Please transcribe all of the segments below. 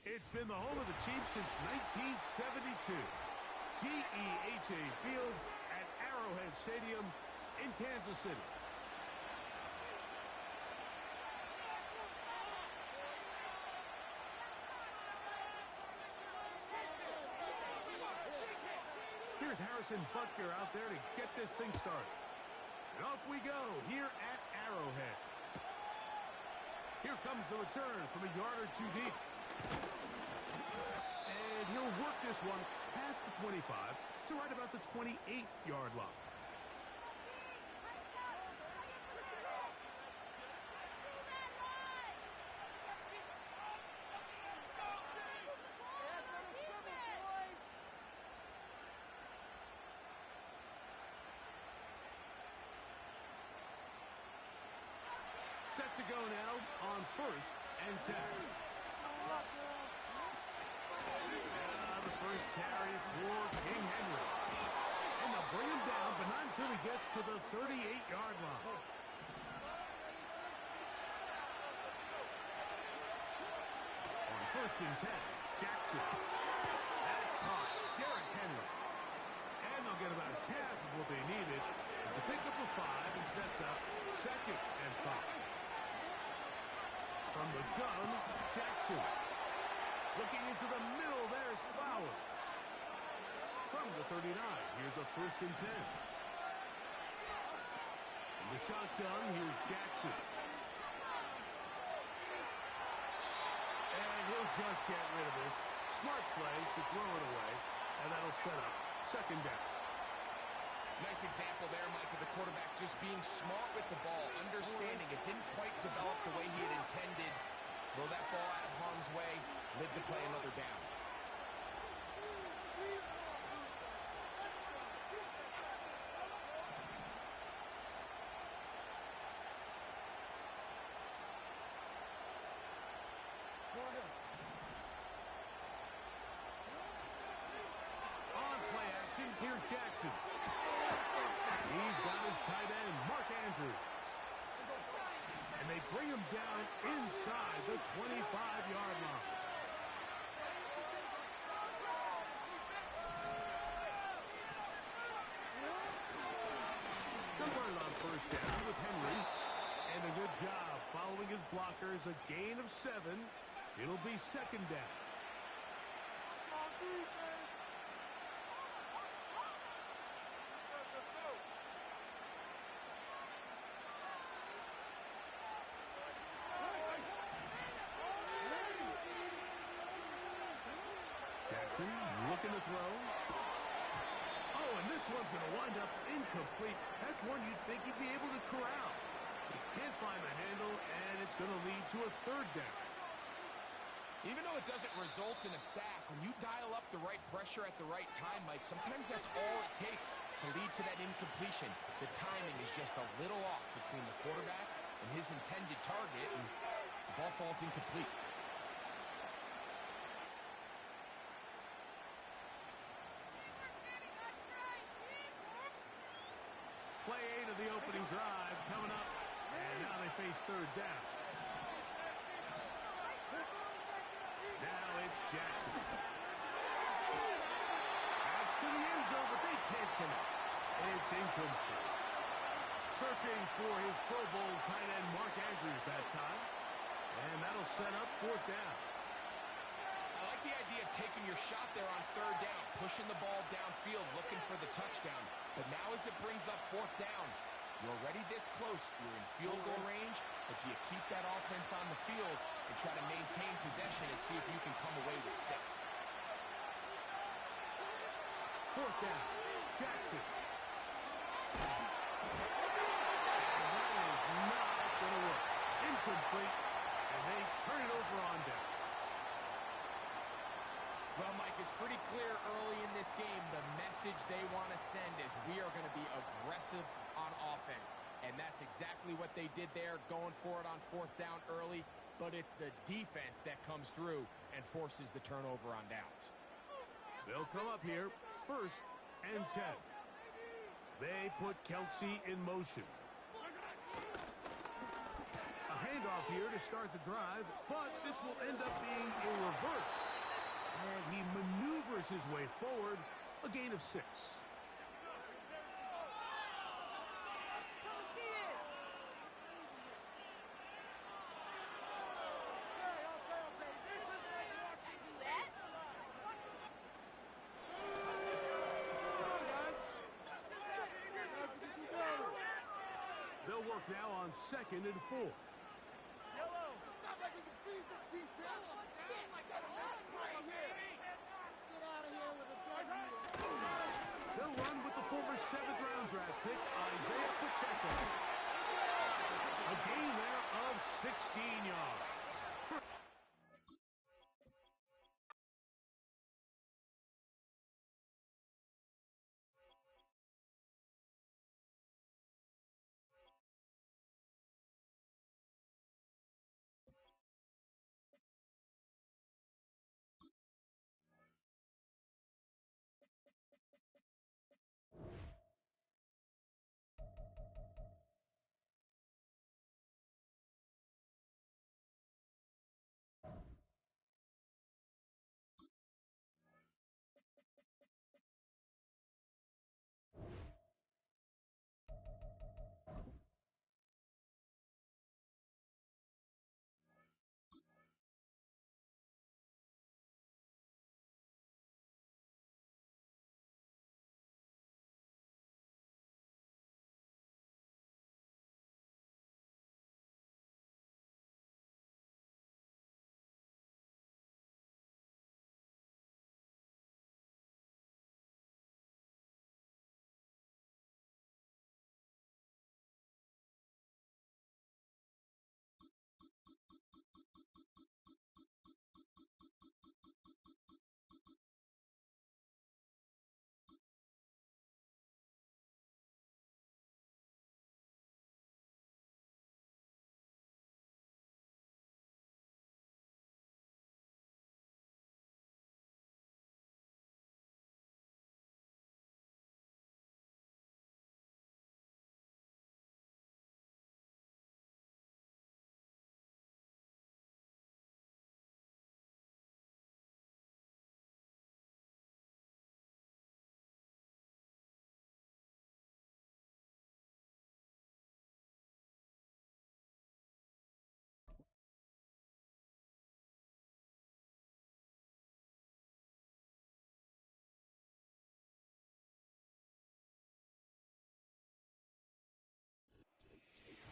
It's been the home of the Chiefs since 1972. GEHA Field at Arrowhead Stadium in Kansas City. Here's Harrison Butker out there to get this thing started. And off we go here at Arrowhead. Here comes the return from a yard or two deep. And he'll work this one past the 25 to right about the 28-yard line. Set to go now on 1st and 10. The first carry for King Henry. And they'll bring him down, but not until he gets to the 38-yard line. On 1st and 10, Jackson. That's caught. Derrick Henry. And they'll get about half of what they needed. It's a pickup of 5 and sets up 2nd and 5. From the gun, Jackson. Looking into the middle, there's Flowers. From the 39, here's a 1st and 10. From the shotgun, here's Jackson. And he'll just get rid of this. Smart play to throw it away, and that'll set up 2nd down. Nice example there, Mike, of the quarterback just being smart with the ball, understanding it didn't quite develop the way he had intended. Throw that ball out of harm's way, live to play another down. On play action, here's Jackson. He's got his tight end, Mark Andrews. And they bring him down inside the 25-yard line. They'll run it on 1st down with Henry. And a good job following his blockers, a gain of 7. It'll be 2nd down. Jackson looking to throw. Oh, and this one's going to wind up incomplete. That's one you'd think he'd be able to corral. He can't find the handle, and it's going to lead to a 3rd down. Even though it doesn't result in a sack, when you dial up the right pressure at the right time, Mike, sometimes that's all it takes to lead to that incompletion. The timing is just a little off between the quarterback and his intended target, and the ball falls incomplete. Play 8 of the opening drive coming up, and now they face 3rd down. Now it's Jackson. That's to the end zone, but they can't connect. It's incomplete. Searching for his Pro Bowl tight end, Mark Andrews, that time. And that'll set up 4th down. I like the idea of taking your shot there on 3rd down, pushing the ball downfield, looking for the touchdown. But now as it brings up 4th down, you're already this close. You're in field goal range, but do you keep that offense on the field and try to maintain possession and see if you can come away with 6? 4th down, Jackson. And that is not going to work. Incomplete, and they turn it over on down. Well, Mike, it's pretty clear early in this game the message they want to send is we are going to be aggressive on offense. And that's exactly what they did there, going for it on 4th down early. But it's the defense that comes through and forces the turnover on downs. They'll come up here, 1st and 10. They put Kelsey in motion. A handoff here to start the drive, but this will end up being a reverse. And he maneuvers his way forward, a gain of 6. They'll work now on 2nd and 4. They'll run with the former 7th-round draft pick, Isaiah Pacheco. A gain there of 16 yards.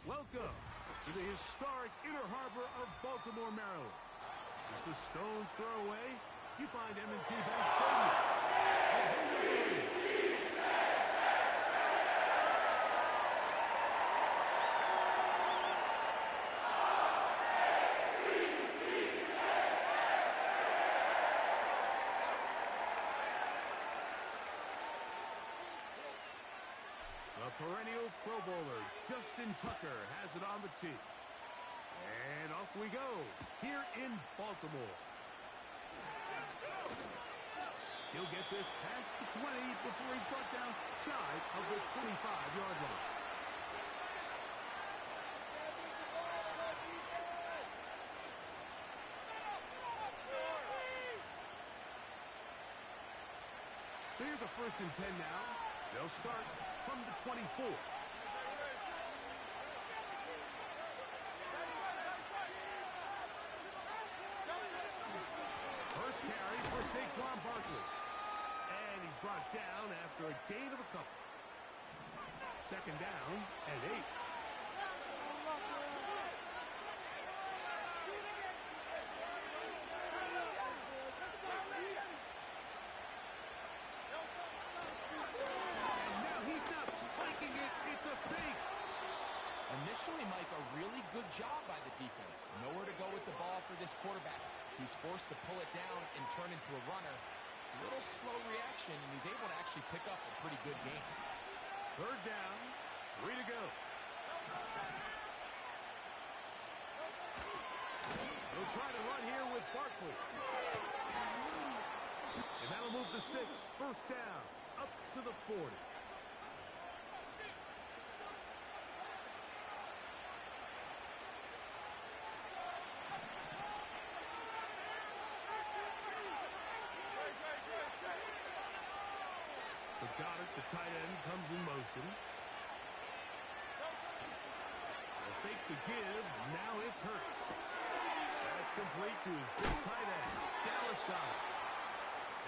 Welcome to the historic Inner Harbor of Baltimore, Maryland. Just a stone's throw away, you find M&T Bank Stadium. The home of the Raiders. The perennial Pro Bowler, Justin Tucker, has it on the tee. And off we go, here in Baltimore. He'll get this past the 20 before he's brought down shy of the 25-yard line. So here's a 1st and 10 now. They'll start from the 24. First carry for Saquon Barkley. And he's brought down after a gain of a couple. 2nd down and 8. Initially, Mike, a really good job by the defense. Nowhere to go with the ball for this quarterback. He's forced to pull it down and turn into a runner. A little slow reaction, and he's able to actually pick up a pretty good game. 3rd down, 3 to go. They'll try to run here with Barkley. And that'll move the sticks. 1st down, up to the 40. got it. The tight end comes in motion. They'll fake the give. Now it's Hurts. That's complete to his big tight end. Dallas got it.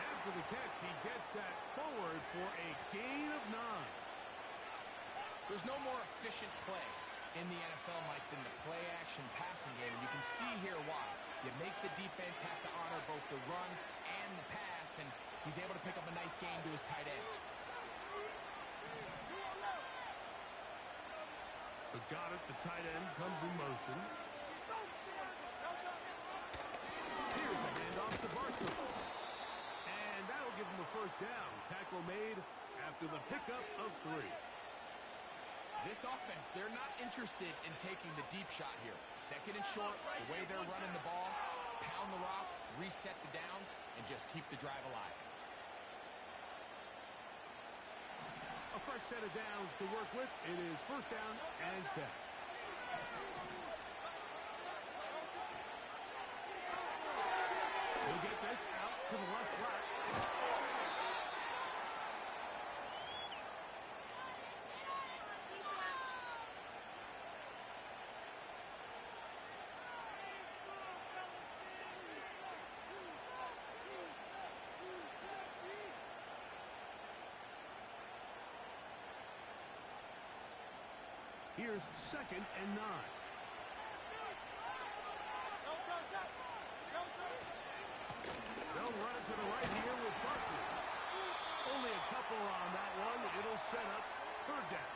After the catch, he gets that forward for a gain of 9. There's no more efficient play in the NFL, Mike, than the play-action passing game. You can see here why. You make the defense have to honor both the run and the pass, and he's able to pick up a nice gain to his tight end. So got it. The tight end comes in motion. Here's a handoff to Barkley. And that'll give him a first down. Tackle made after the pickup of 3. This offense, they're not interested in taking the deep shot here. Second and short, the way they're running the ball, pound the rock, reset the downs, and just keep the drive alive. A fresh set of downs to work with. It is first down and 10. He'll get this out to the left flat. Here's second and 9. They'll run it to the right here with Barkley. Only a couple on that one. It'll set up third down.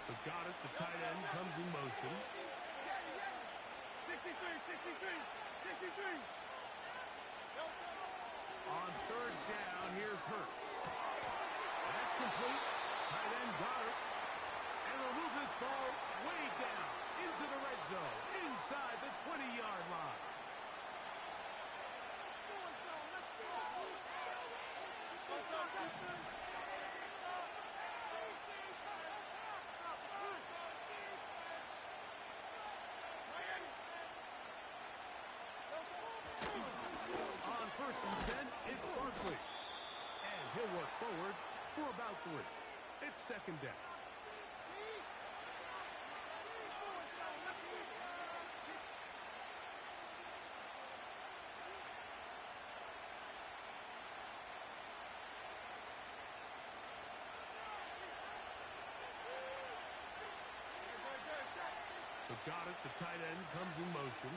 So got it. The tight end comes in motion. 63. On third down, here's Hurts. That's complete. Tight end got it. And will move this ball way down into the red zone, inside the 20-yard line. On first and 10, it's Barkley. And he'll work forward for about 3. It's second down. So got it. The tight end comes in motion.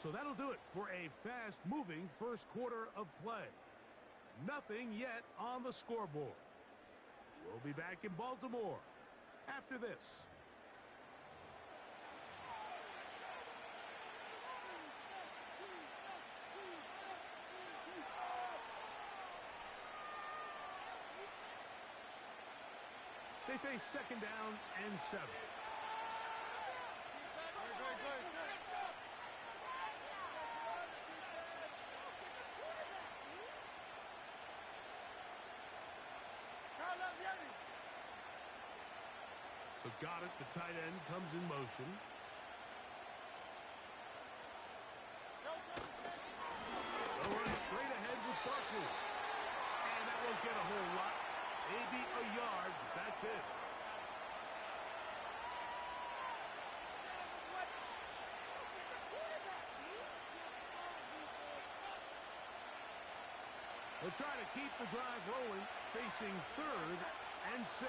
So that'll do it for a fast-moving first quarter of play. Nothing yet on the scoreboard. We'll be back in Baltimore after this. They face second down and 7. So got it. The tight end comes in motion. They'll run straight ahead with Barkley. And that won't get a whole lot. Maybe a yard, but that's it. They'll try to keep the drive rolling, facing third and 6.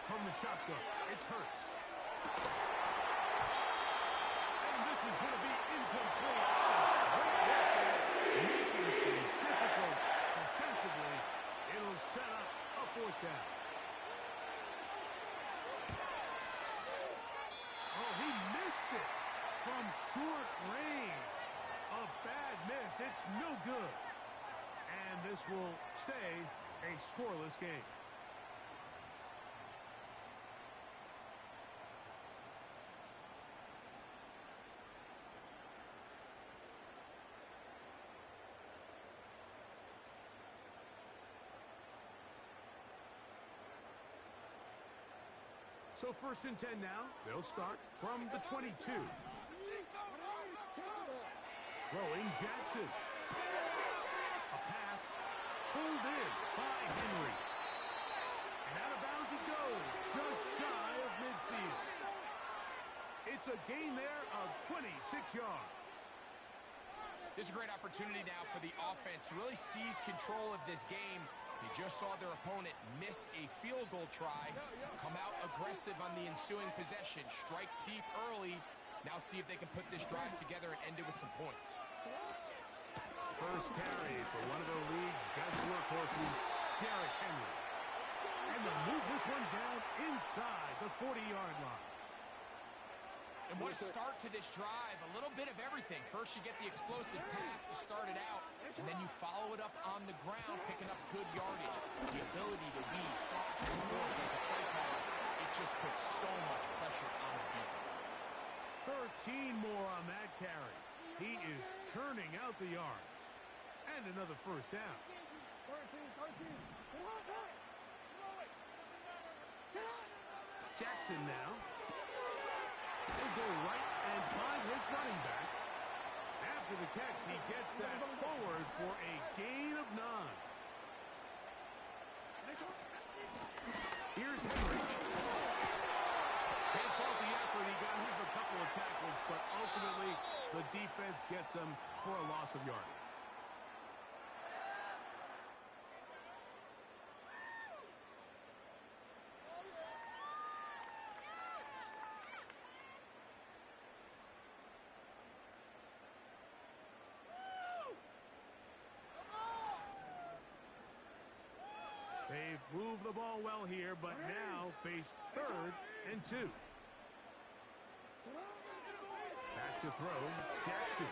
From the shotgun, it's Hurts. And this is going to be incomplete. Great work there, making things difficult defensively. It'll set up a fourth down. Oh, he missed it from short range. A bad miss. It's no good. And this will stay a scoreless game. So 1st and 10 now. They'll start from the 22. Throwing Jackson. A pass pulled in by Henry. And out of bounds it goes, just shy of midfield. It's a gain there of 26 yards. This is a great opportunity now for the offense to really seize control of this game. They just saw their opponent miss a field goal try, come out aggressive on the ensuing possession, strike deep early. Now see if they can put this drive together and end it with some points. First carry for one of the league's best workhorses, Derrick Henry. And they'll move this one down inside the 40-yard line. And what a start to this drive. A little bit of everything. First, you get the explosive pass to start it out, and then you follow it up on the ground, picking up good yardage. The ability to be thoughtful and forth as a play caller, it just puts so much pressure on the defense. 13 more on that carry. He is churning out the yards. And another first down. Jackson now. He'll go right and find his running back. After the catch, he gets that forward for a gain of 9. Here's Henry. Can't fault the effort. He got him for a couple of tackles, but ultimately the defense gets him for a loss of yardage. They've moved the ball well here, but now face 3rd and 2. Back to throw, Jackson.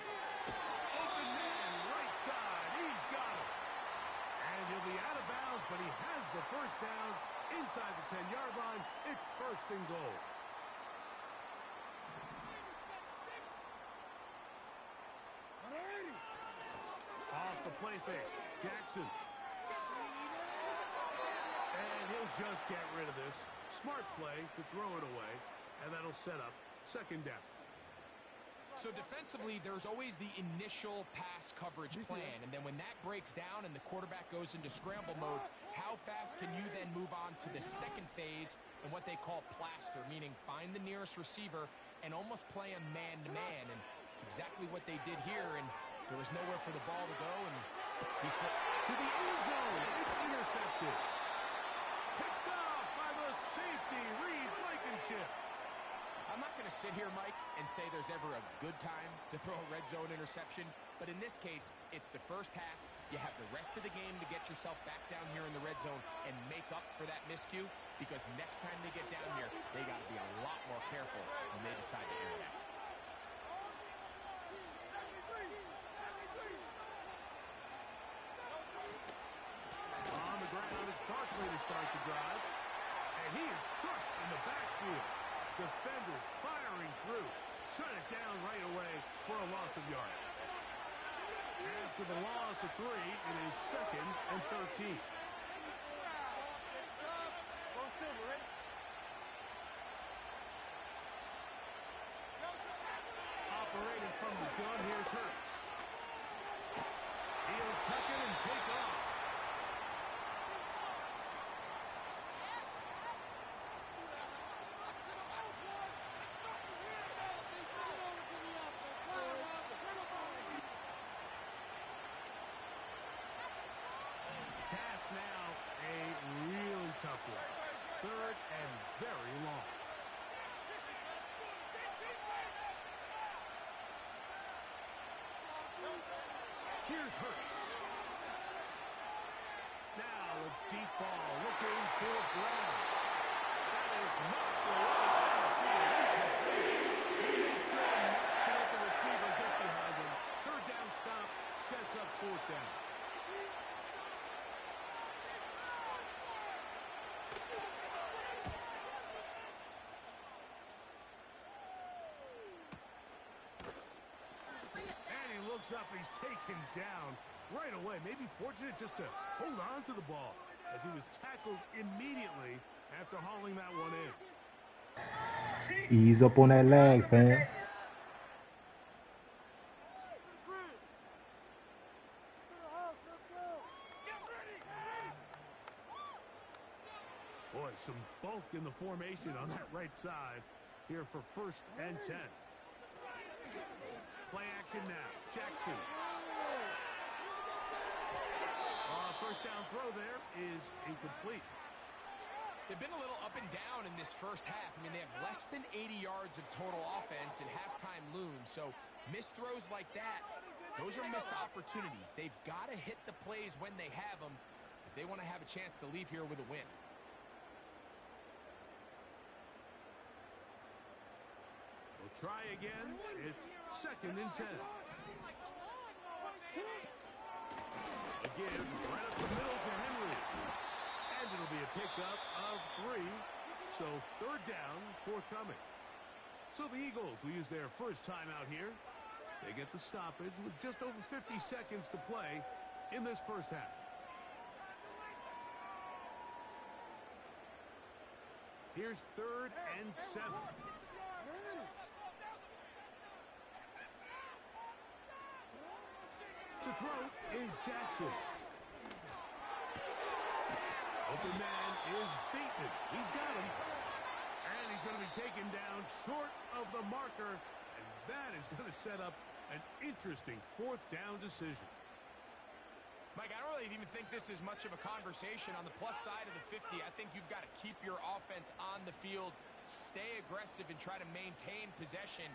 Open man, right side, he's got it. And he'll be out of bounds, but he has the first down inside the 10-yard line. It's 1st and goal. Off the play fake, Jackson. And he'll just get rid of this. Smart play to throw it away, and that'll set up 2nd down. So defensively, there's always the initial pass coverage plan, and then when that breaks down and the quarterback goes into scramble mode, how fast can you then move on to the 2nd phase and what they call plaster, meaning find the nearest receiver and almost play him man-to-man, and it's exactly what they did here, and there was nowhere for the ball to go, and he's to the end zone. It's intercepted. Picked off by the safety, Reed Blankenship. I'm not going to sit here, Mike, and say there's ever a good time to throw a red zone interception, but in this case, it's the first half. You have the rest of the game to get yourself back down here in the red zone and make up for that miscue, because next time they get down here, they got to be a lot more careful when they decide to air that. On the ground, it's Barkley to start the drive, and he is crushed in the backfield. Defenders firing through. Shut it down right away for a loss of yards. After the loss of 3, it is 2nd and 13. Operating from the gun, here's Hurts. He'll tuck it and take off. Task now a really tough one. 3rd and very long. Here's Hurts. Now a deep ball looking for Brown. That is knocked away downfield. He made sure not to let the receiver get behind him. 3rd down stop sets up 4th down. Up, he's taken down right away. Maybe fortunate just to hold on to the ball as he was tackled immediately after hauling that one in. Ease up on that lag, fam. Boy, some bulk in the formation on that right side here for 1st and 10. Play action now. Jackson. First down throw there is incomplete. They've been a little up and down in this first half. I mean, they have less than 80 yards of total offense and halftime looms. So missed throws like that, those are missed opportunities. They've got to hit the plays when they have them if they want to have a chance to leave here with a win. We'll try again. It's 2nd and 10. A give right up the middle to Henry. And it'll be a pickup of 3. So 3rd down, forthcoming. So the Eagles will use their first timeout here. They get the stoppage with just over 50 seconds to play in this first half. Here's 3rd and 7. To throw is Jackson. Open man is beaten. He's got him. And he's going to be taken down short of the marker. And that is going to set up an interesting 4th down decision. Mike, I don't really even think this is much of a conversation on the plus side of the 50. I think you've got to keep your offense on the field, stay aggressive, and try to maintain possession.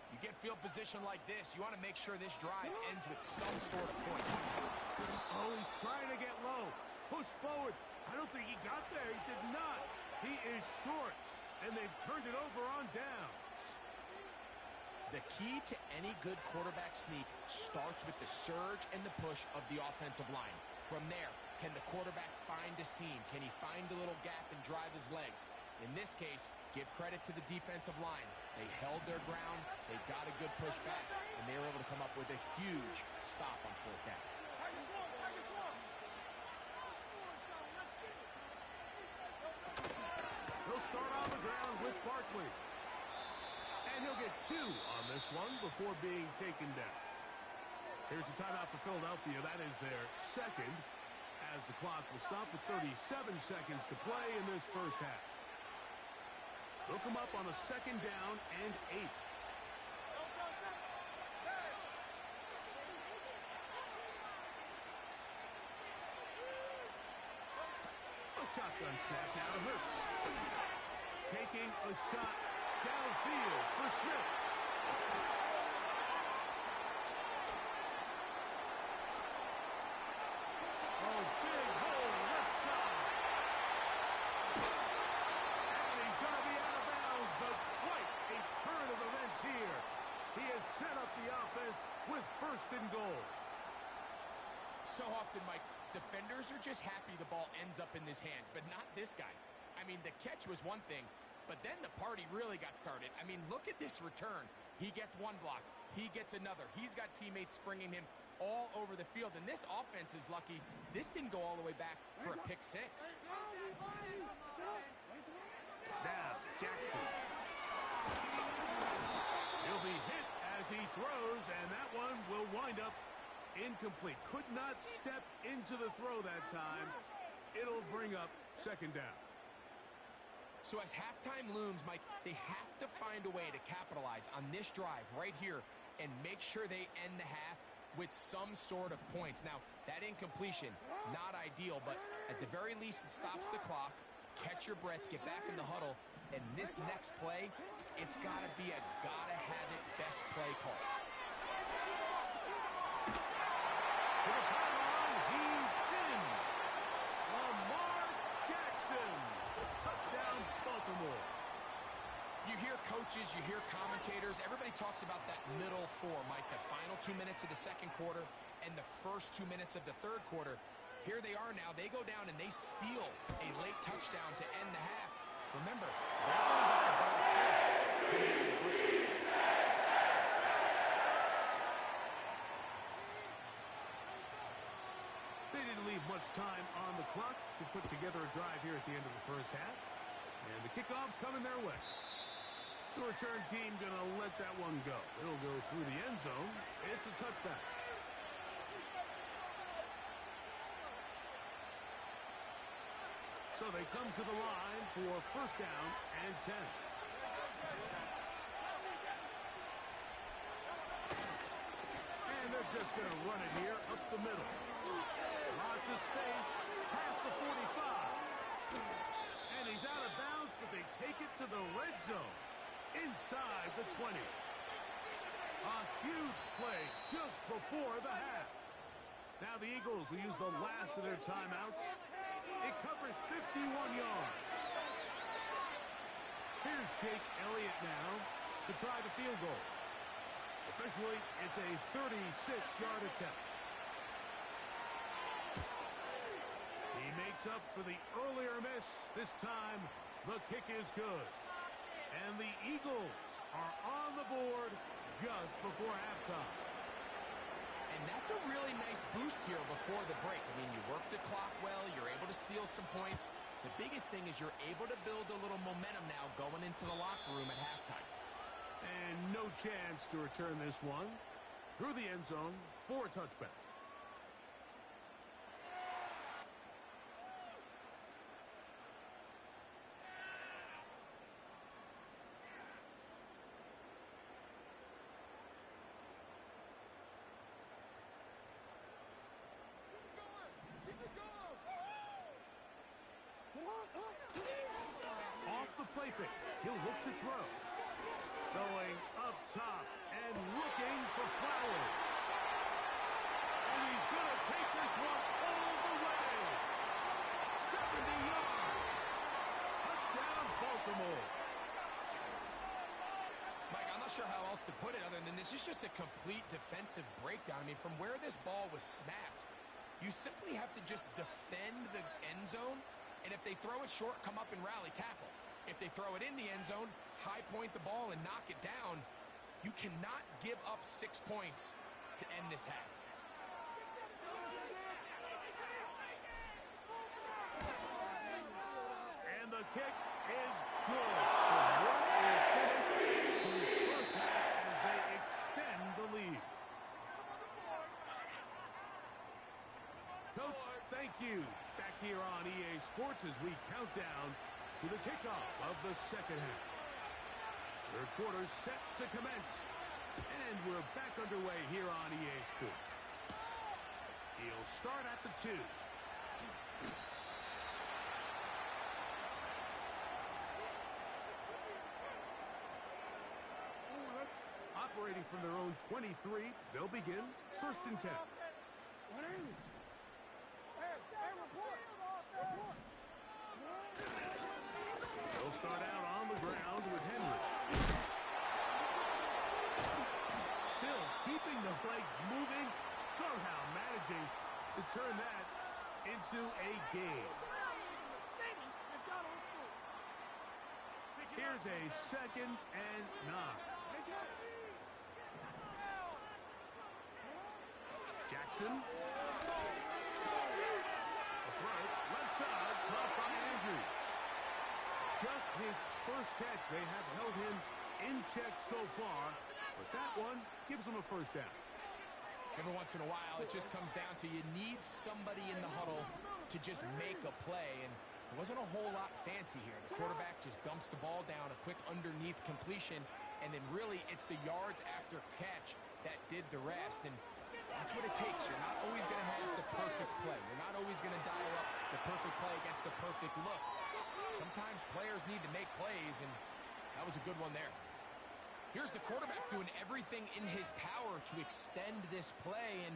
You get field position like this, you want to make sure this drive ends with some sort of points. Oh, he's trying to get low. Push forward. I don't think he got there. He did not. He is short, and they've turned it over on downs. The key to any good quarterback sneak starts with the surge and the push of the offensive line. From there, can the quarterback find a seam? Can he find a little gap and drive his legs? In this case, give credit to the defensive line. They held their ground, they got a good push back, and they were able to come up with a huge stop on 4th down. He'll start on the ground with Barkley. And he'll get 2 on this one before being taken down. Here's a timeout for Philadelphia. That is their 2nd, as the clock will stop with 37 seconds to play in this first half. They'll come up on a 2nd down and 8. A shotgun snap now to Hurts. Taking a shot downfield for Smith. Oh, big hole left side. And he's going to be out of bounds, but quite a turn of events here. He has set up the offense with 1st and goal. So often, Mike, defenders are just happy the ball ends up in his hands, but not this guy. I mean, the catch was one thing, but then the party really got started. I mean, look at this return. He gets one block. He gets another. He's got teammates springing him all over the field, and this offense is lucky. This didn't go all the way back for a pick 6. Now, Jackson. He'll be hit as he throws, and that one will wind up incomplete. Could not step into the throw that time. It'll bring up 2nd down. So as halftime looms, Mike, they have to find a way to capitalize on this drive right here and make sure they end the half with some sort of points. Now, that incompletion, not ideal, but at the very least, it stops the clock. Catch your breath, get back in the huddle, and this next play, it's got to be a gotta-have-it best play call. To the pylon, he's in. Lamar Jackson. Touchdown, Baltimore. You hear coaches, you hear commentators, everybody talks about that middle 4, Mike, the final 2 minutes of the 2nd quarter and the first 2 minutes of the 3rd quarter. Here they are now. They go down and they steal a late touchdown to end the half. Remember, they're going to get the ball first. They didn't leave much time on the clock to put together a drive here at the end of the first half. And the kickoff's coming their way. The return team going to let that one go. It'll go through the end zone. It's a touchback. So they come to the line for first down and 10. And they're just going to run it here up the middle. Lots of space past the 45. And he's out of bounds, but they take it to the red zone inside the 20. A huge play just before the half. Now the Eagles will use the last of their timeouts. It covers 51 yards. Here's Jake Elliott now to try the field goal. Officially, it's a 36-yard attempt. He makes up for the earlier miss. This time, the kick is good. And the Eagles are on the board just before halftime. And that's a really nice boost here before the break. I mean, you work the clock well, you're able to steal some points. The biggest thing is you're able to build a little momentum now going into the locker room at halftime. And no chance to return this one through the end zone for a touchback. Off the play fake, he'll look to throw. Going up top and looking for Flowers. And he's going to take this one all the way. 70 yards. Touchdown, Baltimore. Mike, I'm not sure how else to put it other than this is just a complete defensive breakdown. I mean, from where this ball was snapped, you simply have to just defend the end zone. And if they throw it short, come up and rally tackle. If they throw it in the end zone, high point the ball and knock it down. You cannot give up 6 points to end this half. And the kick is good. So what a finish to his first half as they extend the lead. Coach, thank you. Back here on EA Sports as we count down to the kickoff of the second half. Third quarter set to commence. And we're back underway here on EA Sports. He'll start at the 2. Operating from their own 23, they'll begin first and 10. They'll start out on the ground with Henry. Still keeping the legs moving, somehow managing to turn that into a game. Here's a second and 9. Jackson. Upright, left side, caught by Andrews. Just his first catch. They have held him in check so far, but that one gives him a first down. Every once in a while, it just comes down to you need somebody in the huddle to just make a play, and it wasn't a whole lot fancy here. The quarterback just dumps the ball down, a quick underneath completion, and then really it's the yards after catch that did the rest, and that's what it takes. You're not always going to have the perfect play. You're not always going to dial up the perfect play against the perfect look. Sometimes players need to make plays, and that was a good one there. Here's the quarterback doing everything in his power to extend this play, and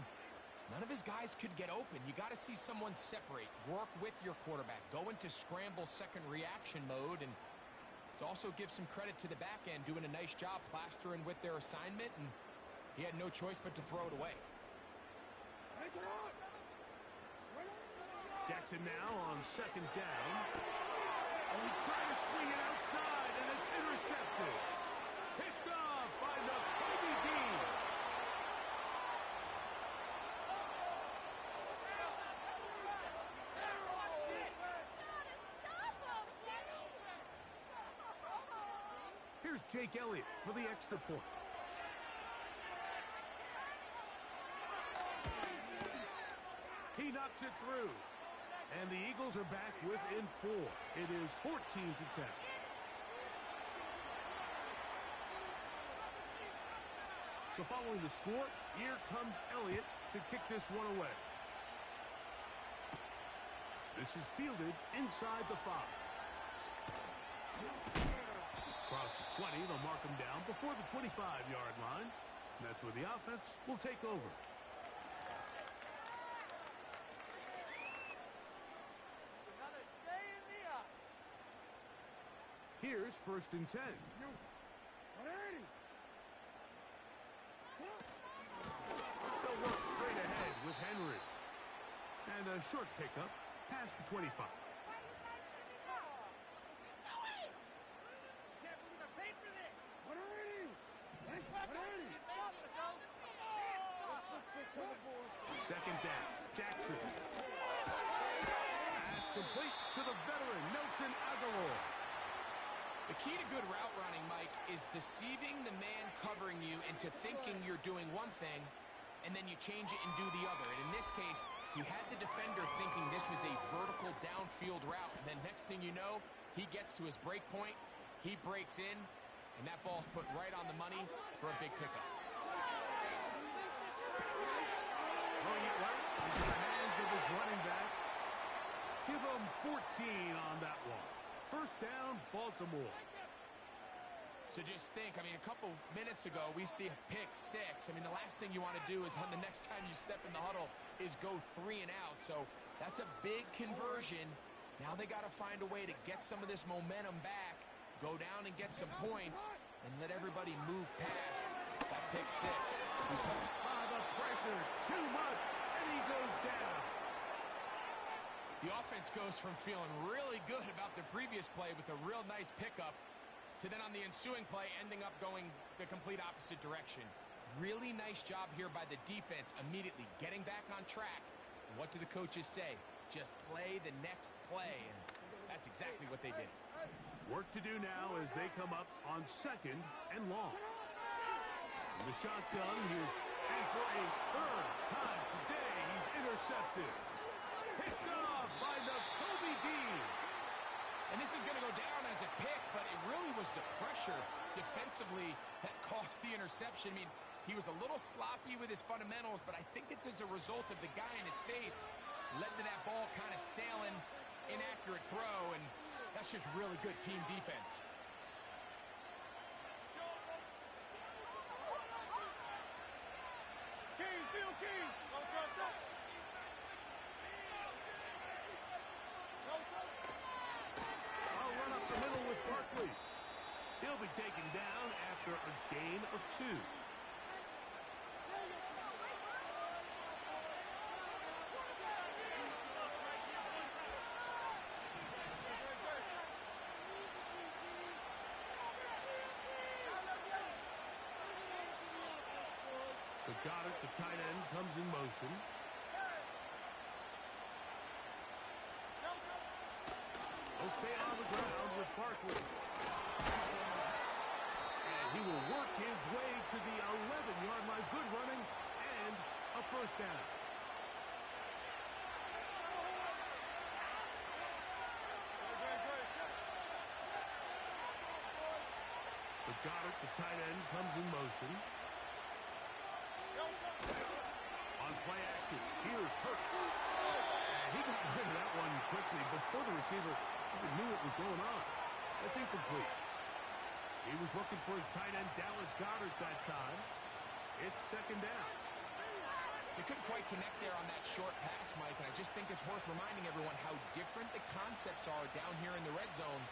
none of his guys could get open. You got to see someone separate, work with your quarterback, go into scramble second reaction mode, and it's also give some credit to the back end doing a nice job plastering with their assignment, and he had no choice but to throw it away. Jackson now on second down. Oh, he tried to swing it outside, and it's intercepted. Picked off by Nakobe Dean. Here's Jake Elliott for the extra point. He knocks it through. And the Eagles are back within 4. It is 14-10. So following the score, here comes Elliott to kick this one away. This is fielded inside the 5. Across the 20, they'll mark him down before the 25-yard line. And that's where the offense will take over. Here's 1st and 10. They'll work straight ahead with Henry. And a short pickup past the 25. Second down, Jackson. That's complete to the veteran, Nelson Aguilar. The key to good route running, Mike, is deceiving the man covering you into thinking you're doing one thing, and then you change it and do the other. And in this case, he had the defender thinking this was a vertical downfield route, and then next thing you know, he gets to his break point, he breaks in, and that ball's put right on the money for a big pickup. Throwing it right into the hands of his running back. Give him 14 on that one. First down, Baltimore. So just think, I mean, a couple minutes ago, we see a pick 6. I mean, the last thing you want to do is on the next time you step in the huddle is go 3 and out. So that's a big conversion. Now they got to find a way to get some of this momentum back, go down and get some points, and let everybody move past that pick 6. We saw The pressure, too much, and he goes down. the offense goes from feeling really good about the previous play with a real nice pickup to then on the ensuing play ending up going the complete opposite direction. Really nice job here by the defense immediately getting back on track. And what do the coaches say? Just play the next play, and that's exactly what they did. Work to do now as they come up on 2nd and long. And the shotgun here, and for a 3rd time today, he's intercepted. Picked off by Nakobe Dean. And this is going to go down as a pick, but it really was the pressure defensively that caused the interception. I mean, he was a little sloppy with his fundamentals, but I think it's as a result of the guy in his face led to that ball kind of sailing, inaccurate throw, and that's just really good team defense. I'll run up the middle with Barkley. He'll be taken down after a gain of 2. So Goddard, the tight end, comes in motion. He'll stay on the ground with Barkley. And he will work his way to the 11-yard line. Good running and a first down. So Goddard, the tight end, comes in motion. On play action, here's Hurts. And he got rid of that one quickly before the receiver even knew what was going on. That's incomplete. He was looking for his tight end, Dallas Goedert, that time. It's 2nd down. They couldn't quite connect there on that short pass, Mike, and I just think it's worth reminding everyone how different the concepts are down here in the red zone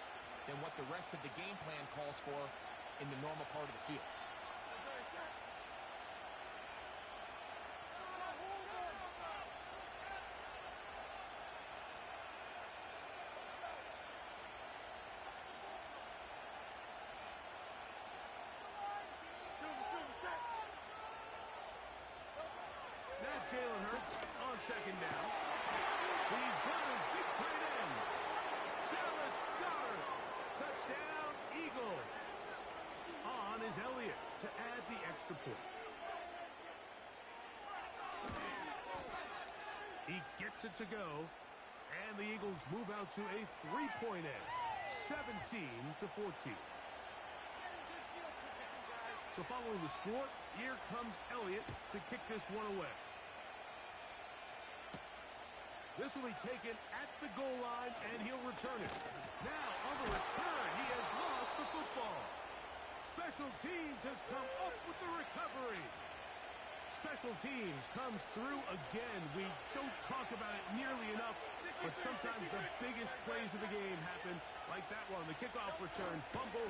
than what the rest of the game plan calls for in the normal part of the field. Jalen Hurts on 2nd down. He's got his big tight end, Dallas Goedert. Touchdown, Eagles. gets it to go. And the Eagles move out to a three-point edge, 17-14. So following the score, here comes Elliott to kick this one away. This will be taken at the goal line, and he'll return it. Now, on the return, he has lost the football. Special teams has come up with the recovery. Special teams comes through again. We don't talk about it nearly enough, but sometimes the biggest plays of the game happen like that one. The kickoff return, fumble,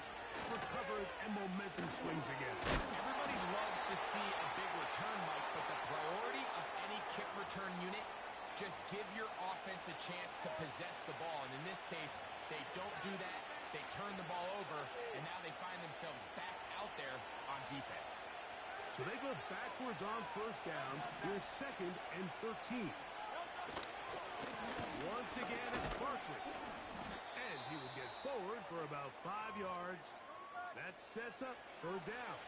recovered, and momentum swings again. Everybody loves to see a big return, Mike, but the priority of any kick return unit, just give your offense a chance to possess the ball. And in this case, they don't do that. They turn the ball over, and now they find themselves back out there on defense. So they go backwards on first down with 2nd and 13. Once again, it's Barkley. And he will get forward for about 5 yards. That sets up 3rd down.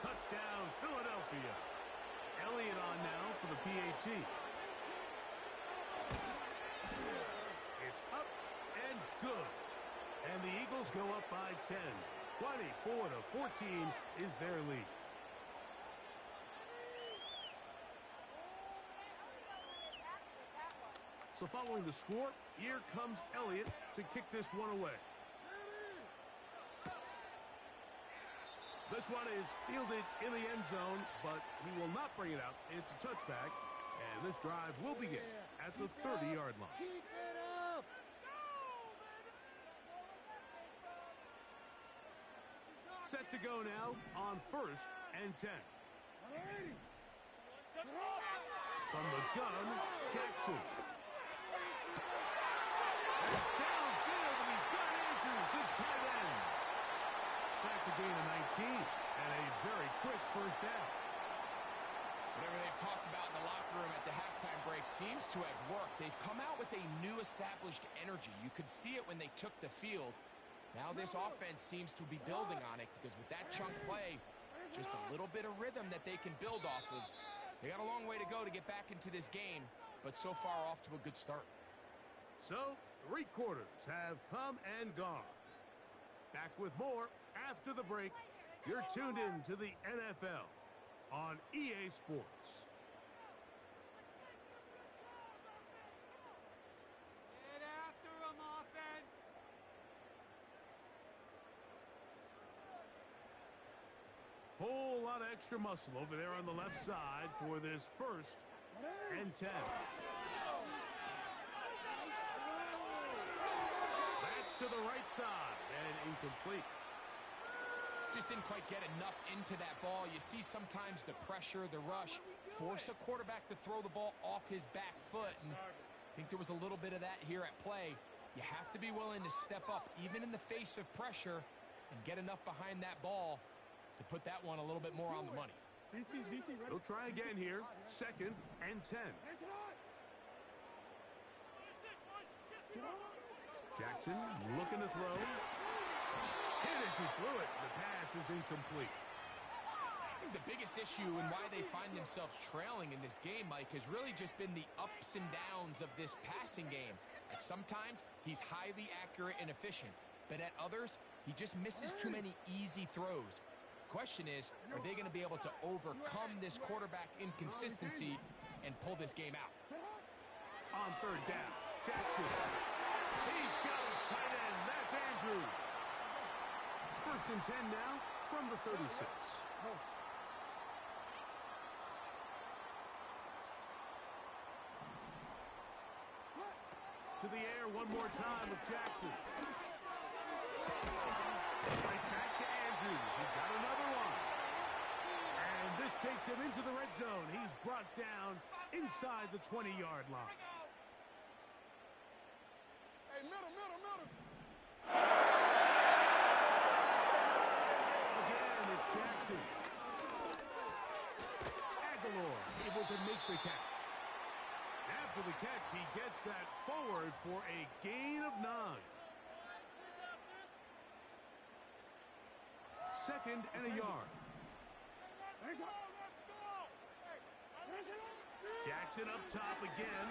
Touchdown, Philadelphia. Elliott on now for the PAT. It's up and good. And the Eagles go up by 10. 24-14 is their lead. So following the score, here comes Elliott to kick this one away. This one is fielded in the end zone, but he will not bring it out. It's a touchback, and this drive will begin at the 30-yard line. Keep it up! Set to go now on 1st and 10. From the gun, Jackson. That's downfield, and he's got Andrews, his tight end. That's a gain of 19 and a very quick first down. Whatever they've talked about in the locker room at the halftime break seems to have worked. They've come out with a new established energy. You could see it when they took the field. Now this offense seems to be building on it because with that chunk play, just a little bit of rhythm that they can build off of. They got a long way to go to get back into this game, but so far off to a good start. So, 3 quarters have come and gone. Back with more after the break. You're tuned in to the NFL on EA Sports. Get after him, offense! Whole lot of extra muscle over there on the left side for this 1st and 10. That's to the right side and incomplete. Just didn't quite get enough into that ball. You see sometimes the pressure, the rush, force a quarterback to throw the ball off his back foot. And I think there was a little bit of that here at play. You have to be willing to step up, even in the face of pressure, and get enough behind that ball to put that one a little bit more on the money. They'll try again here. 2nd and 10. Jackson looking to throw. Hit as he threw it. The pass is incomplete. I think the biggest issue and why they find themselves trailing in this game, Mike, has really just been the ups and downs of this passing game. And sometimes he's highly accurate and efficient, but at others, he just misses too many easy throws. Question is, are they going to be able to overcome this quarterback inconsistency and pull this game out? On 3rd down, Jackson. He's got his tight end. That's Andrew. 1st and 10 now from the 36. To the air one more time with Jackson. Right back to Andrews. He's got another one. And this takes him into the red zone. He's brought down inside the 20-yard line. Hey, middle. Again, it's Jackson. Aguilar able to make the catch. After the catch, he gets that forward for a gain of 9. Second and a yard. Jackson up top again.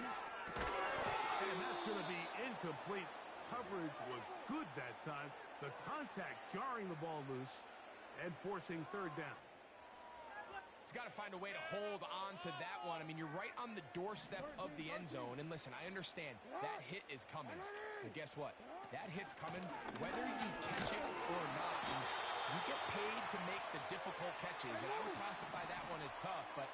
And that's going to be incomplete. Coverage was good that time. The contact jarring the ball loose and forcing third down. He's got to find a way to hold on to that one. I mean, you're right on the doorstep of the end zone. And listen, I understand that hit is coming. But guess what? That hit's coming whether you catch it or not. And you get paid to make the difficult catches. And I would classify that one as tough, but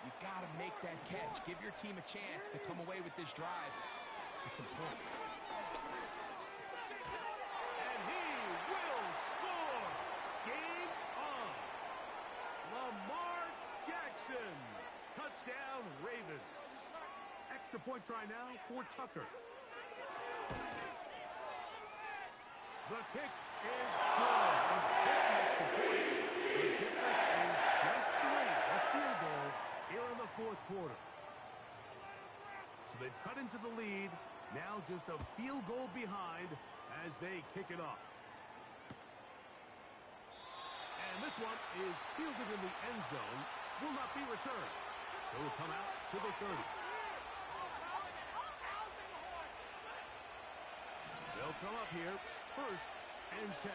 you got to make that catch. Give your team a chance to come away with this drive with some points. And he will score. Game on. Lamar Jackson. Touchdown, Ravens. Extra point try now for Tucker. The kick is good. Important extra point. The difference is just 3. A field goal here in the fourth quarter. So they've cut into the lead. Now just a field goal behind as they kick it off. And this one is fielded in the end zone. Will not be returned. So will come out to the 30. They'll come up here. First and 10.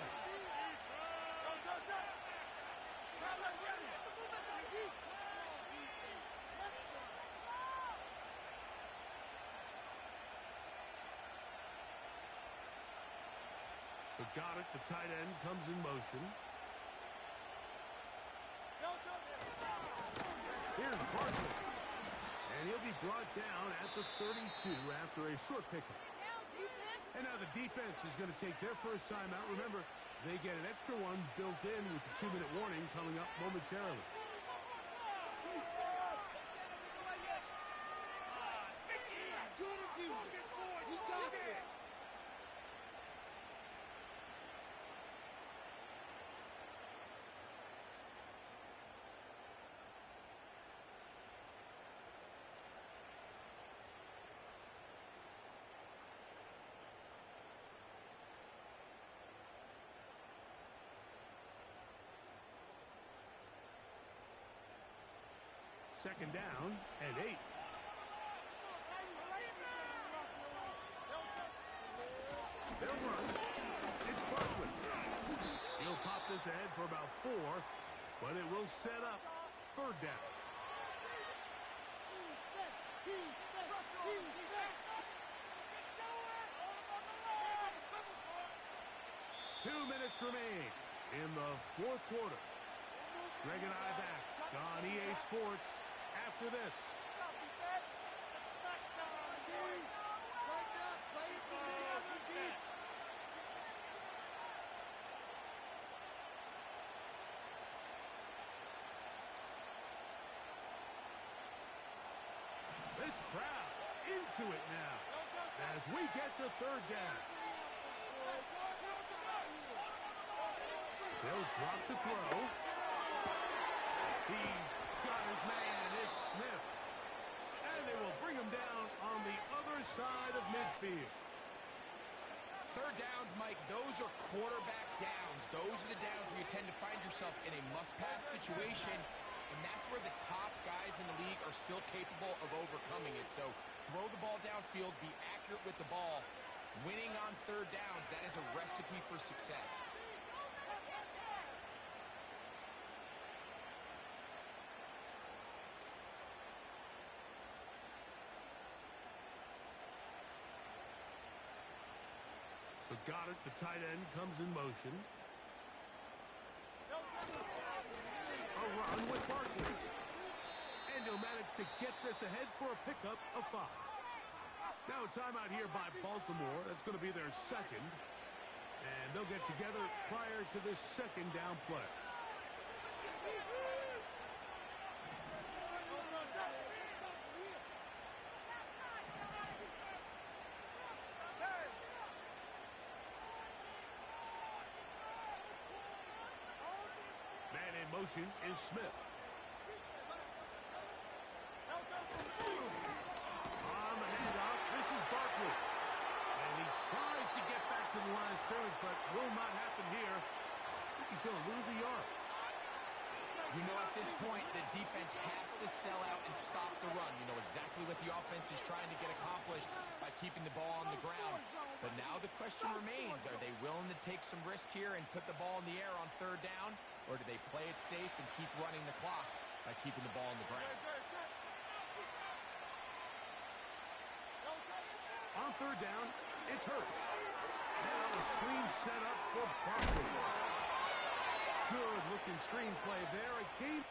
So got it. The tight end comes in motion. Here's Barkley. And he'll be brought down at the 32 after a short pickup. And now the defense is going to take their first time out. Remember, they get an extra one built in with the 2-minute warning coming up momentarily. Second down and 8. They'll run. It's Barkley. He'll pop this ahead for about 4, but it will set up third down. Two minutes remain in the fourth quarter. Greg and I back on EA Sports after this. This crowd into it now as we get to third down. They'll drop to throw. He's got his man. It's Smith. And they will bring him down on the other side of midfield. Third downs, Mike, those are quarterback downs. Those are the downs where you tend to find yourself in a must-pass situation, and that's where the top guys in the league are still capable of overcoming it. So throw the ball downfield, be accurate with the ball. Winning on third downs, that is a recipe for success. So got it. The tight end comes in motion. A run with Barkley. And he'll manage to get this ahead for a pickup of 5. Now a timeout here by Baltimore. That's going to be their second. And they'll get together prior to this second down play. Man in motion is Smith. point, the defense has to sell out and stop the run. You know exactly what the offense is trying to get accomplished by keeping the ball on the ground. But now the question remains, are they willing to take some risk here and put the ball in the air on third down? Or do they play it safe and keep running the clock by keeping the ball on the ground? On third down, it's Hurst. Now a screen set up for Barkley. Good-looking screenplay there. A game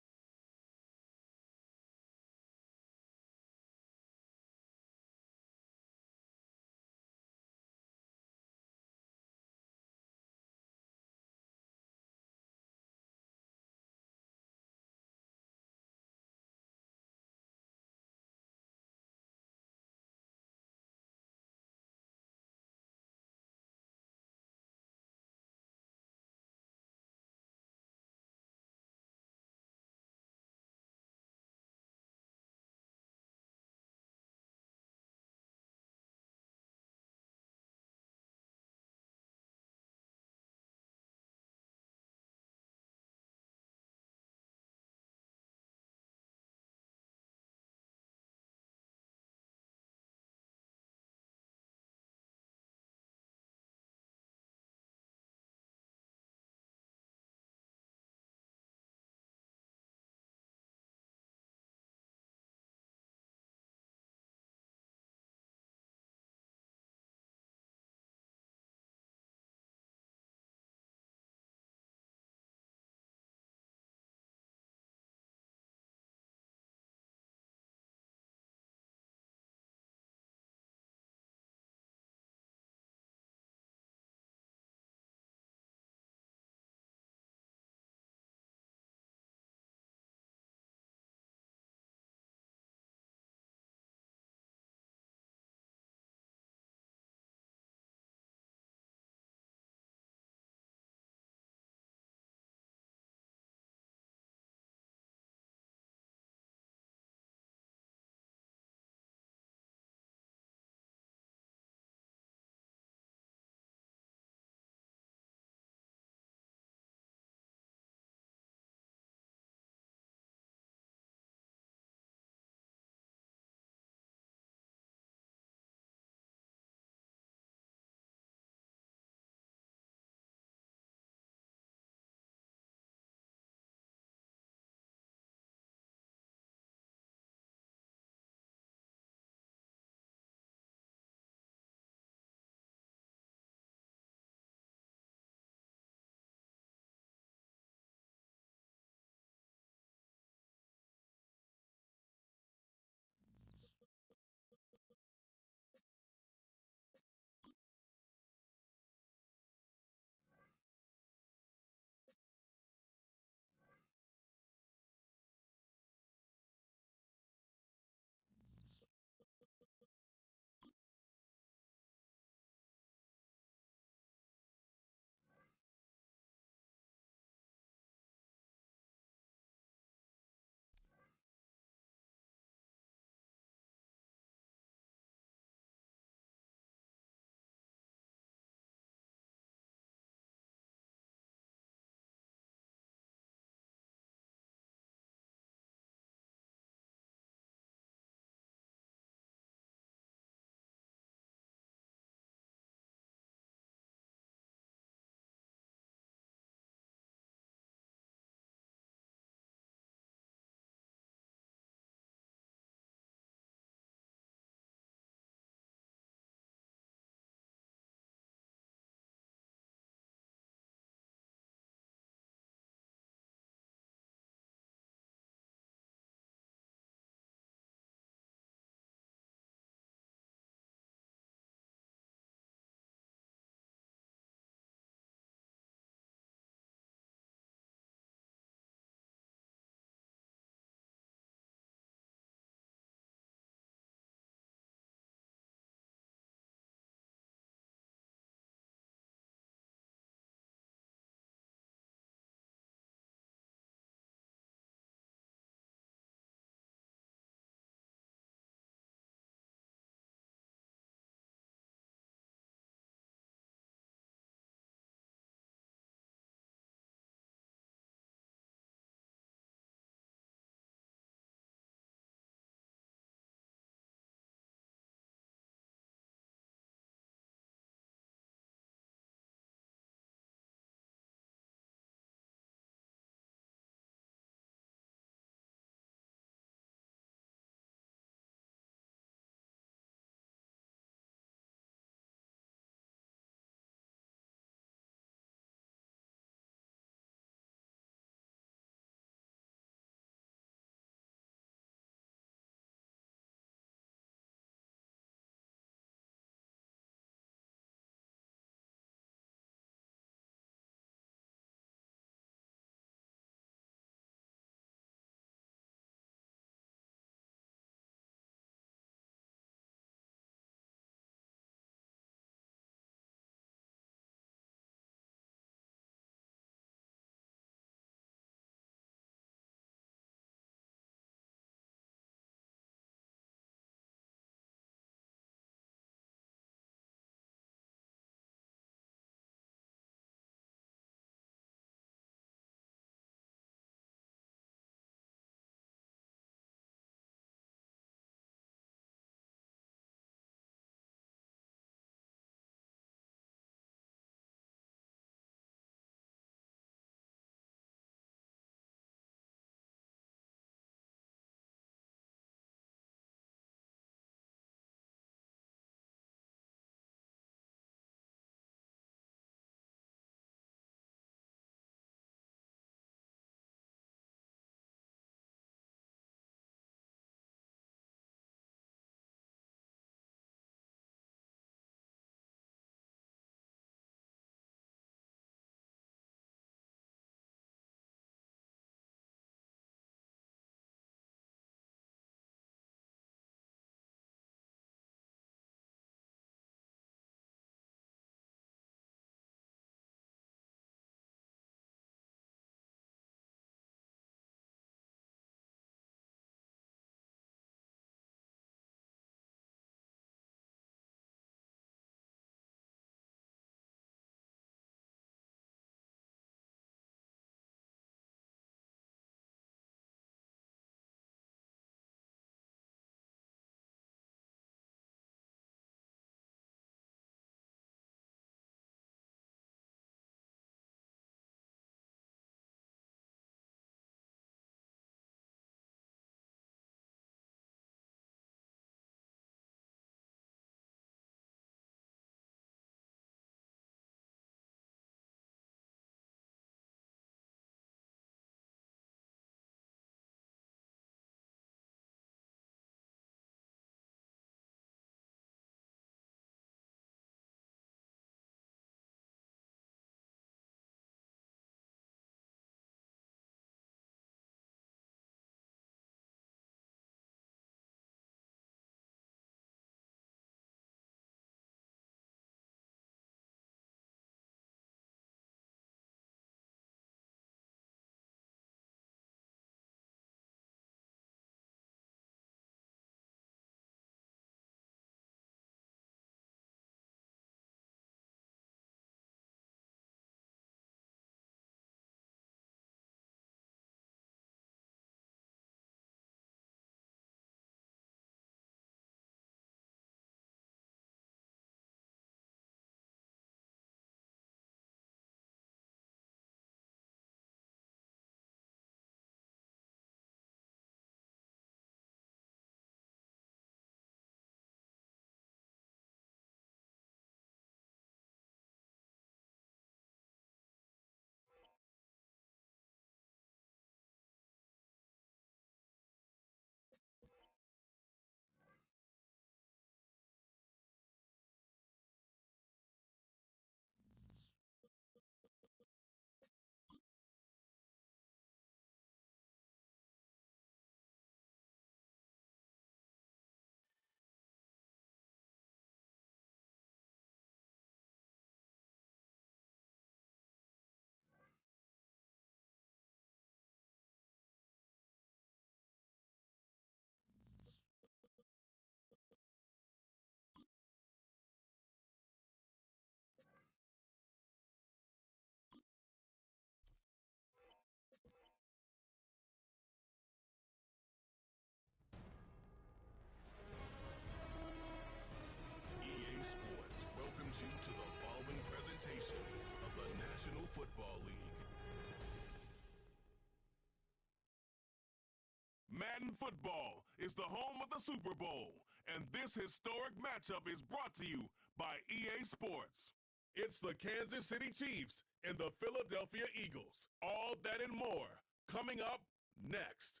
football is the home of the Super Bowl, and this historic matchup is brought to you by EA Sports. It's the Kansas City Chiefs and the Philadelphia Eagles. All that and more coming up next.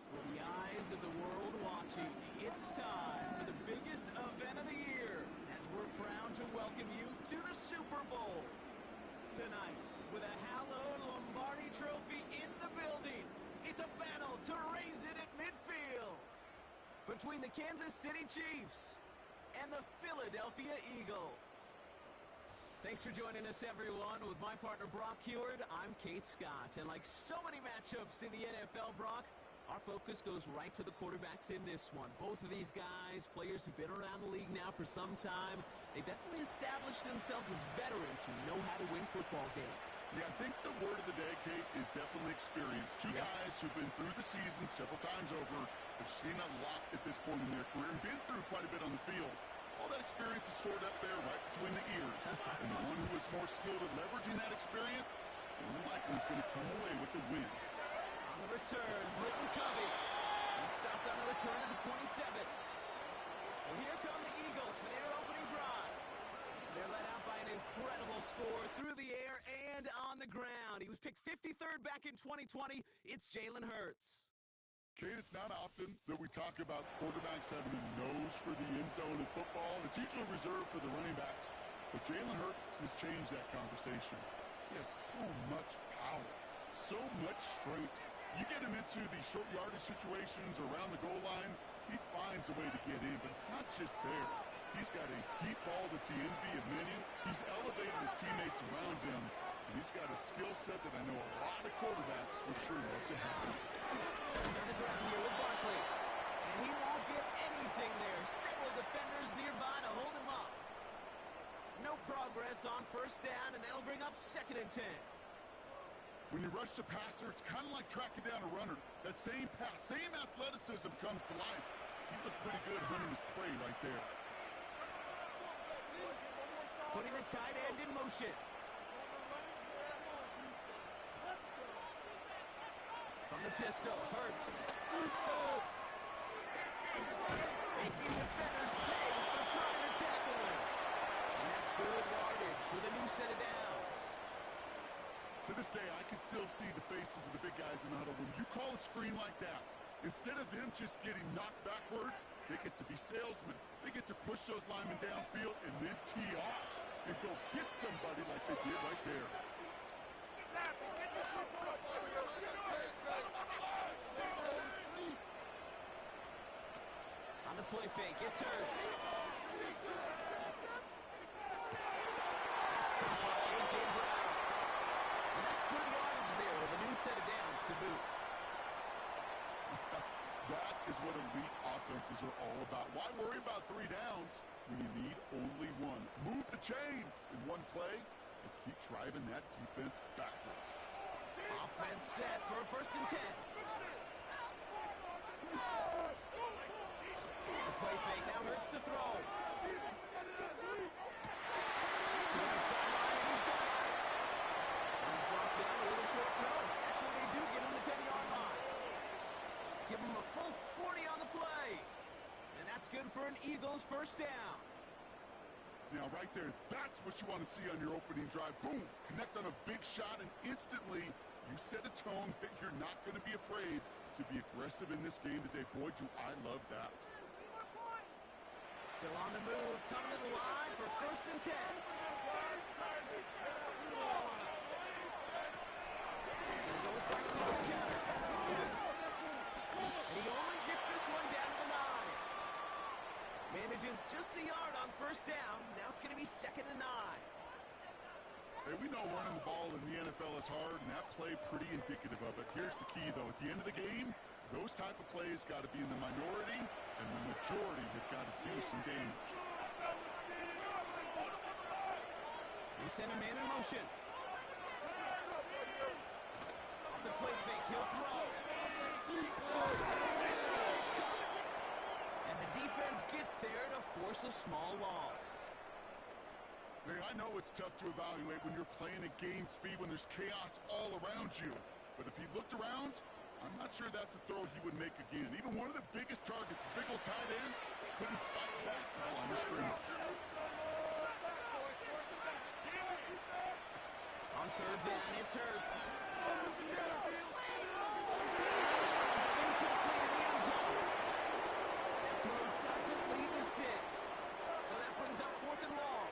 With the eyes of the world watching, it's time for the biggest event of the year as we're proud to welcome you to the Super Bowl. Tonight, with a hallowed Lombardi trophy in the building, it's a battle to raise it at midfield between the Kansas City Chiefs and the Philadelphia Eagles. Thanks for joining us, everyone. With my partner, Brock Heward, I'm Kate Scott. And like so many matchups in the NFL, Brock, our focus goes right to the quarterbacks in this one. Both of these guys, players who've been around the league now for some time, they've definitely established themselves as veterans who know how to win football games. Yeah, I think the word of the day, Kate, is definitely experience. Two guys who've been through the season several times over, have seen a lot at this point in their career, and been through quite a bit on the field. All that experience is stored up there right between the ears. And the one who is more skilled at leveraging that experience, more likely is going to come away with the win. On the return, Britton Covey. He stopped on the return to the 27. And here come the Eagles for their opening drive. They're led out by an incredible score through the air and on the ground. He was picked 53rd back in 2020. It's Jalen Hurts. Kate, it's not often that we talk about quarterbacks having a nose for the end zone in football. It's usually reserved for the running backs. But Jalen Hurts has changed that conversation. He has so much power, so much strength. You get him into the short yardage situations around the goal line, he finds a way to get in. But it's not just there. He's got a deep ball that's the envy of many. He's elevated his teammates around him. And he's got a skill set that I know a lot of quarterbacks would sure love to have. On the ground here with Barkley. And he won't get anything there. Several defenders nearby to hold him up. No progress on first down, and that'll bring up 2nd and 10. When you rush the passer, it's kind of like tracking down a runner. That same pass, same athleticism comes to life. He looked pretty good hunting his prey right there. Putting the tight end in motion. From the pistol, Hurts. Making defenders pay for trying to tackle him. And that's good yardage with a new set of downs. To this day, I can still see the faces of the big guys in the huddle. When you call a screen like that, instead of them just getting knocked backwards, they get to be salesmen. They get to push those linemen downfield and then tee off and go hit somebody like they did right there. On the play fake, it's Hurts. That's caught by A.J. Brown. And that's good yardage there with a new set of downs to boot. That is what elite offenses are all about. Why worry about 3 downs when you need only one? Move the chains in one play and keep driving that defense backwards. Offense set for a 1st and 10. The play fake now Hurts to throw. To the sideline, and he's got it. He's brought down a little short. No, that's what they do. Give him the 10-yard line. Give him a full 40 on the play. And that's good for an Eagles 1st down. Now, right there, that's what you want to see on your opening drive. Boom! Connect on a big shot, and instantly you set a tone that you're not going to be afraid to be aggressive in this game today. Boy, do I love that. Still on the move, coming to the line for 1st and 10. And he only gets this one down to the 9. Manages just a yard on 1st down. Now it's going to be 2nd and 9. Hey, we know running the ball in the NFL is hard, and that play pretty indicative of it. Here's the key, though. At the end of the game, those type of plays got to be in the minority, and the majority have got to do some damage. They send a man in motion. Off the play fake, he'll throw. This one's caught. And the defense gets there to force a small loss. Hey, I know it's tough to evaluate when you're playing at game speed when there's chaos all around you. But if he looked around, I'm not sure that's a throw he would make again. Even one of the biggest targets, the big old tight end, couldn't fight back to the line of scrimmage. On third down, it's Hurts. Incomplete in the end zone. That throw doesn't lead to 6. So that brings up 4th and long.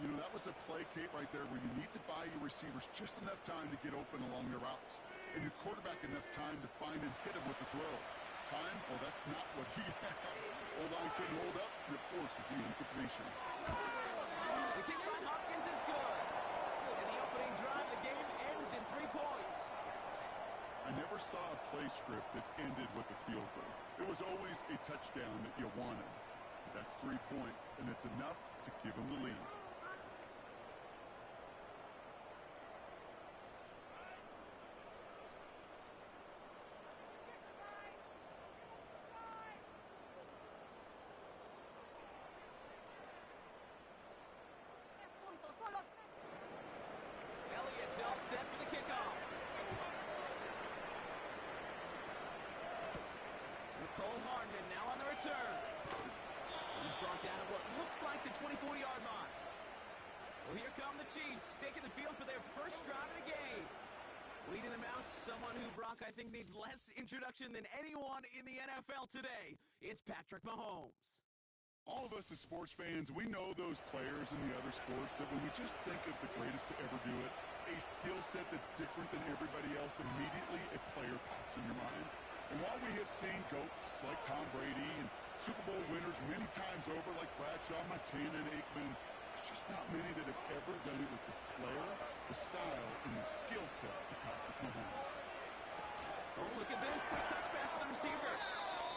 You know, that was a play, Kate, right there where you need to buy your receivers just enough time to get open along their routes. And your quarterback enough time to find and hit him with the throw. Time? Well, that's not what he had. O-line couldn't hold up, and it forces the incompletion. The kick by Hopkins is good. And the opening drive, the game ends in 3 points. I never saw a play script that ended with a field goal. It was always a touchdown that you wanted. That's 3 points, and it's enough to give them the lead. Elliott's all set for the kickoff. Nicole Hardman now on the return. He's brought down at what looks like the 24-yard line. Well, here come the Chiefs, taking the field for their first drive of the game. Leading them out, someone who Brock, I think, needs less introduction than anyone in the NFL today. It's Patrick Mahomes. All of us as sports fans, we know those players in the other sports that when we just think of the greatest to ever do it, a skill set that's different than everybody else, immediately a player pops in your mind. And while we have seen GOATs like Tom Brady and Super Bowl winners many times over like Bradshaw, Montana, and Aikman, there's just not many that have ever done it with the flair, the style, and the skill set of Patrick Mahomes. Oh, look at this. Quick touch pass to the receiver.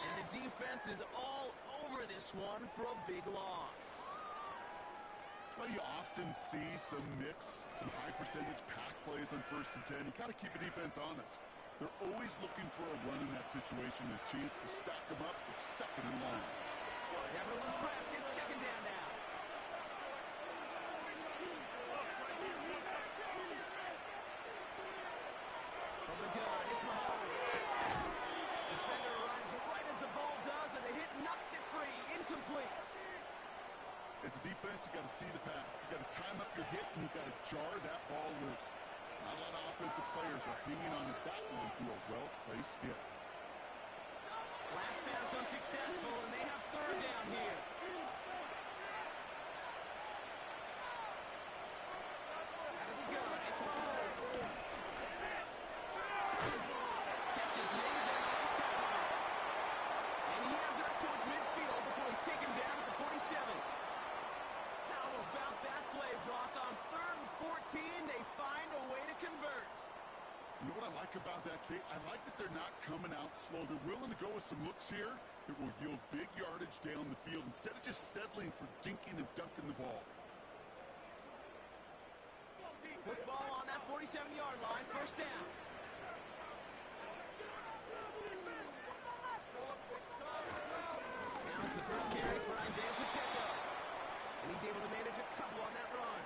And the defense is all over this one for a big loss. That's why you often see some mix, some high percentage pass plays on 1st and 10. You got to keep the defense honest. They're always looking for a run in that situation, a chance to stack them up for 2nd and long. Everyone's prepped. It's 2nd down now. From the gun, it's Mahomes. Defender arrives right as the ball does, and the hit knocks it free. Incomplete. As a defense, you got to see the pass. You got to time up your hit, and you got to jar that ball loose. Not a lot of offensive players are hanging on to that one through a well-placed hit. Last pass unsuccessful, and they have 3rd down here. Out of the gun, it's Mahomes. Catch is made there on the sideline. And he has it up towards midfield before he's taken down at the 47. How about that play, Brock? On 3rd and 14, they find a way to convert. You know what I like about that, Kate? I like that they're not coming out slow. They're willing to go with some looks here that will yield big yardage down the field instead of just settling for dinking and dunking the ball. Football on that 47-yard line, 1st down. Now it's the first carry for Isaiah Pacheco. And he's able to manage a couple on that run.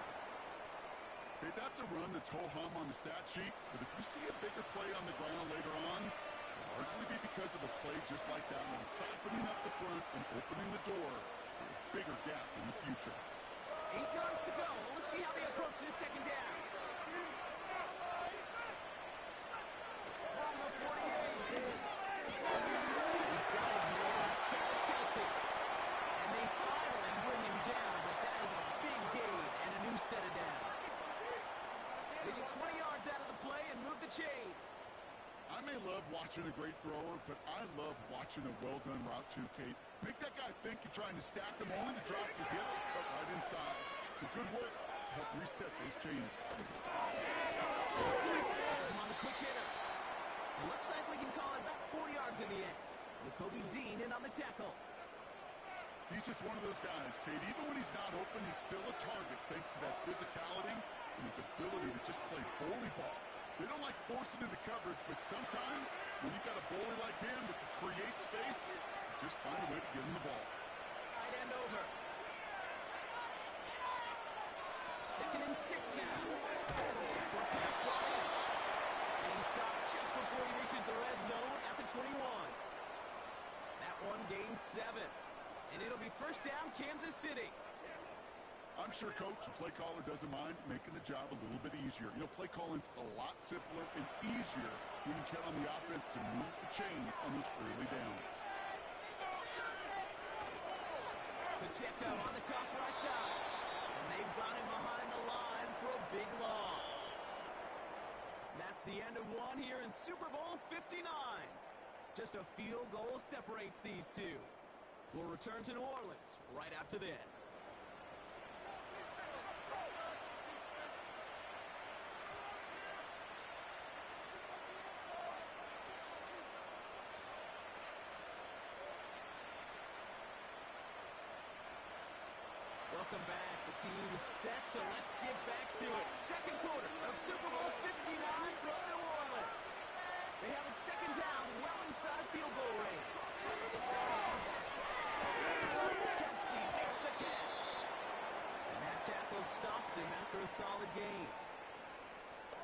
Okay, that's a run that's ho-hum on the stat sheet, but if you see a bigger play on the ground later on, it'll largely be because of a play just like that one, softening up the front and opening the door for a bigger gap in the future. 8 yards to go. Let's see how they approach this 2nd down. From the 48. This guy's name is Travis Kelce. And they finally bring him down, but that is a big gain and a new set of downs. They get 20 yards out of the play and move the chains. I may love watching a great thrower, but I love watching a well-done route too, Kate. Make that guy think you're trying to stack them only to drop your hips and cut right inside. Some good work to help reset those chains. Has him on the quick hitter. Looks like we can call it about 4 yards in the end. Kobe Dean in on the tackle. He's just one of those guys, Kate. Even when he's not open, he's still a target thanks to that physicality and his ability to just play bully ball. They don't like forcing into coverage, but sometimes when you've got a bully like him that can create space, you just find a way to get him the ball. Tight end over. 2nd and 6 now. Short pass ball in. And he stopped just before he reaches the red zone at the 21. That one gains 7. And it'll be first down, Kansas City. I'm sure Coach, the play caller, doesn't mind making the job a little bit easier. You know, play calling's a lot simpler and easier when you count on the offense to move the chains on those early downs. Pacheco on the toss right side. And they've got him behind the line for a big loss. That's the end of one here in Super Bowl 59. Just a field goal separates these two. We'll return to New Orleans right after this. Welcome back. The team is set, so let's get back to it. Second quarter of Super Bowl 59 from New Orleans. They have it second down, well inside field goal range. Kelsey makes the catch. And that tackle stops him after a solid gain.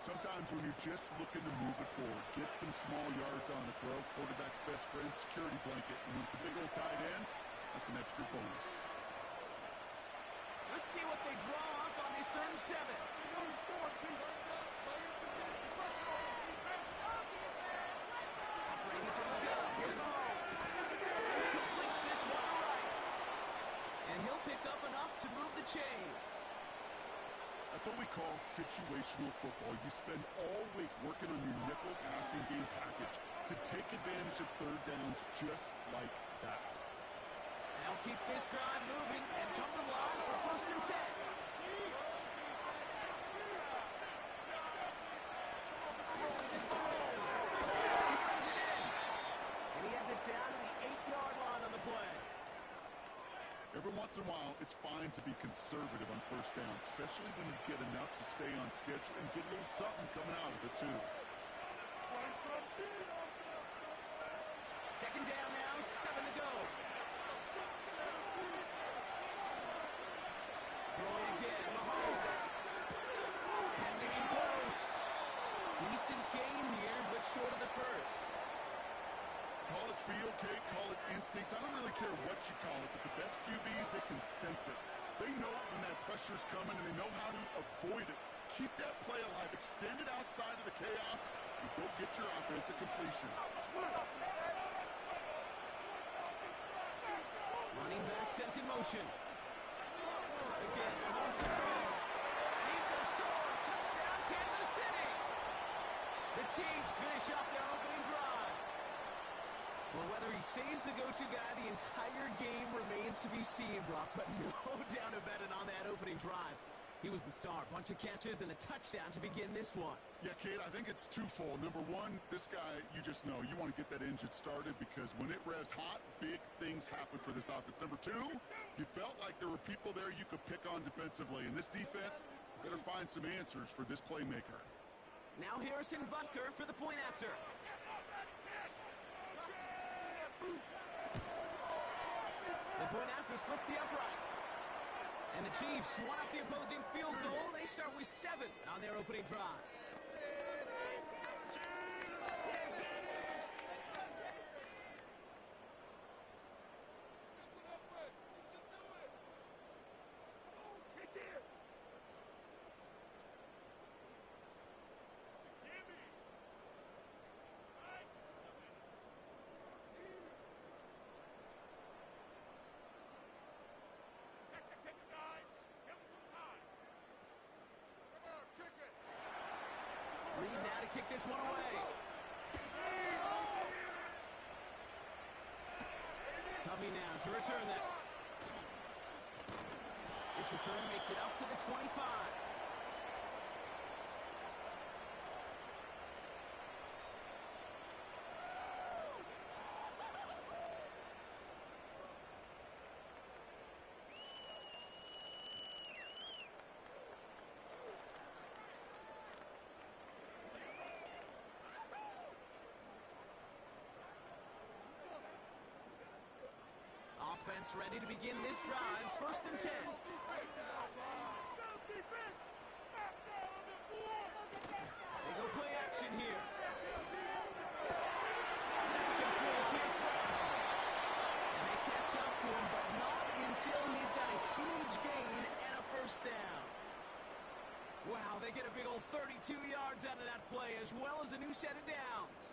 Sometimes when you're just looking to move it forward, get some small yards on the throw, quarterback's best friend, security blanket. And when it's a big old tight end, that's an extra bonus. Let's see what they draw up on this 3rd and 7. Operating from the gun. Here's Mahomes. Completes this one to Rice. And he'll pick up enough to move the chains. That's what we call situational football. You spend all week working on your nickel passing game package to take advantage of third downs just like that. They'll keep this drive moving and come to line for 1st and 10. Throwing is Mahomes. He brings it in. And he has it down to the 8-yard line on the play. Every once in a while, it's fine to be conservative on 1st down, especially when you get enough to stay on schedule and get a little something coming out of it, too. Second down now, 7 to go. Throwing again, Mahomes. Passing in close. Decent game here, but short of the first. Call it feel, Kate, call it instincts. I don't really care what you call it, but the best QBs, they can sense it. They know when that pressure's coming, and they know how to avoid it. Keep that play alive. Extend it outside of the chaos, and go get your offense a completion. Running back sets in motion. Again, Mahomes to throw. And he's going to score. Touchdown, Kansas City. The Chiefs finish off their opening drive. Well, whether he stays the go-to guy the entire game remains to be seen, Brock, but no doubt about it on that opening drive. He was the star. Bunch of catches and a touchdown to begin this one. Yeah, Kate, I think it's twofold. Number one, this guy, you just know, you want to get that engine started because when it revs hot, big things happen for this offense. Number two, you felt like there were people there you could pick on defensively. And this defense, better find some answers for this playmaker. Now Harrison Butker for the point after. The point after splits the uprights. And the Chiefs want up the opposing field goal. They start with 7 on their opening drive. Reed now to kick this one away. Coming now to return this. This return makes it up to the 25. Offense ready to begin this drive. 1st and 10. They go play action here. Hill. He's got a huge gain and a first down. Wow, they get a big old 32 yards out of that play, as well as a new set of downs.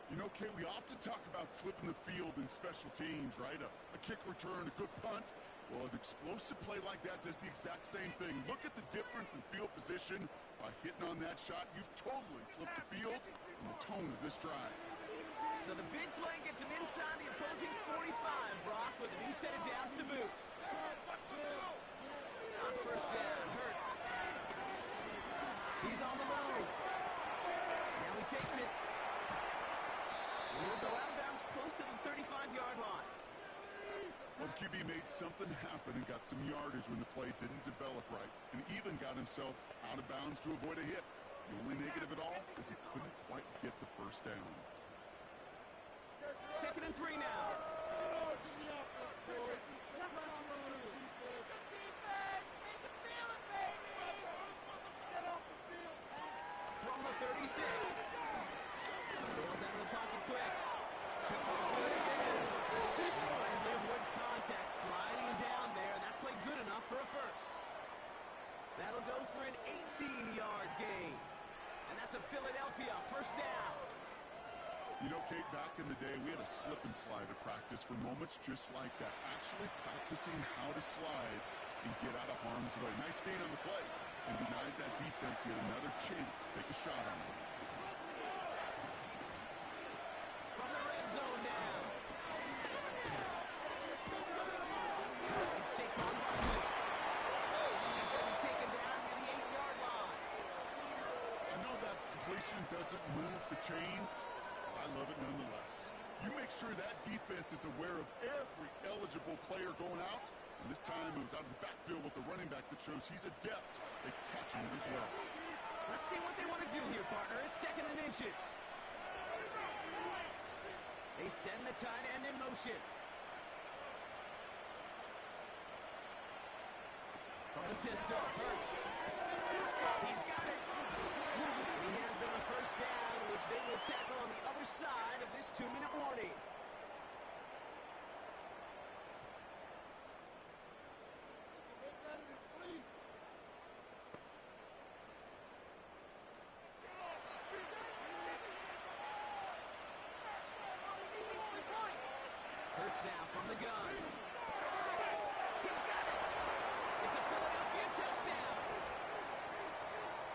You know, Kate, we often talk about flipping the field in special teams, right? A kick return, a good punt. Well, an explosive play like that does the exact same thing. Look at the difference in field position. By hitting on that shot, you've totally flipped the field and the tone of this drive. So the big play gets him inside the opposing 45, Brock, with a new set of downs to boot. On first down, Hurts. He's on the move. Now he takes it. And he'll go out of bounds close to the 35-yard line. Well, the QB made something happen and got some yardage when the play didn't develop right, and even got himself out of bounds to avoid a hit. The only negative at all is he couldn't quite get the first down. 2nd and 3 now. From the 36. Ball's out of the pocket quick. Took the foot again. Wisely avoids contact, sliding down there. That played good enough for a first. That'll go for an 18-yard gain. And that's a Philadelphia first down. You know, Kate, back in the day, we had a slip and slide at practice for moments just like that. Actually practicing how to slide and get out of harm's way. Nice gain on the play. And denied that defense yet another chance to take a shot on him. From the red zone now. That's caught at Saquon Barkley. He's going to be taken down near the 8-yard line. I know that completion doesn't move the chains. I love it nonetheless. You make sure that defense is aware of every eligible player going out. And this time it was out of the backfield with the running back that shows he's adept at catching it as well. Let's see what they want to do here, partner. It's 2nd and inches. They send the tight end in motion. From the pistol, Hurts. He's got it. He has them a first down, which they will tackle on the other side of this 2-minute warning. Hurts now from the gun. He's got it. It's a Philadelphia touchdown.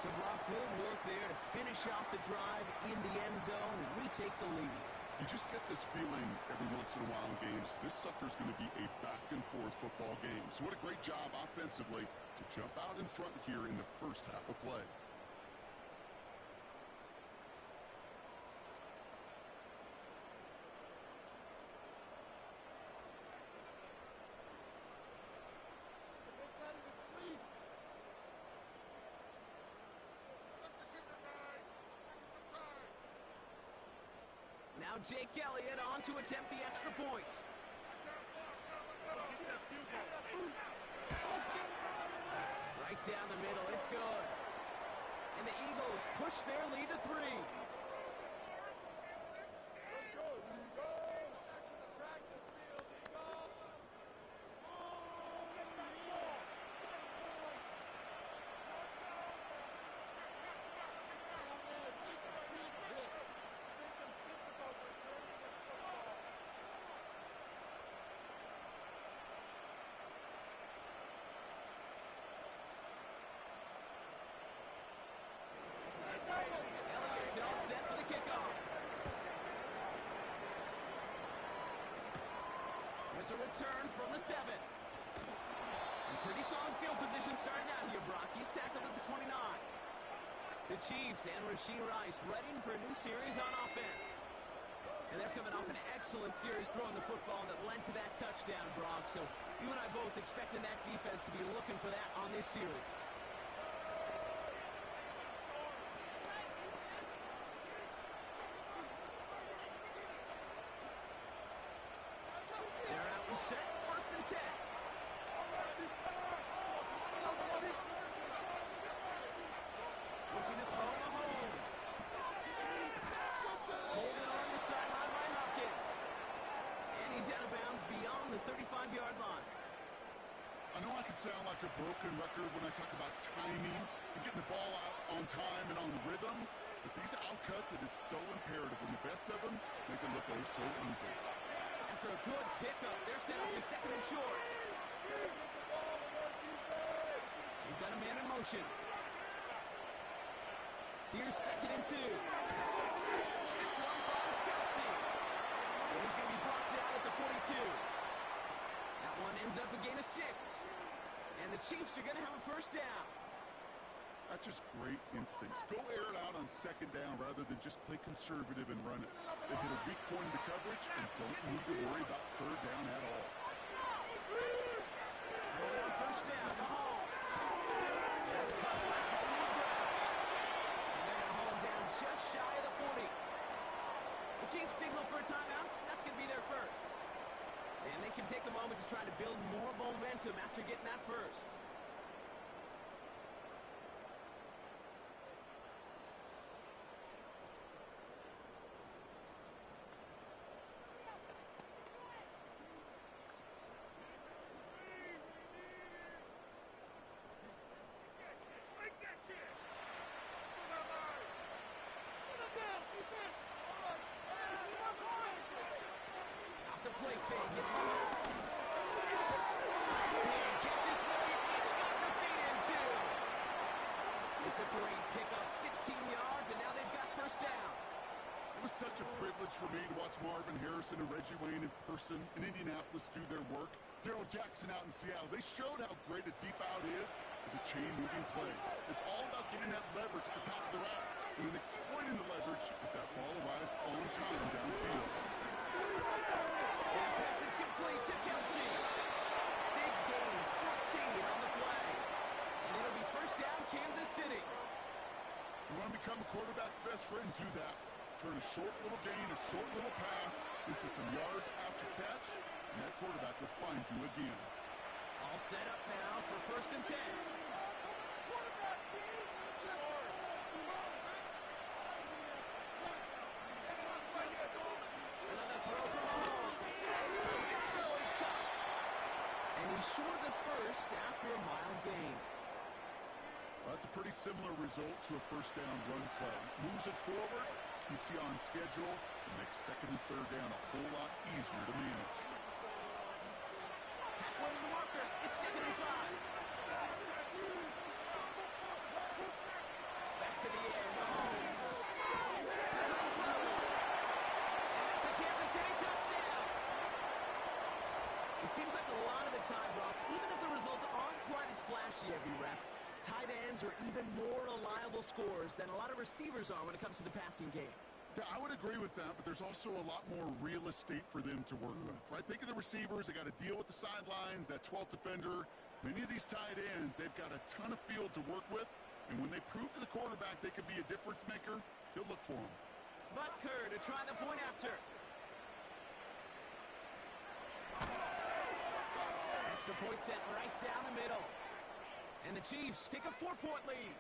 So, Brock, good work there to finish off the drive in the end zone and retake the lead. You just get this feeling every once in a while in games, this sucker's going to be a back-and-forth football game. So what a great job offensively to jump out in front here in the first half of play. Now Jake Elliott on to attempt the extra point. Right down the middle, it's good. And the Eagles push their lead to 3. Elliott's all set for the kickoff. There's a return from the 7. And pretty solid field position starting out here, Brock. He's tackled at the 29. The Chiefs and Rashee Rice ready for a new series on offense. And they're coming off an excellent series throwing the football that led to that touchdown, Brock. So you and I both expecting that defense to be looking for that on this series. They're out and set, 1st and 10. Looking to throw Mahomes. Holding on the sideline by Hopkins. And he's out of bounds beyond the 35-yard line. know I can sound like a broken record when I talk about timing and getting the ball out on time and on rhythm, but these outcuts, it is so imperative. When the best of them make it look oh so easy. After a good pickup, they're set up for second and short. They've got a man in motion. Here's second and 2. This one finds Kelsey. And he's going to be brought down at the 42. That one ends up a gain of 6. And the Chiefs are going to have a first down. That's just great instincts. Go air it out on second down rather than just play conservative and run it. They hit a weak point in the coverage and don't need to worry about third down at all. First down, Mahomes. That's caught back by the ground. And they're going to haul him down just shy of the 40. The Chiefs signal for a timeout. That's going to be their first. And they can take a moment to try to build more momentum after getting that first. Play fake, gets one off. Big catches Williams, he's got the feet into. It's a great pickup, 16 yards, and now they've got first down. It was such a privilege for me to watch Marvin Harrison and Reggie Wayne in person in Indianapolis do their work. Darrell Jackson out in Seattle, they showed how great a deep out is as a chain-moving play. It's all about getting that leverage at the top of the route, and then exploiting the leverage as that ball arrives on time downfield. That pass is complete to Kelsey. Big gain, 14 on the play. And it'll be first down, Kansas City. You want to become a quarterback's best friend, do that. Turn a short little gain, a short little pass into some yards after catch, and that quarterback will find you again. All set up now for first and 10. Another throw from Mahomes. This throw is caught. And he's short of the first after a mild gain. Well, that's a pretty similar result to a first down run play. Moves it forward, keeps you on schedule, and makes second and third down a whole lot easier to manage. Halfway to the marker, it's second and 5. Back to the air, Mahomes. Has it close. And that's a Kansas City touchdown. It seems like a lot of the time, Brock, even if the results aren't quite as flashy every rep, tight ends are even more reliable scorers than a lot of receivers are when it comes to the passing game. Yeah, I would agree with that, but there's also a lot more real estate for them to work with, right? Think of the receivers. They got to deal with the sidelines, that 12th defender. Many of these tight ends, they've got a ton of field to work with, and when they prove to the quarterback they could be a difference maker, he'll look for them. Butker to try the point after. Extra point set right down the middle. And the Chiefs take a 4-point lead.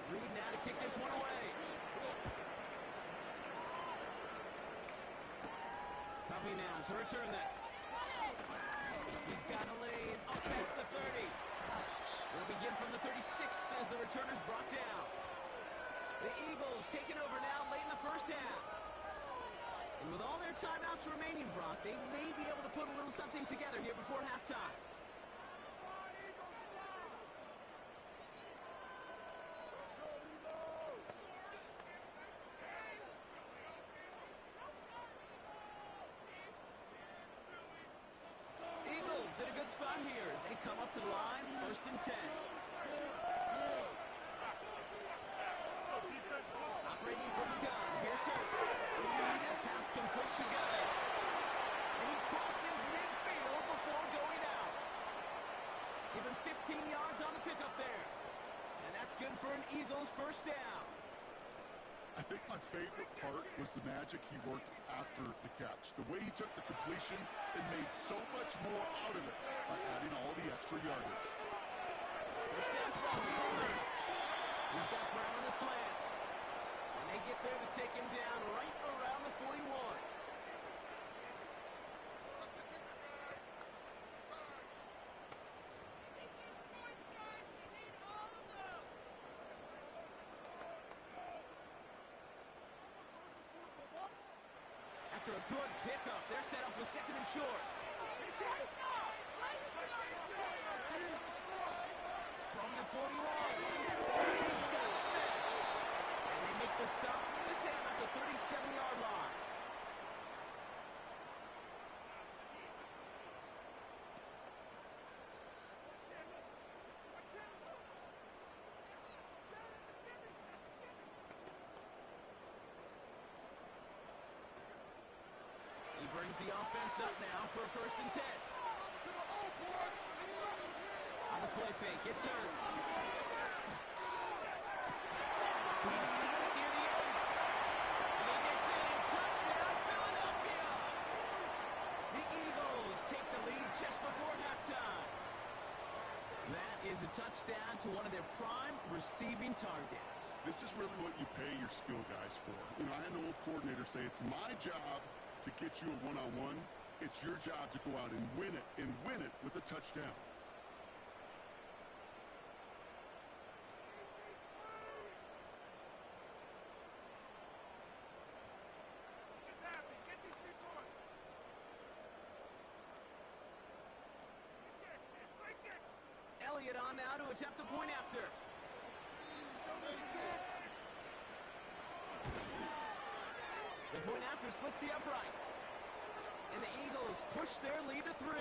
Reed now to kick this one away. Copy now to return this. He's got a lead up past the 30. We'll begin from the 36 as the returner's brought down. The Eagles taking over now late in the first half. And with all their timeouts remaining, Brock, they may be able to put a little something together here before halftime. Eagles in a good spot here as they come up to the line, first and 10. Operating from the gun, here's Hurts. That pass complete to Gunner. And he crosses midfield before going out. yards on the pickup there. And that's good for an Eagles first down. I think my favorite part was the magic he worked after the catch. The way he took the completion and made so much more out of it by adding all the extra yardage. First down throw for Hurts. He's got Brown on the slant. And they get there to take him down right around the 41. After a good pickup, they're set up with second and short. From the 41, he's got Smith. And they make the stop. This is at the 37-yard line. He brings the offense up now for a 1st and 10. On the play fake, it's Hurts. He's got it near the end. And he gets in. Touchdown, Philadelphia. The Eagles take the lead just before halftime. That is a touchdown to one of their prime receiving targets. This is really what you pay your skill guys for. You know, I had an old coordinator say it's my job to get you a one-on-one. It's your job to go out and win it with a touchdown. Elliott on now to attempt the point after. The point after splits the uprights. And the Eagles push their lead to 3.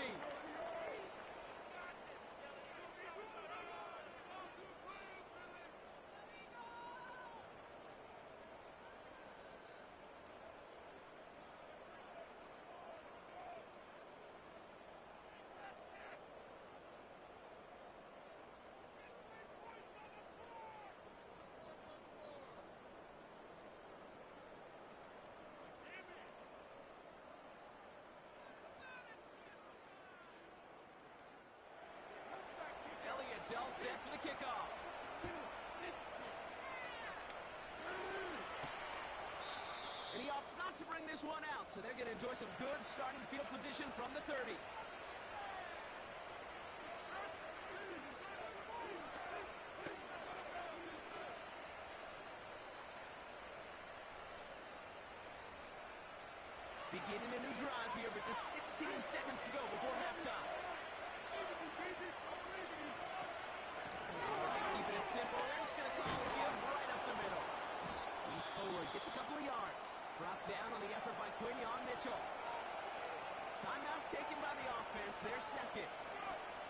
Elliott's all set for the kickoff. And he opts not to bring this one out, so they're going to enjoy some good starting field position from the 30. Beginning a new drive here, but just 16 seconds to go before halftime. All right, keeping it simple. They're just going to call a give right up the middle. He's forward, gets a couple of yards. Brought down on the effort by Quinion Mitchell. Timeout taken by the offense, their second.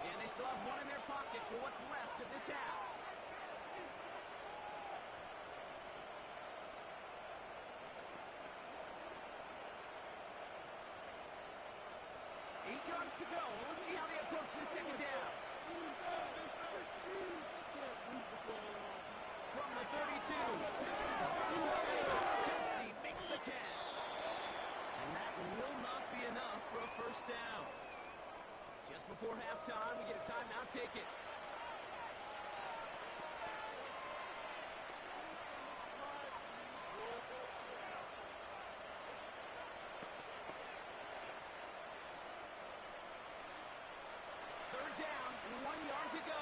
And they still have one in their pocket for what's left of this half. To go. Well, let's see how they approach this second down. From the 32. Jesse makes the catch. And that will not be enough for a first down. Just before halftime, we get a timeout taken. Down, 1 yard to go.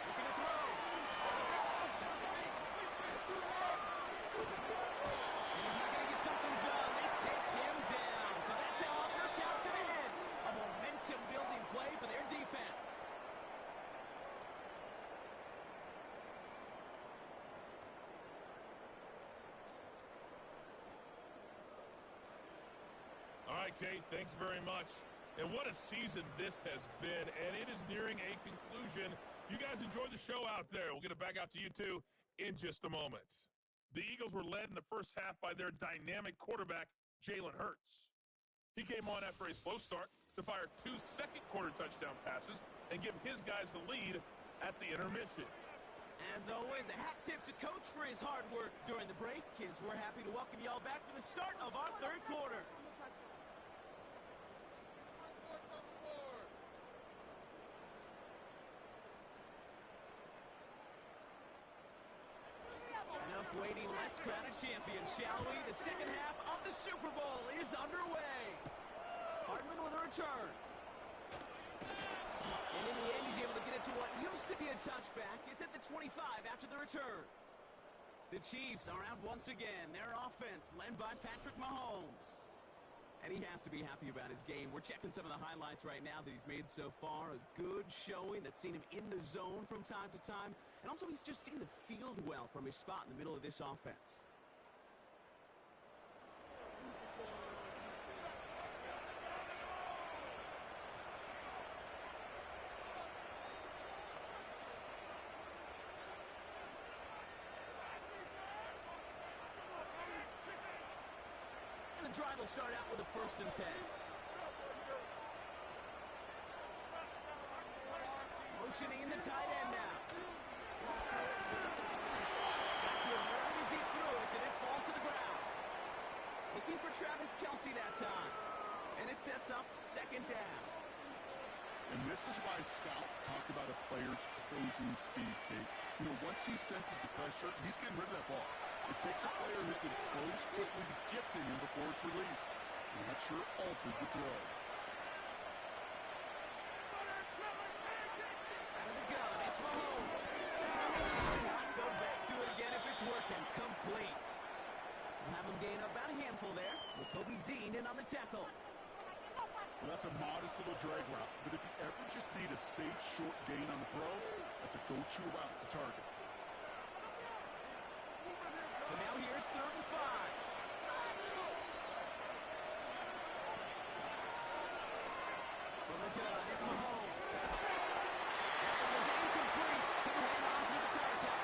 Looking to throw. And he's not going to get something done. They take him down. So that's how our first half's going to end. A momentum-building play for their defense. All right, Kate, thanks very much. And what a season this has been, and it is nearing a conclusion. You guys enjoy the show out there. We'll get it back out to you, too, in just a moment. The Eagles were led in the first half by their dynamic quarterback, Jalen Hurts. He came on after a slow start to fire 2 second-quarter touchdown passes and give his guys the lead at the intermission. As always, a hat tip to Coach for his hard work during the break, as we're happy to welcome y'all back for the start of our third quarter. Enough waiting, let's crown a champion, shall we? The second half of the Super Bowl is underway. Hardman with a return. And in the end, he's able to get it to what used to be a touchback. It's at the 25 after the return. The Chiefs are out once again. Their offense led by Patrick Mahomes. And he has to be happy about his game. We're checking some of the highlights right now that he's made so far. A good showing that's seen him in the zone from time to time. And also he's just seen the field well from his spot in the middle of this offense. And the drive will start out with a 1st and 10. Motioning in the tight end now. Got to him right as he threw it, and it falls to the ground. Looking for Travis Kelce that time. And it sets up 2nd down. And this is why scouts talk about a player's closing speed, Kate. You know, once he senses the pressure, he's getting rid of that ball. It takes a player who can close quickly to get to him before it's released. And that sure altered the throw. Out of the gun, it's Mahomes. Go back to it again if it's working. Complete. We'll have him gain about a handful there with Kobe Dean in on the tackle. Well, that's a modest little drag route. But if you ever just need a safe, short gain on the throw, that's a go-to route to target. So now here's 3rd and 5. From the gun, it's Mahomes. That one was incomplete. Couldn't hang on through the contact.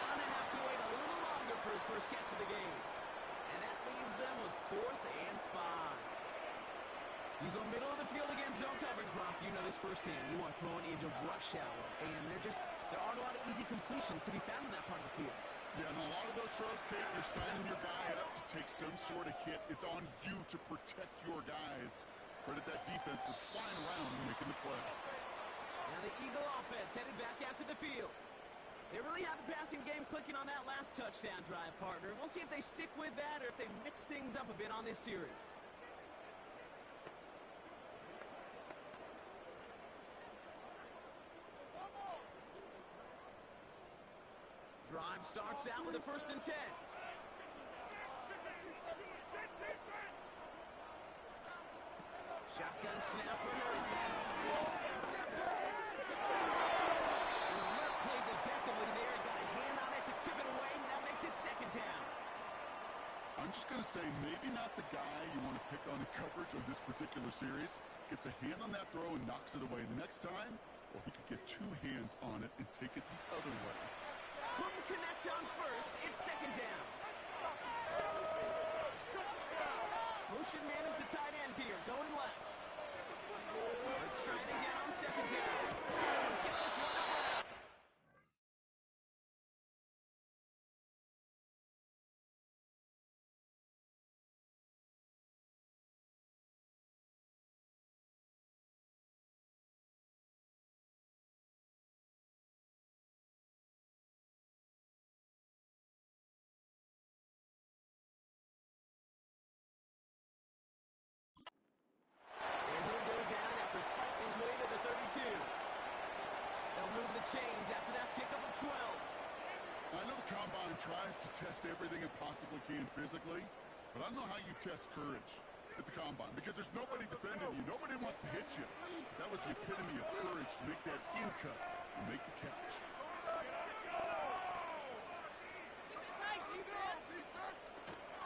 Gonna have to wait a little longer for his first catch of the game. And that leaves them with 4th and 5. You go middle of the field against zone coverage, Brock. You know this firsthand. You are throwing into rush hour. And there aren't a lot of easy completions to be found in that part of the field. Yeah, and a lot of those throws, Kate, you're signing your guy up to take some sort of hit. It's on you to protect your guys. Credit that defense for flying around and making the play. Now the Eagle offense headed back out to the field. They really have the passing game clicking on that last touchdown drive, partner. We'll see if they stick with that or if they mix things up a bit on this series. Drive starts out with a 1st and 10. Shotgun snap for Hurts. An alert play defensively there. Got a hand on it to tip it away. That makes it 2nd down. I'm just going to say maybe not the guy you want to pick on in coverage of this particular series. Gets a hand on that throw and knocks it away. The next time, well, he could get 2 hands on it and take it the other way. Couldn't connect on 1st. It's 2nd down. Motion man is the tight end here, going left. Let's try it again on 2nd down. Get this one up. Chains after that pickup of 12. I know the combine tries to test everything it possibly can physically, but I don't know how you test courage at the combine because there's nobody defending you. Nobody wants to hit you. That was the epitome of courage to make that in cut and make the catch.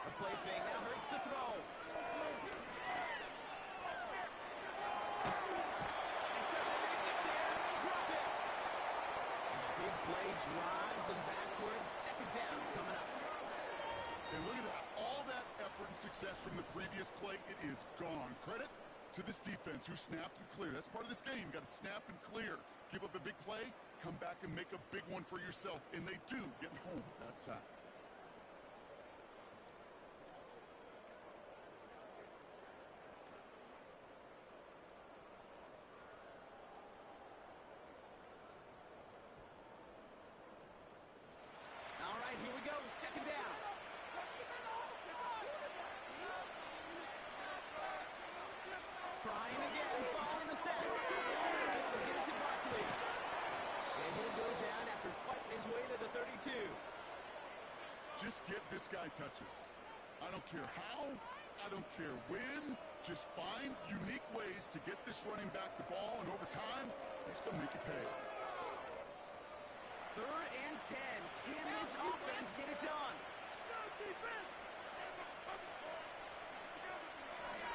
A play fake now hurts to throw. Play drives them backwards. 2nd down coming up. And look at that. All that effort effort and success from the previous play, it is gone. Credit to this defense who snapped and cleared. That's part of this game. You got to snap and clear. Give up a big play, come back and make a big one for yourself. And they do, getting home with that sack. All right, here we go. Second down. Trying again, following the sack. Able to get it to Barkley. And he'll go down after fighting his way to the 32. Just get this guy touches. I don't care how, I don't care when. Just find unique ways to get this running back the ball, and over time, he's going to make it pay. 3rd and 10. Can this offense get it done?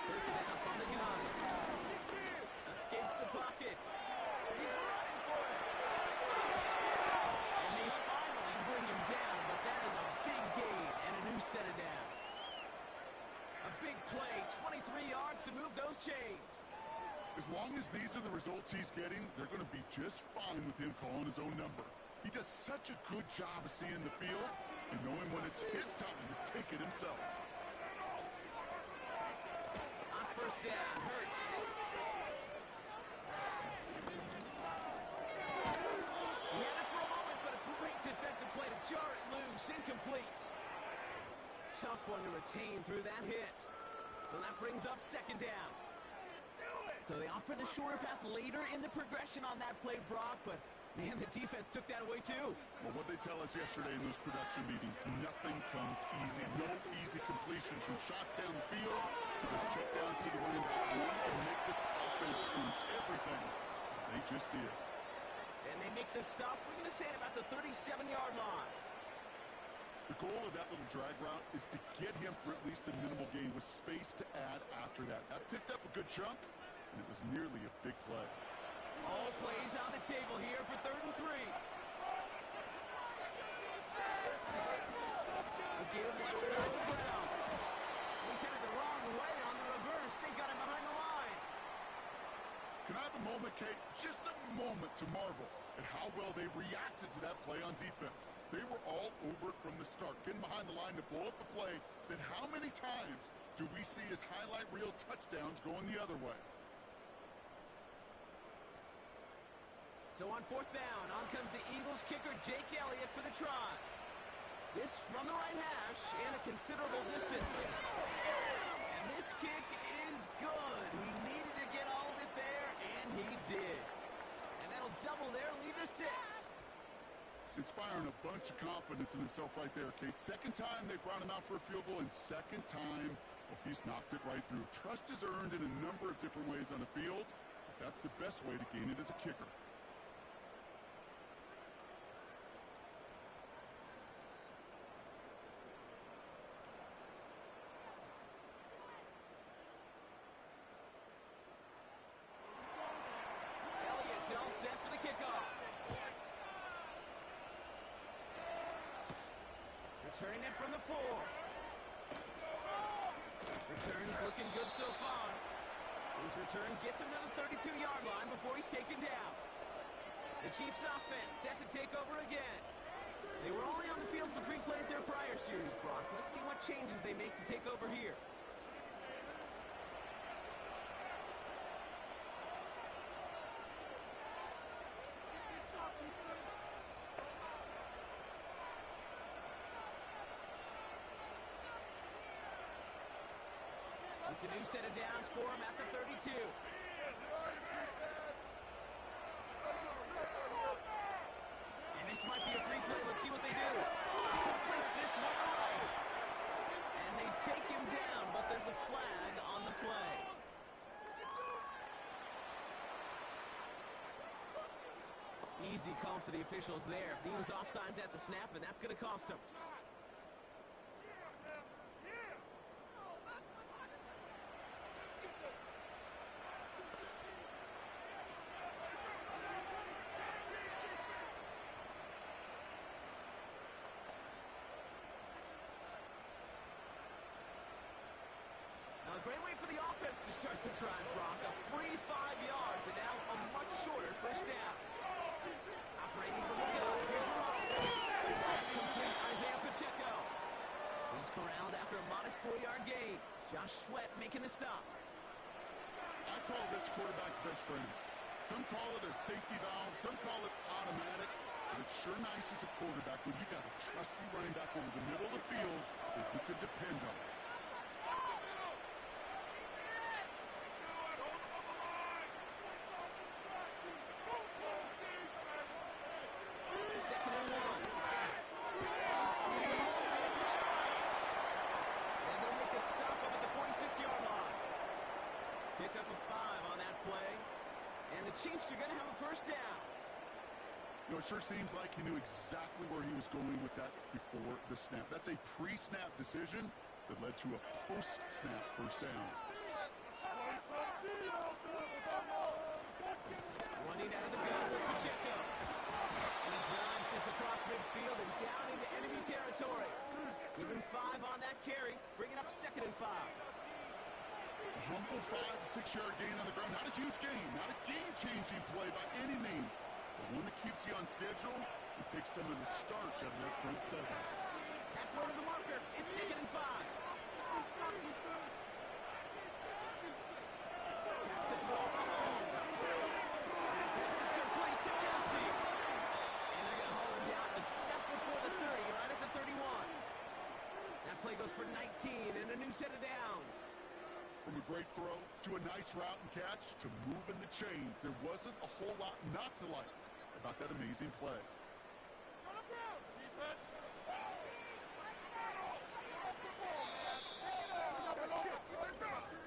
Hurts now from the gun. Escapes the pocket. He's running for it. And they finally bring him down, but that is a big gain and a new set of downs. A big play, 23 yards to move those chains. As long as these are the results he's getting, they're going to be just fine with him calling his own number. He does such a good job of seeing the field and knowing when it's his time to take it himself. On 1st down, Hurts. He had it for a moment, but a great defensive play to jar it loose. Incomplete. Tough one to retain through that hit. So that brings up 2nd down. So they opt for the shorter pass later in the progression on that play, Brock, but man, the defense took that away too. Well, what they tell us yesterday in those production meetings, nothing comes easy. No easy completions from shots down the field to those checkdowns to the running back. One can make this offense do everything. They just did. And they make the stop, we're going to say, at about the 37-yard line. The goal of that little drag route is to get him for at least a minimal gain with space to add after that. That picked up a good chunk, and it was nearly a big play. All plays on the table here for 3rd and 3. A give left side to Brown. He's headed the wrong way on the reverse. They got him behind the line. Can I have a moment, Kate? Just a moment to marvel at how well they reacted to that play on defense. They were all over it from the start, getting behind the line to blow up a play that how many times do we see as highlight reel touchdowns going the other way? So on 4th down, on comes the Eagles kicker, Jake Elliott, for the try. This from the right hash and a considerable distance. And this kick is good. He needed to get all of it there, and he did. And that'll double their lead to 6. Inspiring a bunch of confidence in himself right there, Kate. 2nd time they brought him out for a field goal, and 2nd time, well, he's knocked it right through. Trust is earned in a number of different ways on the field. That's the best way to gain it as a kicker. Elliott's all set for the kickoff. Returning it from the 4. Return's looking good so far. His return gets him to the 32-yard line before he's taken down. The Chiefs offense set to take over again. They were only on the field for 3 plays their prior series, Brock. Let's see what changes they make to take over here. It's a new set of downs for him at the 32. And this might be a free play. Let's see what they do. He completes this one right. And they take him down, but there's a flag on the play. Easy call for the officials there. He was offsides at the snap, and that's going to cost him. try and block a free 5 yards, and now a much shorter first down. Operating from the gun, here's Morales. It's complete, Isaiah Pacheco. He's corralled after a modest 4-yard gain. Josh Sweat making the stop. I call this quarterback's best friends. Some call it a safety valve, some call it automatic. But it's sure nice as a quarterback when you got a trusty running back over the middle of the field that you can depend on. Second and 1. And they'll make a stop up at the 46-yard line. Pick up a 5 on that play. And the Chiefs are going to have a first down. You know, it sure seems like he knew exactly where he was going with that before the snap. That's a pre-snap decision that led to a post-snap first down. Running out of the gun with Pacheco. And he drives this across midfield and down into enemy territory. Give him 5 on that carry, bringing up second and 5. A humble 5 to 6 yard gain on the ground. Not a huge gain, not a game-changing play by any means. But one that keeps you on schedule and takes some of the starch out of that front seven. Half forward of the marker. It's second and 5. Back to throw Mahomes. That pass is complete to Kelsey. And they're going to haul him down a step before the 30, right at the 31. That play goes for 19 and a new set of downs. From a great throw to a nice route and catch to moving the chains, there wasn't a whole lot not to like about that amazing play.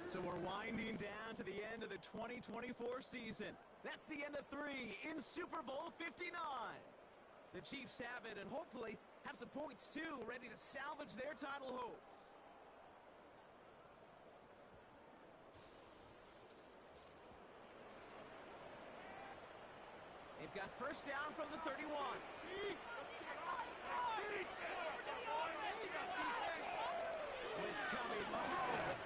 So we're winding down to the end of the 2024 season. That's the end of 3 in Super Bowl 59. The Chiefs have it and hopefully have some points too, ready to salvage their title hopes. They've got first down from the 31. Blitz coming, Mahomes.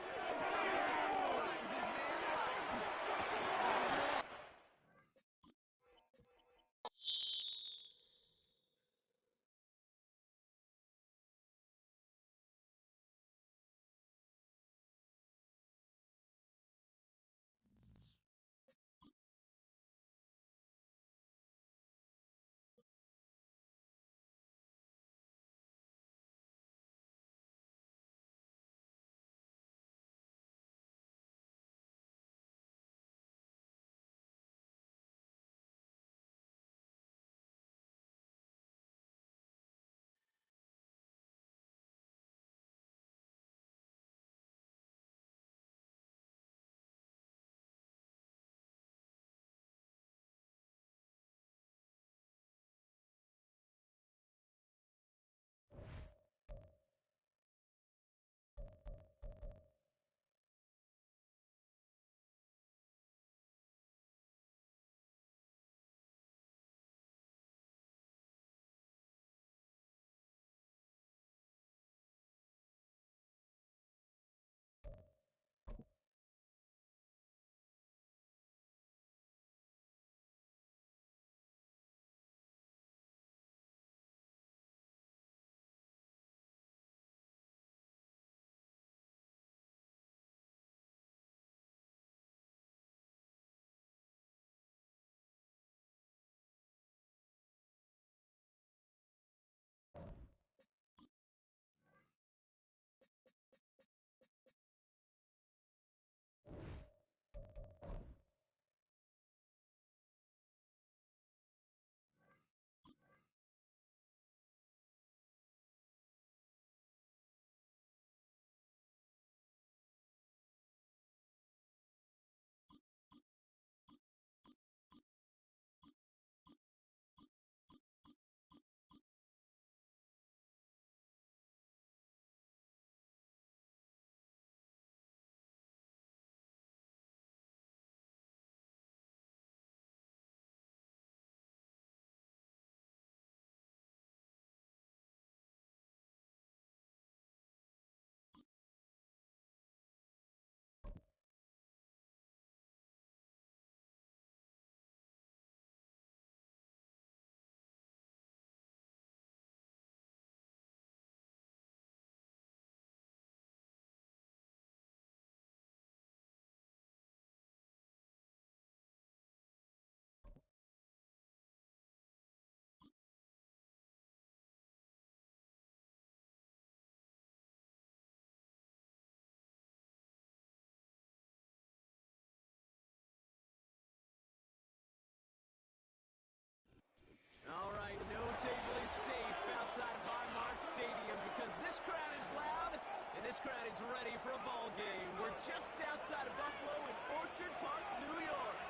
This crowd is ready for a ball game. We're just outside of Buffalo in Orchard Park, New York.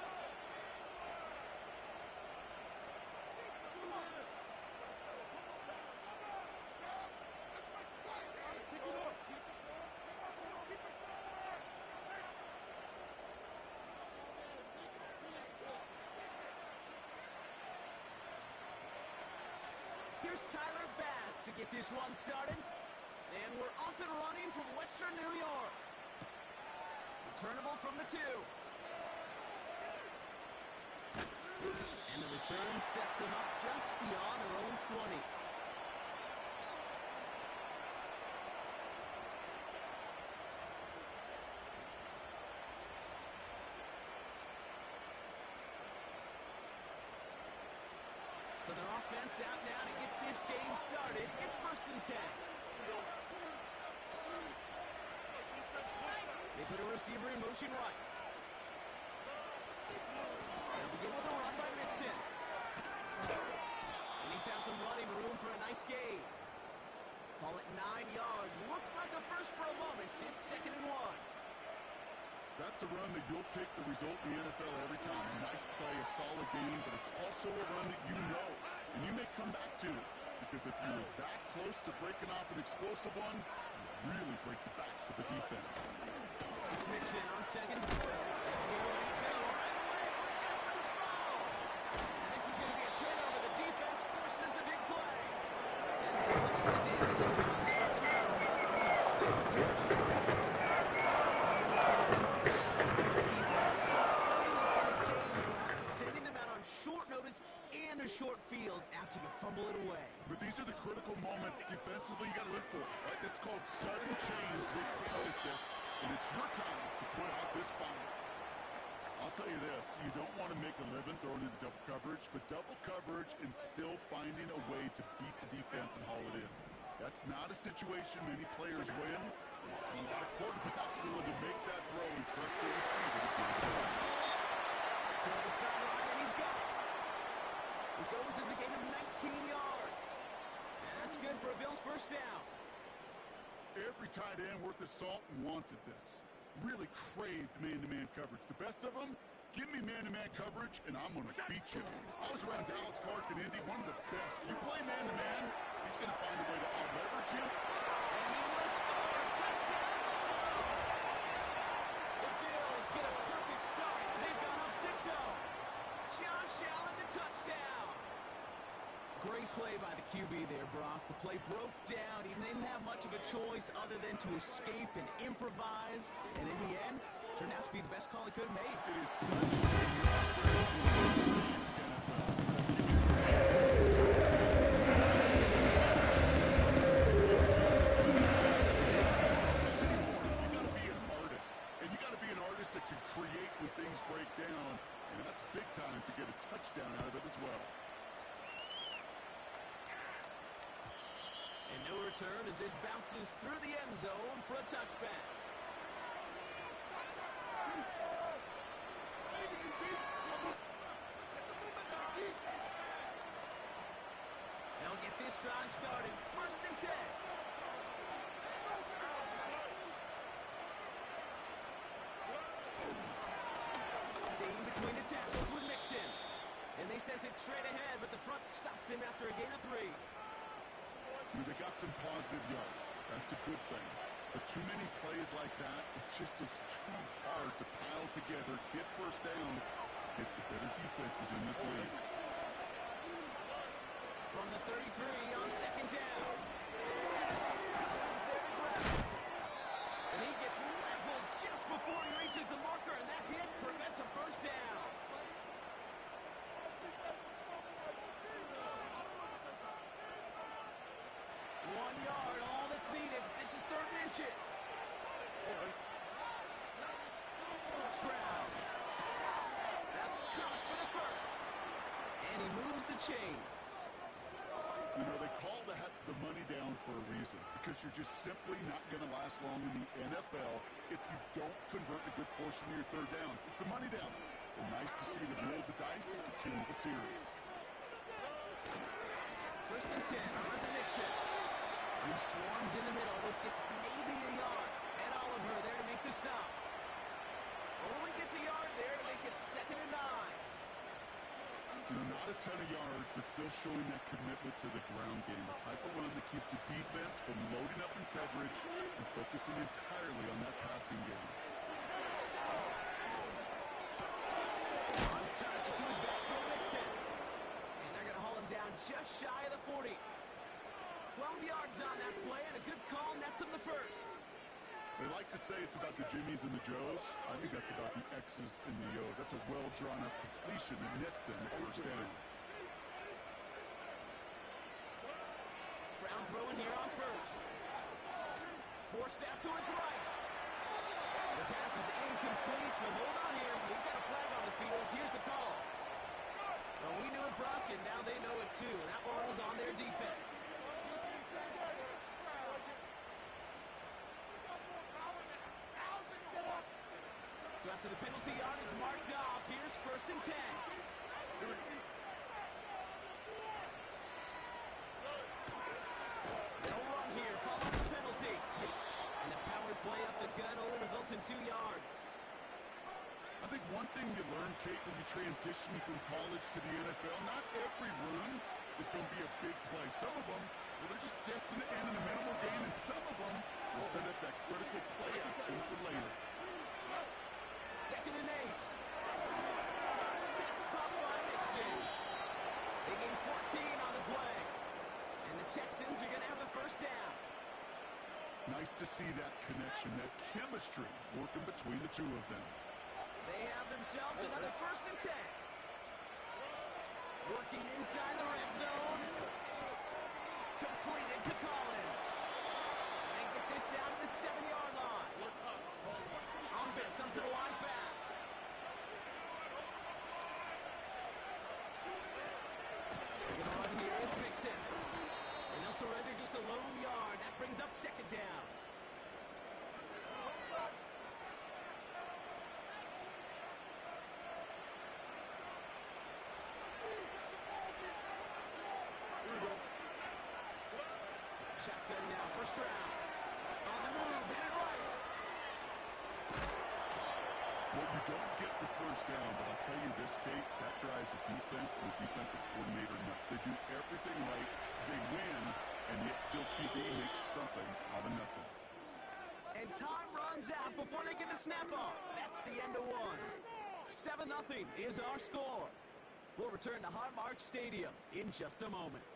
Here's Tyler Bass to get this one started. And we're off and running from Western New York. Returnable from the 2. And the return sets them up just beyond their own 20. So their offense out now to get this game started. It's 1st and 10. They put a receiver in motion right. They'll begin with a run by Mixon. And he found some running room for a nice gain. Call it 9 yards. Looked like a first for a moment. It's 2nd and 1. That's a run that you'll take the result in the NFL every time. A nice play, a solid game, but it's also a run that you know, and you may come back to, because if you were that close to breaking off an explosive one, you really break the backs of the defense. It's Mixon on 2nd. And here we go right away. Look at this ball. And this is going to be a turnover. The defense forces the big play. And they limit the damage on that turn. Pretty still turnover. Sending them out on short notice and a short field after you fumble it away. But these are the critical moments defensively you got to live for. Right? This is called sudden change. They practice this, and it's your time to put out this fire. I'll tell you this, you don't want to make a living throwing into double coverage, but double coverage and still finding a way to beat the defense and haul it in. That's not a situation many players win. And a lot of quarterbacks willing to make that throw and trust their receiver to get it done. To the sideline, and he's got it. It goes as a gain of 19 yards. And that's good for a Bills first down. Every tight end worth his salt wanted this. Really craved man-to-man coverage. The best of them, give me man-to-man coverage, and I'm going to beat you. I was around Dallas Clark and Indy, one of the best. You play man-to-man, he's going to find a way to out-leverage you. And he will score. Touchdown. The Bills get a perfect start. They've gone up 6-0. Josh Allen, the touchdown. Great play by the QB there, Brock. The play broke down. He didn't have much of a choice other than to escape and improvise. And in the end, turned out to be the best call he could have made. It is such a necessary tool in today's that can create when things break down, and that's big time to get a touchdown out of it as well. And no return as this bounces through the end zone for a touchback. They'll get this drive started. 1st and 10. Staying between the tackles with Mixon. And they sent it straight ahead, but the front stops him after a gain of 3. They got some positive yards. That's a good thing. But too many plays like that, it just is too hard to pile together, get first downs. It's the better defenses in this league. From the 33 on 2nd down. Collins there to grab it. And he gets leveled just before he reaches the marker, and that hit prevents a first down. All that's needed. This is 3rd and inches. Stroud. That's caught for the first. And he moves the chains. You know, they call that the money down for a reason, because you're just simply not going to last long in the NFL if you don't convert a good portion of your 3rd downs. It's the money down. And nice to see them roll the dice and continue the series. 1st and 10 on the Nixon. He swarms in the middle. This gets maybe a yard. And Oliver there to make the stop. Only gets a yard there to make it 2nd and 9. Not a ton of yards, but still showing that commitment to the ground game. The type of run that keeps the defense from loading up in coverage and focusing entirely on that passing game. On target to his back to Mixon. And they're going to haul him down just shy of the 40. 12 yards on that play, and a good call nets him the first. They like to say it's about the Jimmies and the Joes. I think that's about the X's and the O's. That's a well-drawn-up completion that nets them the first down. Stroud throwing here on first. Forced out to his right. The pass is incomplete, but hold on here. We've got a flag on the field. Here's the call. Well, we knew it, Brock, and now they know it too. That one was on their defense. So after the penalty yardage marked off, here's 1st and 10. They'll run here, following the penalty. And the power play up the gut only results in 2 yards. I think one thing you learn, Kate, when you transition from college to the NFL, not every run is going to be a big play. Some of them, well, they're just destined to end in a minimal gain, and some of them will set up that critical play action for later. 2nd and 8. That's caught by Mixon. They gain 14 on the play. And the Texans are going to have the first down. Nice to see that connection, that chemistry working between the two of them. They have themselves another 1st and 10. Working inside the red zone. Completed to Collins. And they get this down to the 7-yard line. Offense up to the line fast. They're going to run here. It's Mixon. And they'll surrender just a lone yard. That brings up 2nd down. Shotgun now, 1st round. On the move, hit it right. Well, you don't get the first down, but I'll tell you this, Kate, that drives the defense and the defensive coordinator nuts. They do everything right, they win, and yet still QB makes something out of nothing. And time runs out before they get the snap off. That's the end of 1. 7-0 is our score. We'll return to Highmark Stadium in just a moment.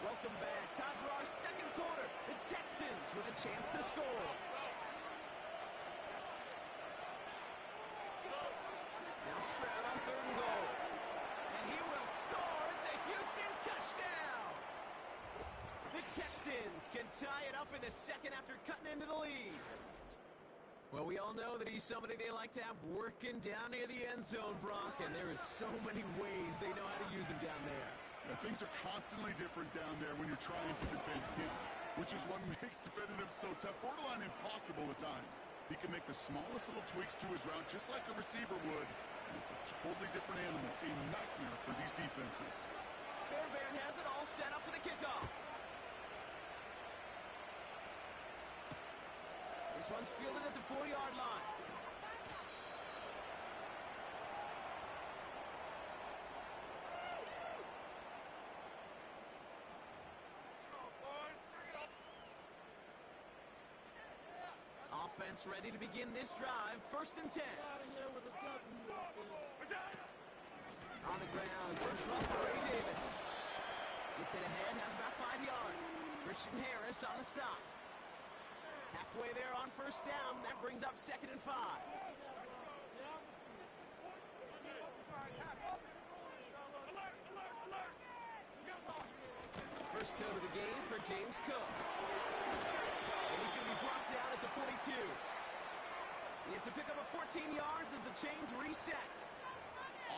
Welcome back. Time for our 2nd quarter. The Texans with a chance to score. Now Stroud on 3rd and goal. And he will score. It's a Houston touchdown. The Texans can tie it up in the 2nd after cutting into the lead. Well, we all know that he's somebody they like to have working down near the end zone, Brock, and there is so many ways they know how to use him down there. Yeah, things are constantly different down there when you're trying to defend him, which is what makes defending him so tough, borderline impossible at times. He can make the smallest little tweaks to his route just like a receiver would, and it's a totally different animal, a nightmare for these defenses. Fairbairn has it all set up for the kickoff. This one's fielded at the 4-yard line. Offense ready to begin this drive. 1st and 10. On the ground, first run for Ray Davis. Gets it ahead, has about 5 yards. Christian Harris on the stop. Halfway there on 1st down. That brings up 2nd and 5. First toe to the game for James Cook. And he's going to be brought down at the 42. It's a pickup of 14 yards as the chains reset.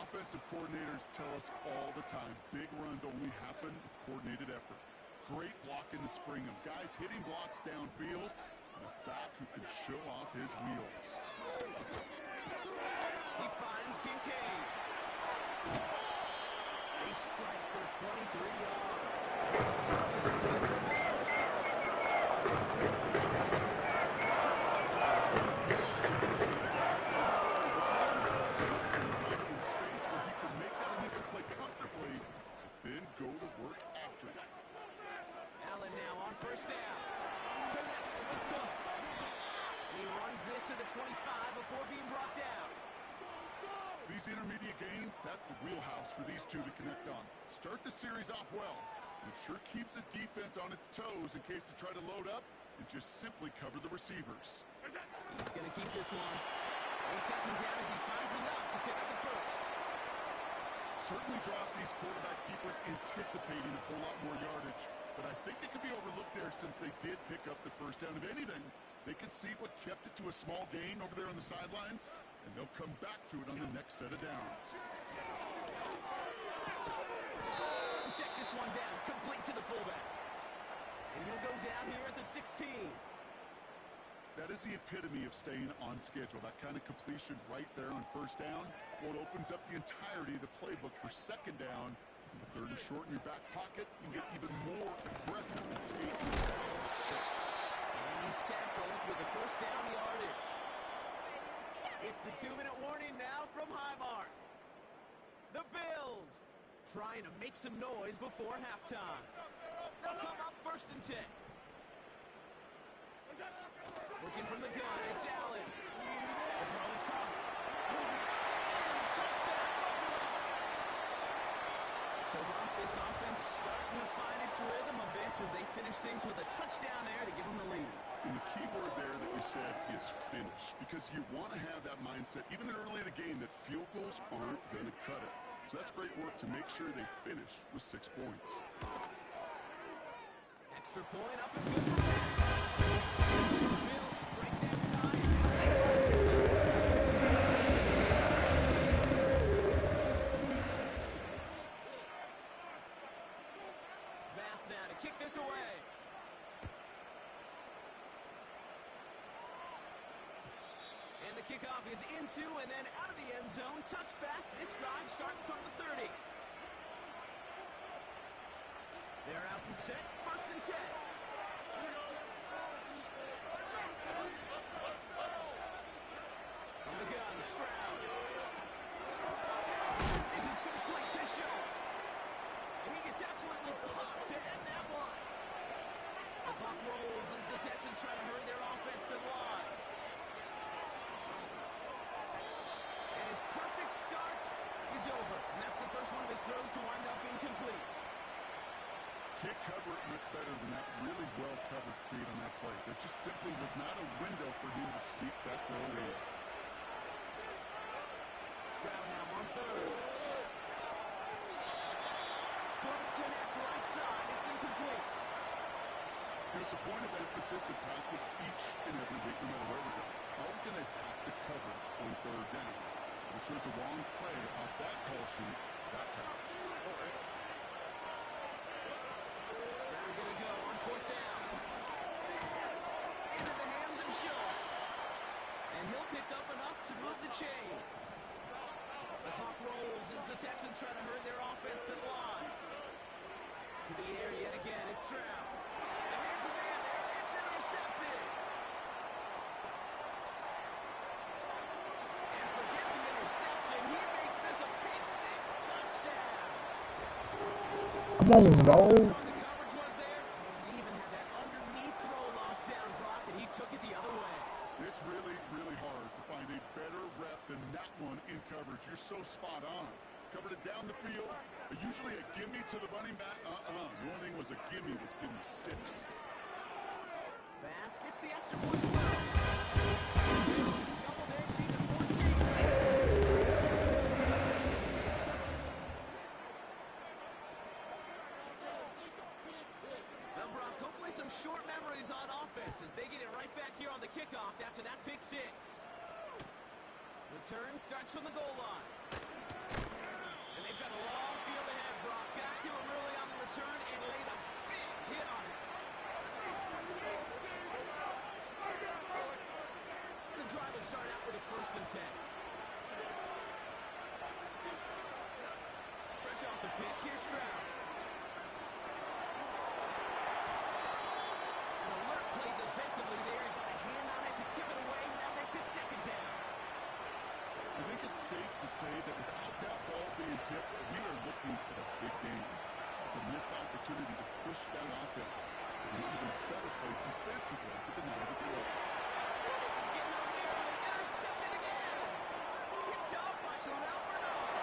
Offensive coordinators tell us all the time, big runs only happen with coordinated efforts. Great block in the spring of guys hitting blocks downfield, and a back who can show off his wheels. He finds Kincaid. They strike for 23 yards. That's good for a Bills first down. In space where he could make that initial play comfortably, then go to work after that. Allen now on first down. Connects with Cook. And he runs this to the 25 before being brought down. These intermediate gains, that's the wheelhouse for these two to connect on. Start the series off well. It sure keeps the defense on its toes in case they try to load up and just simply cover the receivers. He's going to keep this one. He takes him down as he finds enough to pick up the first. Certainly drop these quarterback keepers anticipating a whole lot more yardage, but I think it could be overlooked there since they did pick up the first down. If anything, they could see what kept it to a small gain over there on the sidelines, and they'll come back to it on the next set of downs. Check this one down, complete to the fullback. And he'll go down here at the 16. That is the epitome of staying on schedule. That kind of completion right there on first down. Well, it opens up the entirety of the playbook for second down. And the third and short in your back pocket, you can get even more aggressive and take shot. And he's tackled with the first down yardage. It's the 2-minute warning now from Highmark. The Bills trying to make some noise before halftime. They'll come up first and 10. Looking from the gun, it's Allen. The throw is caught. And touchdown! So, Brock, this offense starting to find its rhythm a bit as they finish things with a touchdown there to give them the lead. And the key word there that you said is finish, because you want to have that mindset, even early in the game, that field goals aren't going to cut it. So that's great work to make sure they finish with 6 points. Extra point up and good for the Bills break that tie and now they pass it. Bass now to kick this away. And the kickoff is into and then out of the end zone. Touchback. This drive starting from the 30. They're out and set. First and 10. From the gun, Stroud. This is complete to Schultz. And he gets absolutely popped to end that one. The clock rolls as the Texans try to hurry their offense to the line. And his perfect start is over. And that's the first one of his throws to wind up incomplete. Can't cover it much better than that really well-covered feed on that play. There just simply was not a window for him to sneak that throw in. Stroud now on third. Couldn't connect right side. It's incomplete. It's a point of emphasis in practice each and every week, no matter where we go. How are we going to attack the coverage on third down? Which was a wrong play off that call sheet. That's how. Stroud going to go on fourth down. Into the hands of Schultz. And he'll pick up enough to move the chains. The clock rolls as the Texans try to hurry their offense to the line. To the air yet again, it's Stroud. And there's a man there. It's intercepted. And forget the interception. He makes this a pick six touchdown. Come on, bro. The coverage was there. And he even had that underneath throw locked down, Brock, and he took it the other way. It's really, really hard to find a better rep than that one in coverage. You're so spot on. Covered it down the field. Usually a gimme to the running back. The only thing was a gimme was give me 6. Bass gets the extra point to go. Bills double their lead to 14. Now, Brock, hopefully some short memories on offense as they get it right back here on the kickoff after that pick six. Return starts from the goal line. And they've got a long field ahead, Brock. Got to him early on the return and laid a big hit on it. The drive will start out with a first and 10. off the pick. Here's Stroud. An alert play defensively there. He got a hand on it to tip it away. That makes it second down. I think it's safe to say that without that ball being tipped, we are looking at a big game. It's a missed opportunity to push that offense to an even better play defensively to deny the throw. This is getting out there. Intercepted again. Picked up by Terrell Bernard.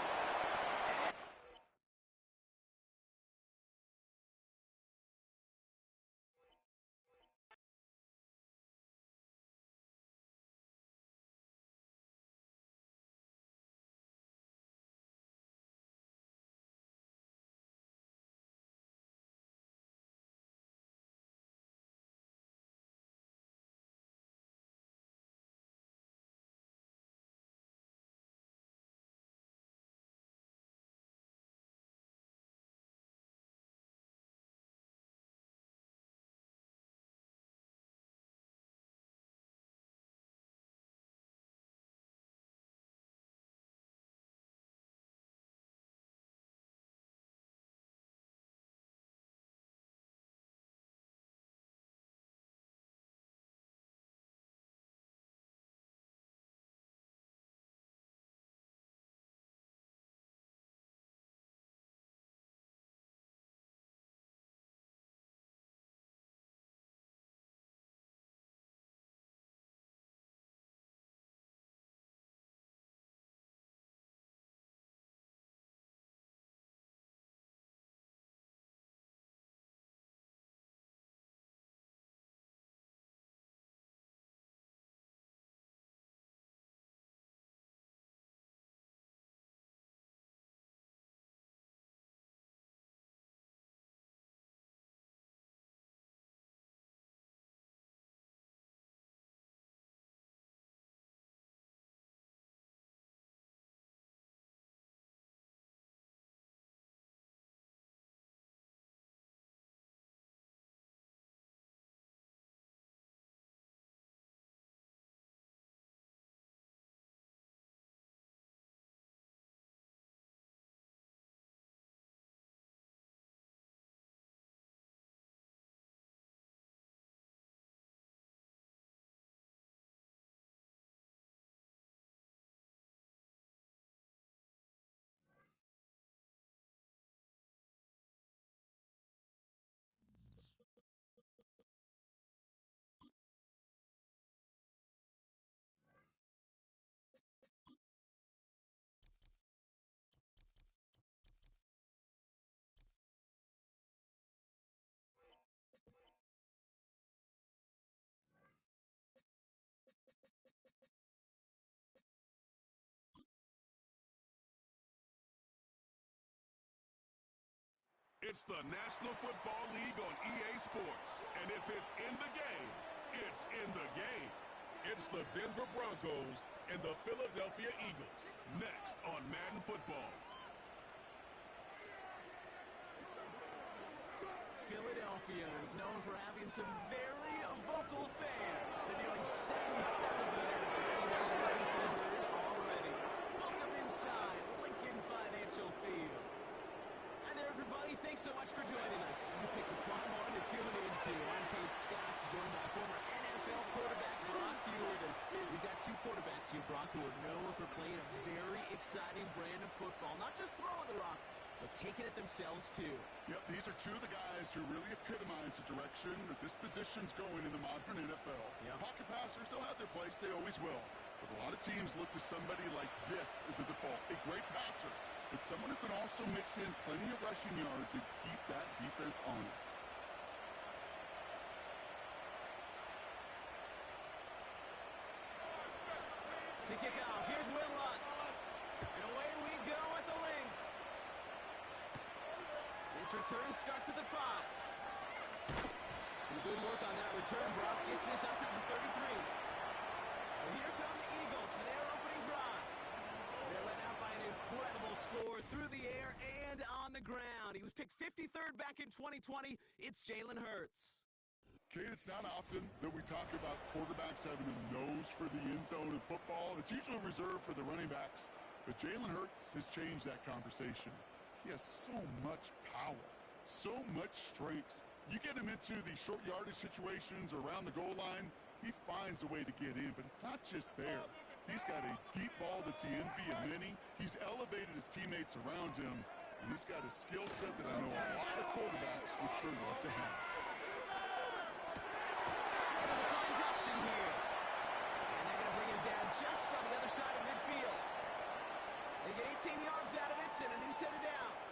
It's the National Football League on EA Sports. And if it's in the game, it's in the game. It's the Denver Broncos and the Philadelphia Eagles. Next on Madden Football. Philadelphia is known for having some very vocal fans. And nearly 70,000 of them already. Welcome inside Lincoln Financial Field. Hi there, everybody. Thanks so much for joining us. We picked a fun one to tune into. I'm Kate Scott, joined by former NFL quarterback Brock Heward. And we've got two quarterbacks here, Brock, who are known for playing a very exciting brand of football. Not just throwing the rock, but taking it themselves, too. Yep, these are two of the guys who really epitomize the direction that this position's going in the modern NFL. Yep. Pocket passers, they'll have their place. They always will. But a lot of teams look to somebody like this as a default. A great passer, but someone who can also mix in plenty of rushing yards and keep that defense honest. To kick off, here's Will Lutz. And away we go at the link. This return starts at the 5. Some good work on that return. Brock gets this up to the 33. And here come the Eagles for their opening drive. They're led out by an incredible score through the air and on the ground. He was picked 53rd back in 2020. It's Jalen Hurts. Kate, it's not often that we talk about quarterbacks having a nose for the end zone in football. It's usually reserved for the running backs. But Jalen Hurts has changed that conversation. He has so much power, so much strength. You get him into the short yardage situations or around the goal line, he finds a way to get in, but it's not just there. He's got a deep ball that's the envy of many. He's elevated his teammates around him, and he's got a skill set that I know a lot of quarterbacks would sure love to have. Johnson here. And they're going to bring him down just on the other side of midfield. They get 18 yards out of it and a new set of downs.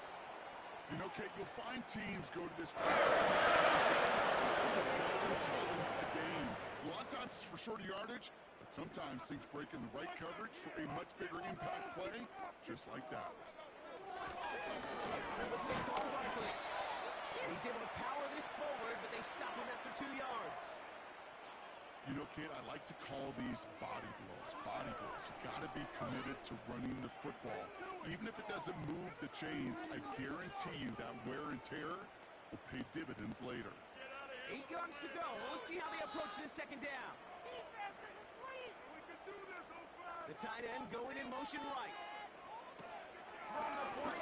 You know, Kate, you'll find teams go to this sometimes a dozen times a game. A lot of times it's for shorter yardage, but sometimes things break in the right coverage for a much bigger impact play, just like that. And he's able to power this forward, but they stop him after 2 yards. You know, Kate, I like to call these body blows. Body blows. You got to be committed to running the football. Even if it doesn't move the chains, I guarantee you that wear and tear will pay dividends later. 8 yards to go. Let's see how they approach this second down. The tight end going in motion right. From the 48.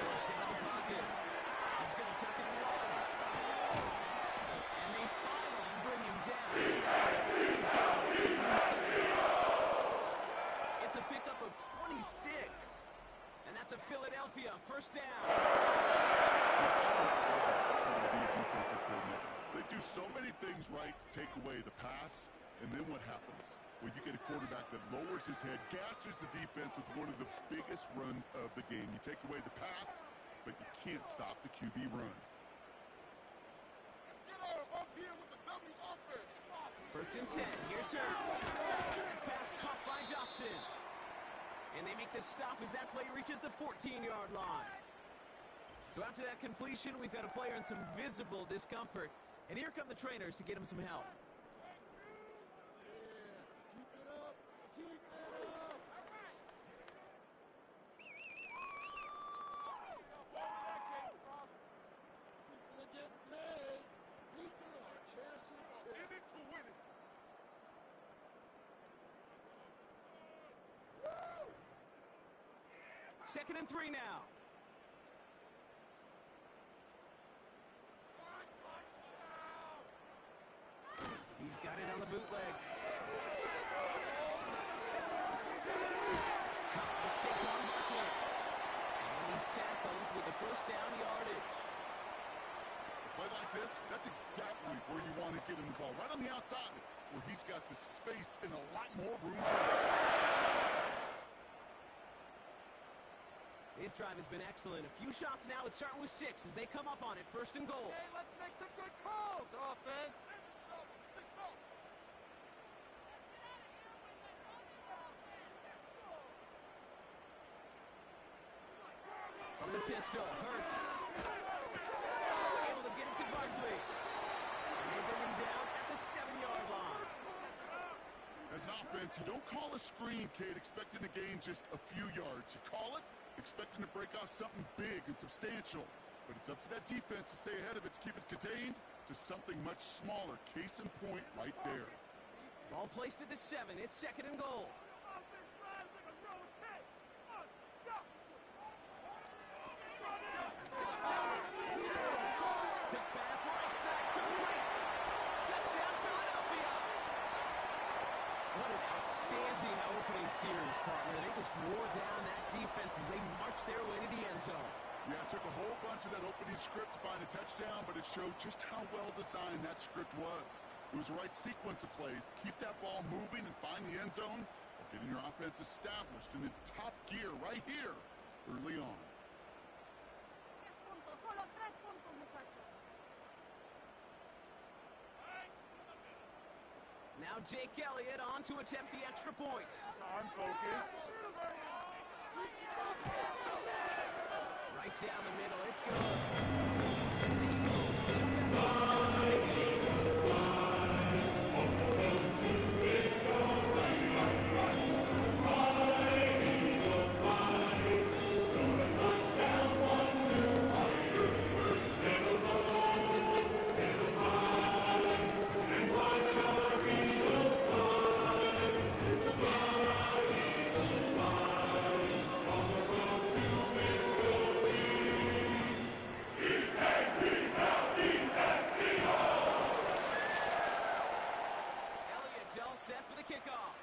Pushed out of the pocket. He's going to tuck it away. And they finally bring him down. It's a pickup of 26. And that's a Philadelphia first down. Be a defensive coordinator. They do so many things right to take away the pass, and then what happens? Well, you get a quarterback that lowers his head, gashes the defense with one of the biggest runs of the game. You take away the pass, but you can't stop the QB run. Let's get up here with the W offense. First and 10. Here's Hurts. Pass caught by Johnson. And they make the stop as that play reaches the 14-yard line. So after that completion, we've got a player in some visible discomfort. And here come the trainers to get him some help. Second and 3 now. He's got it on the bootleg. It's caught with Saquon Barkley. And he's tackled with the first down yardage. A play like this, that's exactly where you want to get him the ball. Right on the outside, where he's got the space and a lot more room to run. This drive has been excellent. A few shots now. It's starting with 6 as they come up on it. First and goal. Hey, let's make some good calls, offense. From the pistol, Hurts. Able to get it to Barkley. And they bring him down at the 7-yard line. As an offense, you don't call a screen, kid, expecting to gain just a few yards. You call it expecting to break off something big and substantial. But it's up to that defense to stay ahead of it, to keep it contained to something much smaller. Case in point right there. Ball placed at the 7. It's second and goal. Quick pass right side, complete. Touchdown, Philadelphia. What an outstanding opening series, partner. They just wore down that defense as they marched their way to the end zone. Yeah, it took a whole bunch of that opening script to find a touchdown, but it showed just how well designed that script was. It was the right sequence of plays to keep that ball moving and find the end zone, while getting your offense established in its top gear right here early on. Solo 3 puntos, muchachos. Now Jake Elliott on to attempt the extra point. I'm focused. Right down the middle, it's good. The Eagles return back to the 7th game. all set for the kickoff.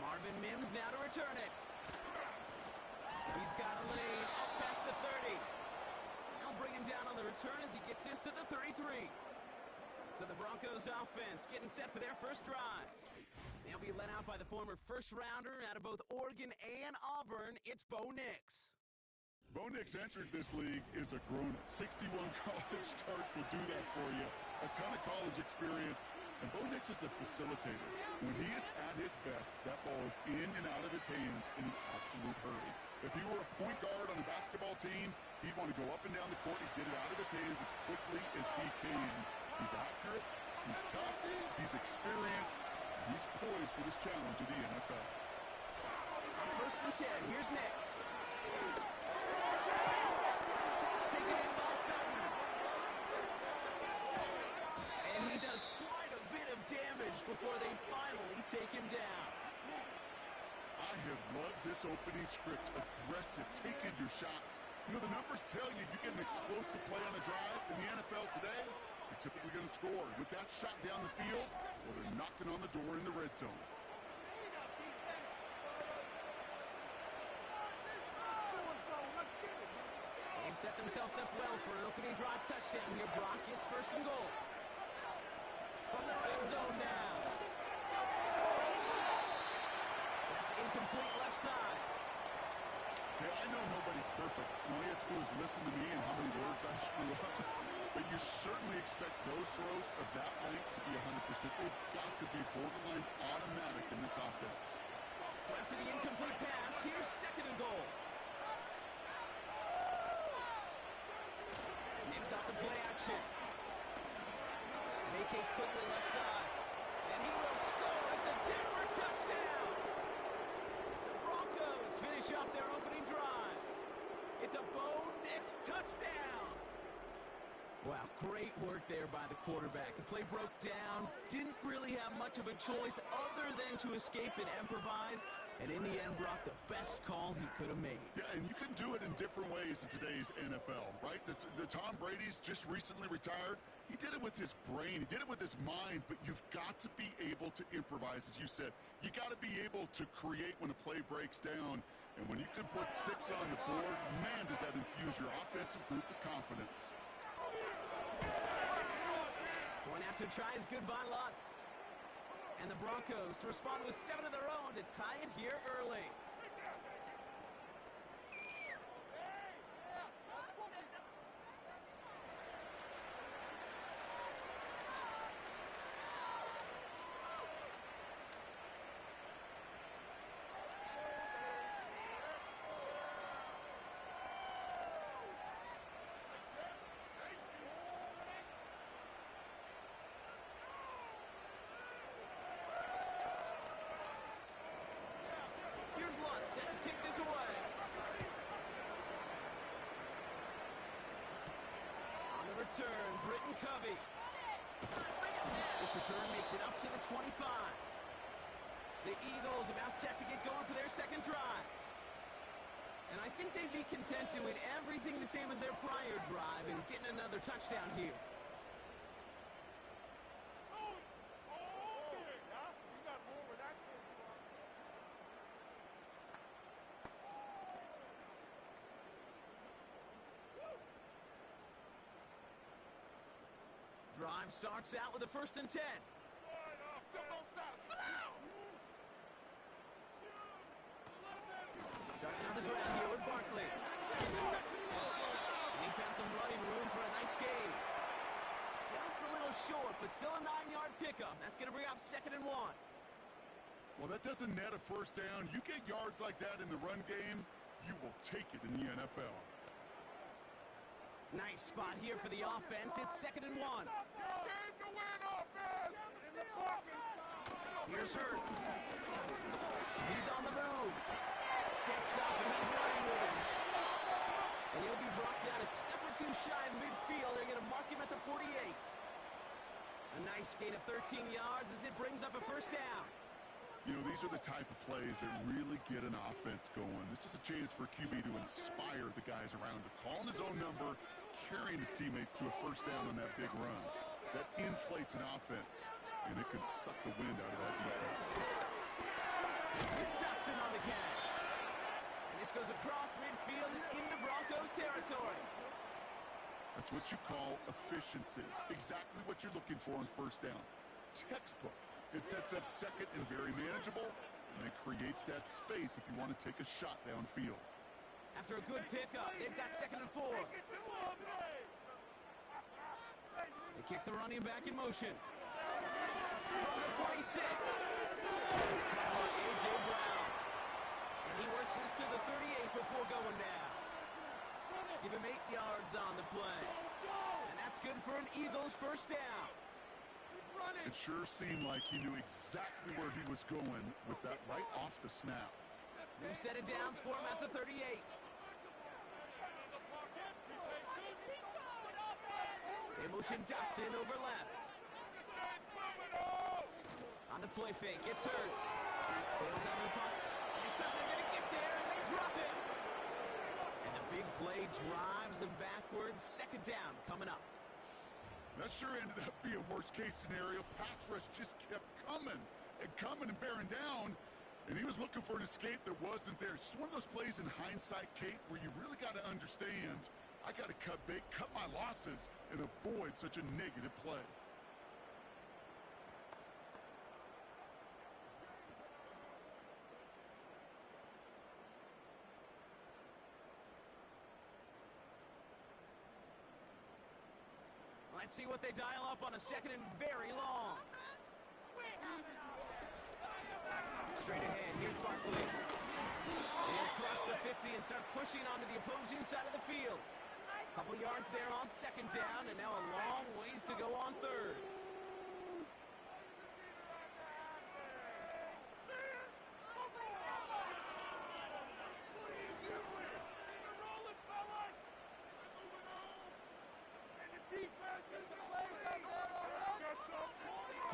Marvin Mims now to return it. He's got a lead up past the 30. They'll bring him down on the return as he gets this to the 33. So the Broncos offense getting set for their first drive. They'll be led out by the former first-rounder out of both Oregon and Auburn. It's Bo Nix. Bo Nix entered this league as a grown-up. 61 college starts will do that for you. A ton of college experience, and Bo Nix is a facilitator. When he is at his best, that ball is in and out of his hands in an absolute hurry. If he were a point guard on a basketball team, he'd want to go up and down the court and get it out of his hands as quickly as he can. He's accurate, he's tough, he's experienced, and he's poised for this challenge of the NFL. On 1st and 10, here's Nix. Taken in by Sutton. And he does quite a bit of damage before they finally take him down. I have loved this opening script. Aggressive, taking your shots. You know, the numbers tell you you get an explosive play on a drive in the NFL today, you're typically going to score with that shot down the field, or they're knocking on the door in the red zone. They've set themselves up well for an opening drive touchdown here. Brock gets 1st and goal. From the red zone now. That's incomplete left side. Okay, I know nobody's perfect. All you have to do is listen to me and how many words I screw up. But you certainly expect those throws of that length to be 100%. They've got to be borderline automatic in this offense. So after the incomplete pass, here's 2nd and goal. Nix off the play action. Vacates quickly left side. And he will score. It's a Denver touchdown. The Broncos finish off their opening drive. It's a Bo Nix touchdown. Wow, great work there by the quarterback. The play broke down. Didn't really have much of a choice other than to escape and improvise. And in the end, brought the best call he could have made. Yeah, and you can do it in different ways in today's NFL, right? The Tom Brady's just recently retired. He did it with his brain. He did it with his mind. But you've got to be able to improvise, as you said. You got to be able to create when a play breaks down. And when you can put 6 on the board, man, does that infuse your offensive group with confidence. Going after tries good by Lutz. And the Broncos respond with 7 of their own to tie it here early. Here's Lutz set to kick this away. On the return, Britton Covey. This return makes it up to the 25. The Eagles about set to get going for their 2nd drive. And I think they'd be content doing everything the same as their prior drive and getting another touchdown here. Drive starts out with a 1st and 10. Starting on the ground here with Barkley. And he found some running room for a nice gain. Just a little short, but still a 9-yard pickup. That's going to bring up 2nd and 1. Well, that doesn't net a 1st down. You get yards like that in the run game, you will take it in the NFL. Nice spot here for the offense. It's 2nd and 1. Here's Hurts. He's on the move. Steps up and he's running with it. And he'll be brought down a step or 2 shy of midfield. They're going to mark him at the 48. A nice gain of 13 yards as it brings up a 1st down. You know, these are the type of plays that really get an offense going. This is a chance for QB to inspire the guys around him, calling his own number, carrying his teammates to a 1st down on that big run. that inflates an offense, and it can suck the wind out of that defense. It's Dotson on the catch. And this goes across midfield and into Broncos territory. That's what you call efficiency. Exactly what you're looking for on first down. Textbook. It sets up second and very manageable, and it creates that space if you want to take a shot downfield. After a good pickup, they've got 2nd and 4. They kick the running back in motion. From the 46. It's caught on A.J. Brown. And he works this to the 38 before going down. Give him 8 yards on the play. And that's good for an Eagles first down. It sure seemed like he knew exactly where he was going with that right off the snap. New set of downs for him at the 38. They motion Dotson over left. On the play fake, it's Hurts. Bails out of the pocket. They thought they're going to get there, and they drop it. And the big play drives them backwards. 2nd down coming up. That sure ended up being worst-case scenario. Pass rush just kept coming and bearing down, and he was looking for an escape that wasn't there. It's one of those plays in hindsight, Kate, where you really got to understand, I got to cut bait, cut my losses, and avoid such a negative play. Let's see what they dial up on a 2nd and very long. Straight ahead, here's Barkley. They'll cross the 50 and start pushing onto the opposing side of the field. Couple yards there on 2nd down, and now a long ways to go on 3rd.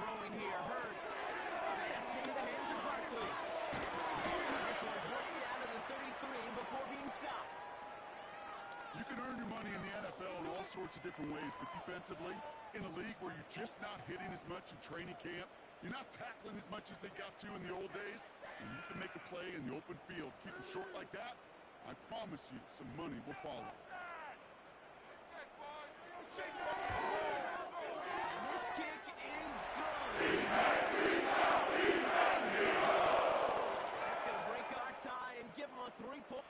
Throwing here, Hurts. That's into the hands of Barkley. And this one's worked down to the 33 before being stopped. You can earn your money in the NFL in all sorts of different ways, but defensively, in a league where you're just not hitting as much in training camp, you're not tackling as much as they got to in the old days, and you can make a play in the open field. Keep it short like that, I promise you some money will follow. And this kick is good. That's going to break our tie and give them a 3-point.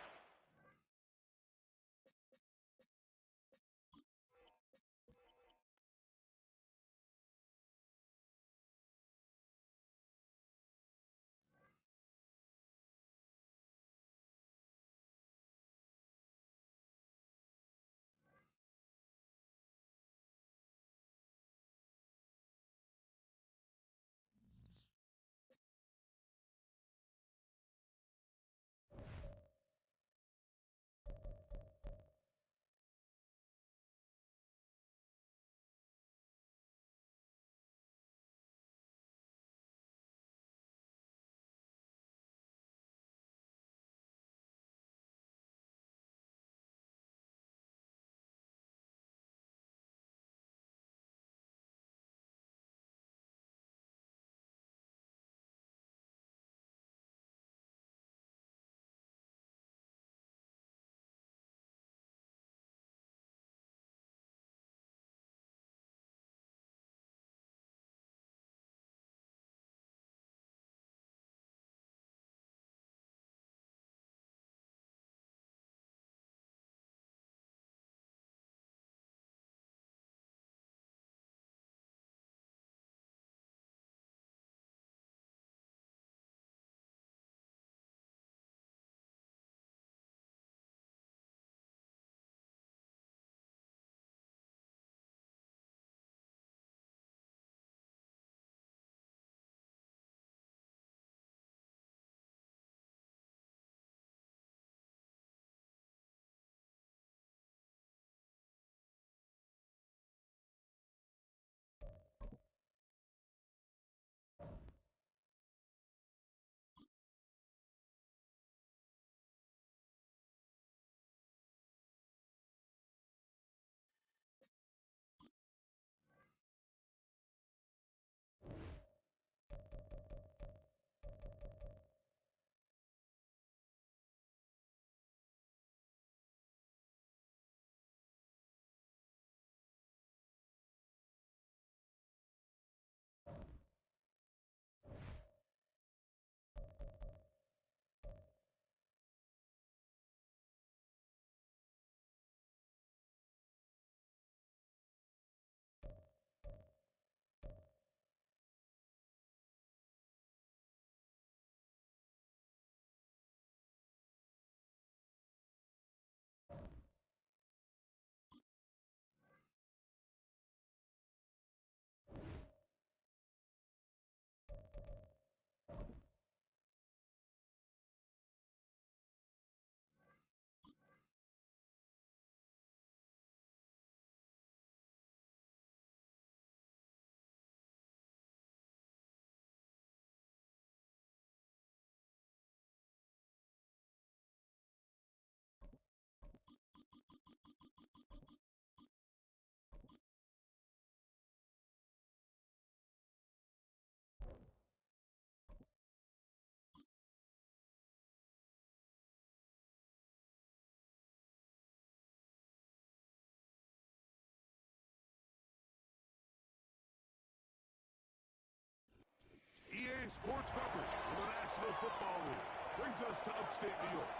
Sports coverage from the National Football League brings us to upstate New York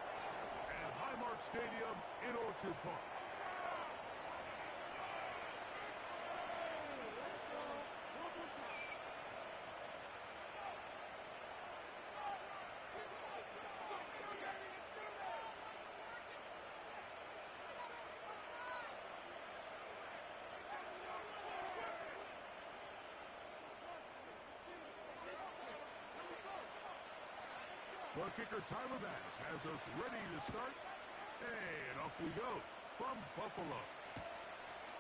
and Highmark Stadium in Orchard Park. Well, kicker Tyler Bass has us ready to start. And off we go from Buffalo.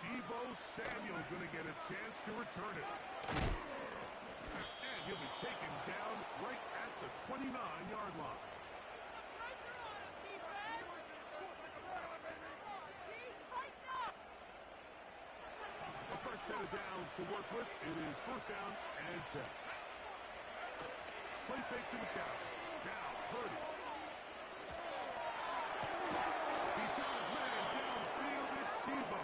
Deebo Samuel going to get a chance to return it. And he'll be taken down right at the 29-yard line. A fresh set of downs to work with. It is first down and 10. Play fake to McCaffrey. Now, Purdy. He's got his man downfield. It's Deebo.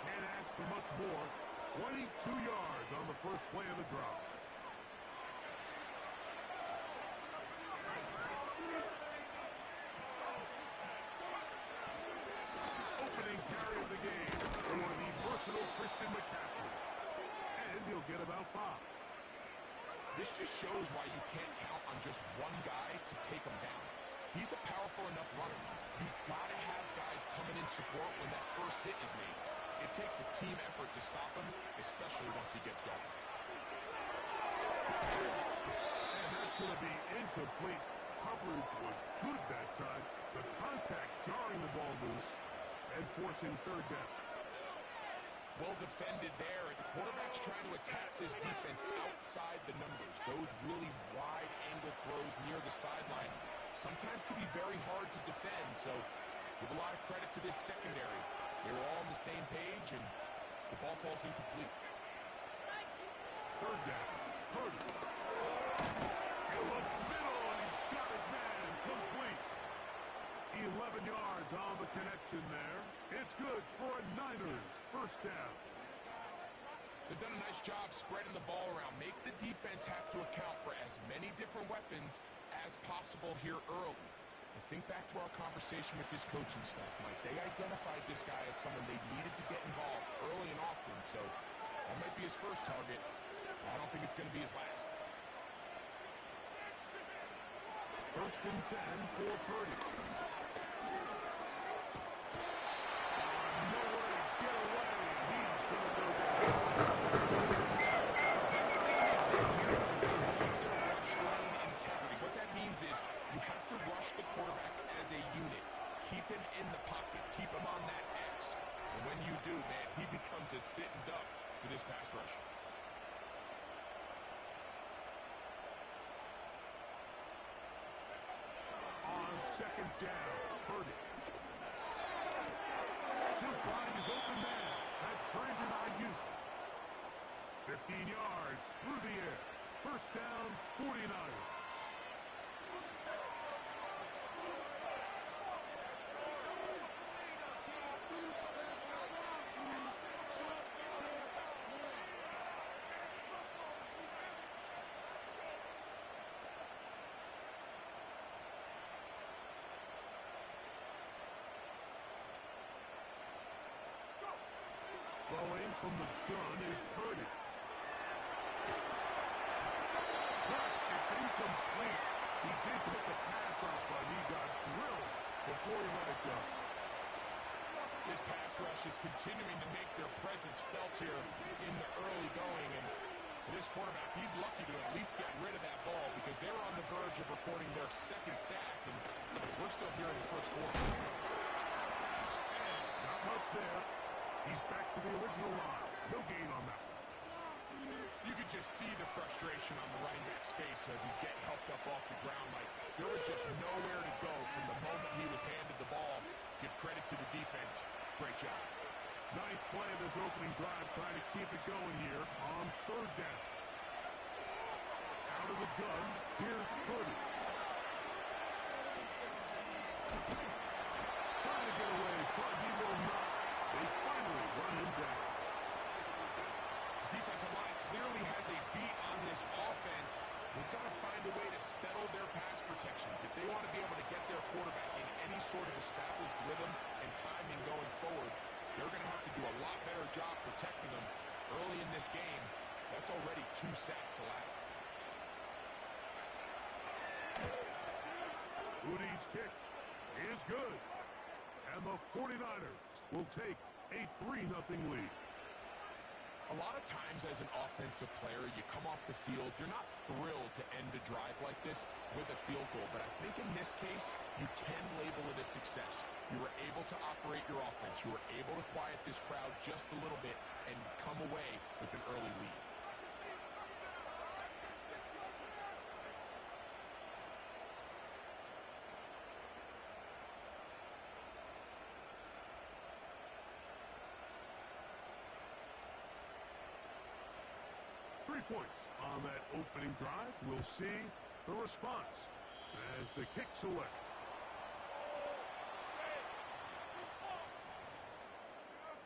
Can't ask for much more. 22 yards on the first play of the drive. Opening carry of the game for the versatile Christian McCaffrey. And he'll get about 5. This just shows why you can't count on just one guy to take him down. He's a powerful enough runner. You've got to have guys coming in support when that first hit is made. It takes a team effort to stop him, especially once he gets going. And that's going to be incomplete. Coverage was good that time. The contact jarring the ball loose and forcing third down. Well defended there, and the quarterback's trying to attack this defense outside the numbers. Those really wide-angle throws near the sideline sometimes can be very hard to defend, so give a lot of credit to this secondary. They were all on the same page, and the ball falls incomplete. Third down. Purdy. In the middle, and he's got his man complete. 11 yards on the connection there. It's good for a Niners first down. They've done a nice job spreading the ball around. Make the defense have to account for as many different weapons as possible here early. And think back to our conversation with this coaching staff, Mike. They identified this guy as someone they needed to get involved early and often, so that might be his first target. I don't think it's going to be his last. First and 10 for Purdy. Is sitting duck for this pass rush. On second down, Purdy. He'll find his open man. That's Brandon Ayuk. 15 yards through the air. First down, 49ers. Throwing from the gun is Purdy. Flush, it's incomplete. He did pick the pass up, but he got drilled before he let it go. This pass rush is continuing to make their presence felt here in the early going. And for this quarterback, he's lucky to at least get rid of that ball because they were on the verge of recording their second sack. And we're still here in the first quarter. And not much there. He's back to the original line. No gain on that. You could just see the frustration on the running back's face as he's getting helped up off the ground. Like, there was just nowhere to go from the moment he was handed the ball. Give credit to the defense. Great job. Ninth play of this opening drive, trying to keep it going here on third down. Out of the gun, here's Purdy. Trying to get away, but he will not. They finally run him down. His defensive line clearly has a beat on this offense. this game. That's already 2 sacks allowed. Udi's kick is good. And the 49ers will take a 3-0 lead. A lot of times as an offensive player, you come off the field, you're not thrilled to end a drive like this with a field goal. But I think in this case, you can label it a success. You were able to operate your offense. You were able to quiet this crowd just a little bit and come away with an early lead. Points on that opening drive. We'll see the response as the kick's away.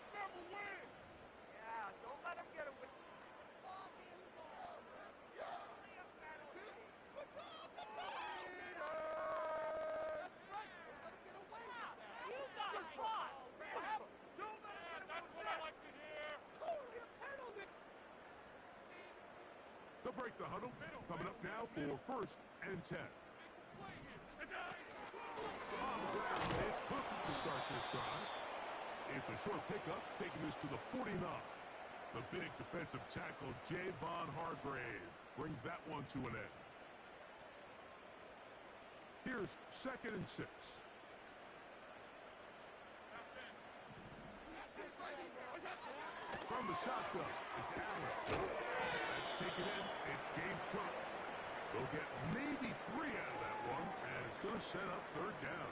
Never win. Yeah, don't let him get away. They'll break the huddle. Coming up now for 1st and 10. On the ground, it's Cook to start this drive. It's a short pickup, taking this to the 49. The big defensive tackle, Javon Hargrave, brings that one to an end. Here's 2nd and 6. From the shotgun, it's Allen. That's taken in. It's James Cook. They'll get maybe 3 out of that one, and it's going to set up 3rd down.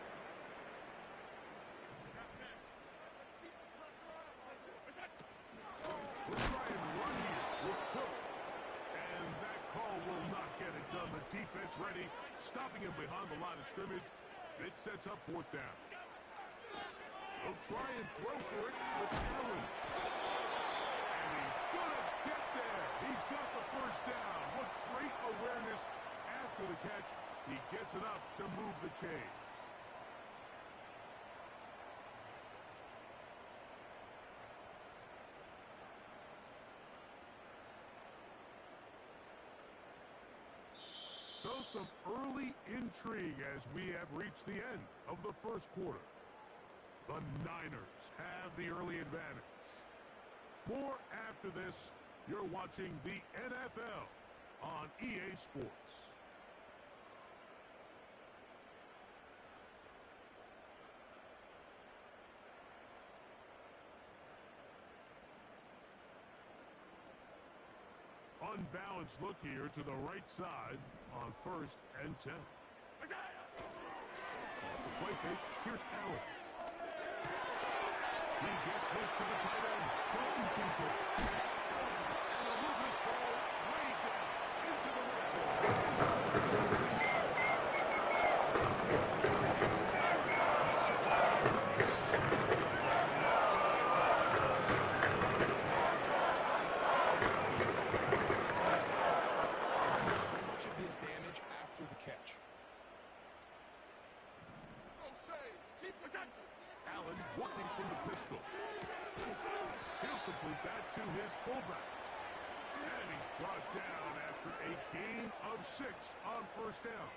We'll try and run here with Cook. And that call will not get it done. The defense ready, stopping him behind the line of scrimmage. It sets up 4th down. They'll try and throw for it with Allen. And he's going to get there. He's got the 1st down. What great awareness after the catch. He gets enough to move the chains. So some early intrigue as we have reached the end of the 1st quarter. The Niners have the early advantage. More after this. You're watching the NFL on EA Sports. Unbalanced look here to the right side on 1st and 10. Off the play fake, here's Allen. He gets this to the tight end. Dalton Kincaid. And they'll move this ball way down into the red zone. So much of his damage after the catch. Those chains. Keep it moving. Allen working from the pistol. He'll complete that to his fullback. And he's brought down after a gain of 6 on 1st down.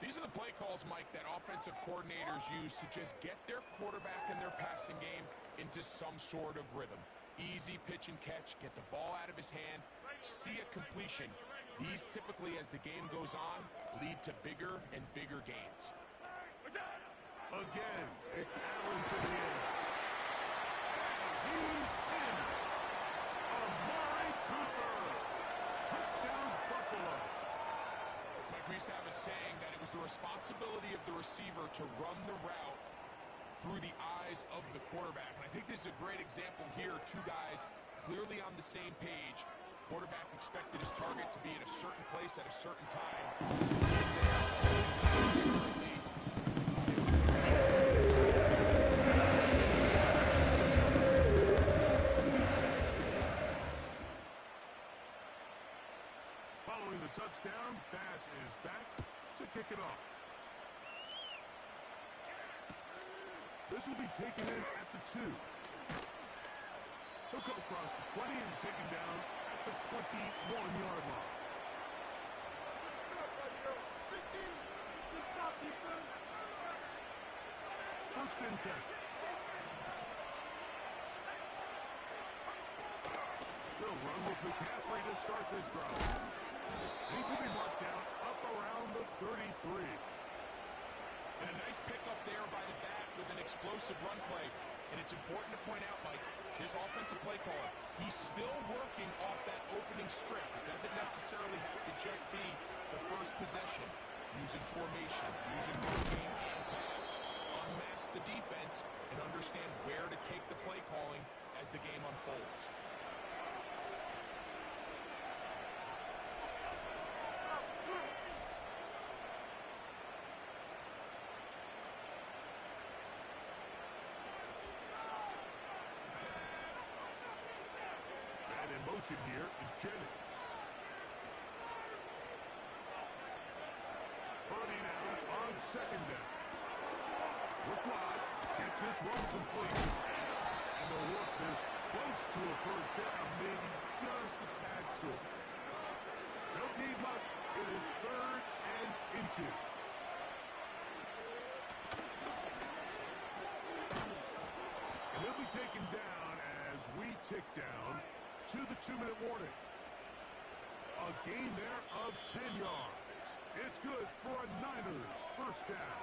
These are the play calls, Mike, that offensive coordinators use to just get their quarterback and their passing game into some sort of rhythm. Easy pitch and catch, get the ball out of his hand, see a completion. These typically, as the game goes on, lead to bigger and bigger gains. Again, it's Allen to the end. He's in. Amari Cooper. Touchdown, Buffalo. Mike, we used to have a saying that it was the responsibility of the receiver to run the route through the eyes of the quarterback. And I think this is a great example here. 2 guys clearly on the same page. Quarterback expected his target to be at a certain place at a certain time. He's there. Following the touchdown, Bass is back to kick it off. This will be taken in at the 2. He'll come across across the 20 and taken down at the 21-yard line. First and 10. They'll run with McCaffrey to start this drive. He's going to be marked down up around the 33. And a nice pickup there by the back with an explosive run play. And it's important to point out, Mike, his offensive play caller, he's still working off that opening script. It doesn't necessarily have to just be the first possession. Using formation, using both game and pass. Unmask the defense and understand where to take the play calling as the game unfolds. And in motion here is Jennings. Purdy now on second down. Look wide. Get this one complete. And they'll work this close to a first down, maybe just a tad short. Don't need much. It is 3rd and inches. And they'll be taken down as we tick down to the 2-minute warning. A gain there of 10 yards. It's good for a Niners first down.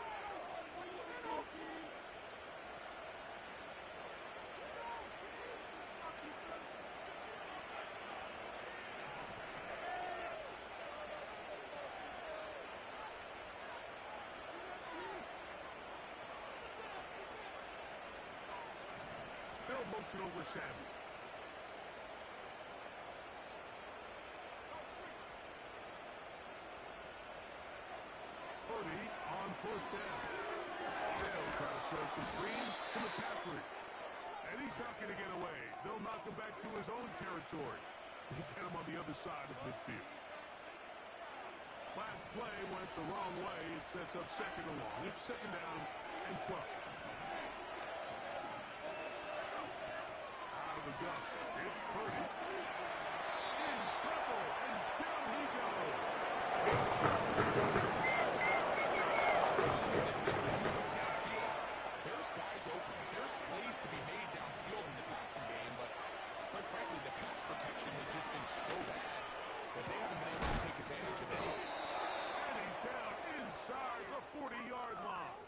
They'll motion over Samuel. Purdy on first down. They'll try to serve the screen to McCaffrey. And he's not going to get away. They'll knock him back to his own territory. They'll get him on the other side of midfield. Last play went the wrong way. It sets up second and long. It's 2nd down and 12. Out of the gun. It's Purdy. In trouble. And down he goes. There's guys open. There's plays to be made downfield in the passing game, but quite frankly, the pass protection has just been so bad that they haven't been able to take advantage of it. And he's down inside the 40-yard line.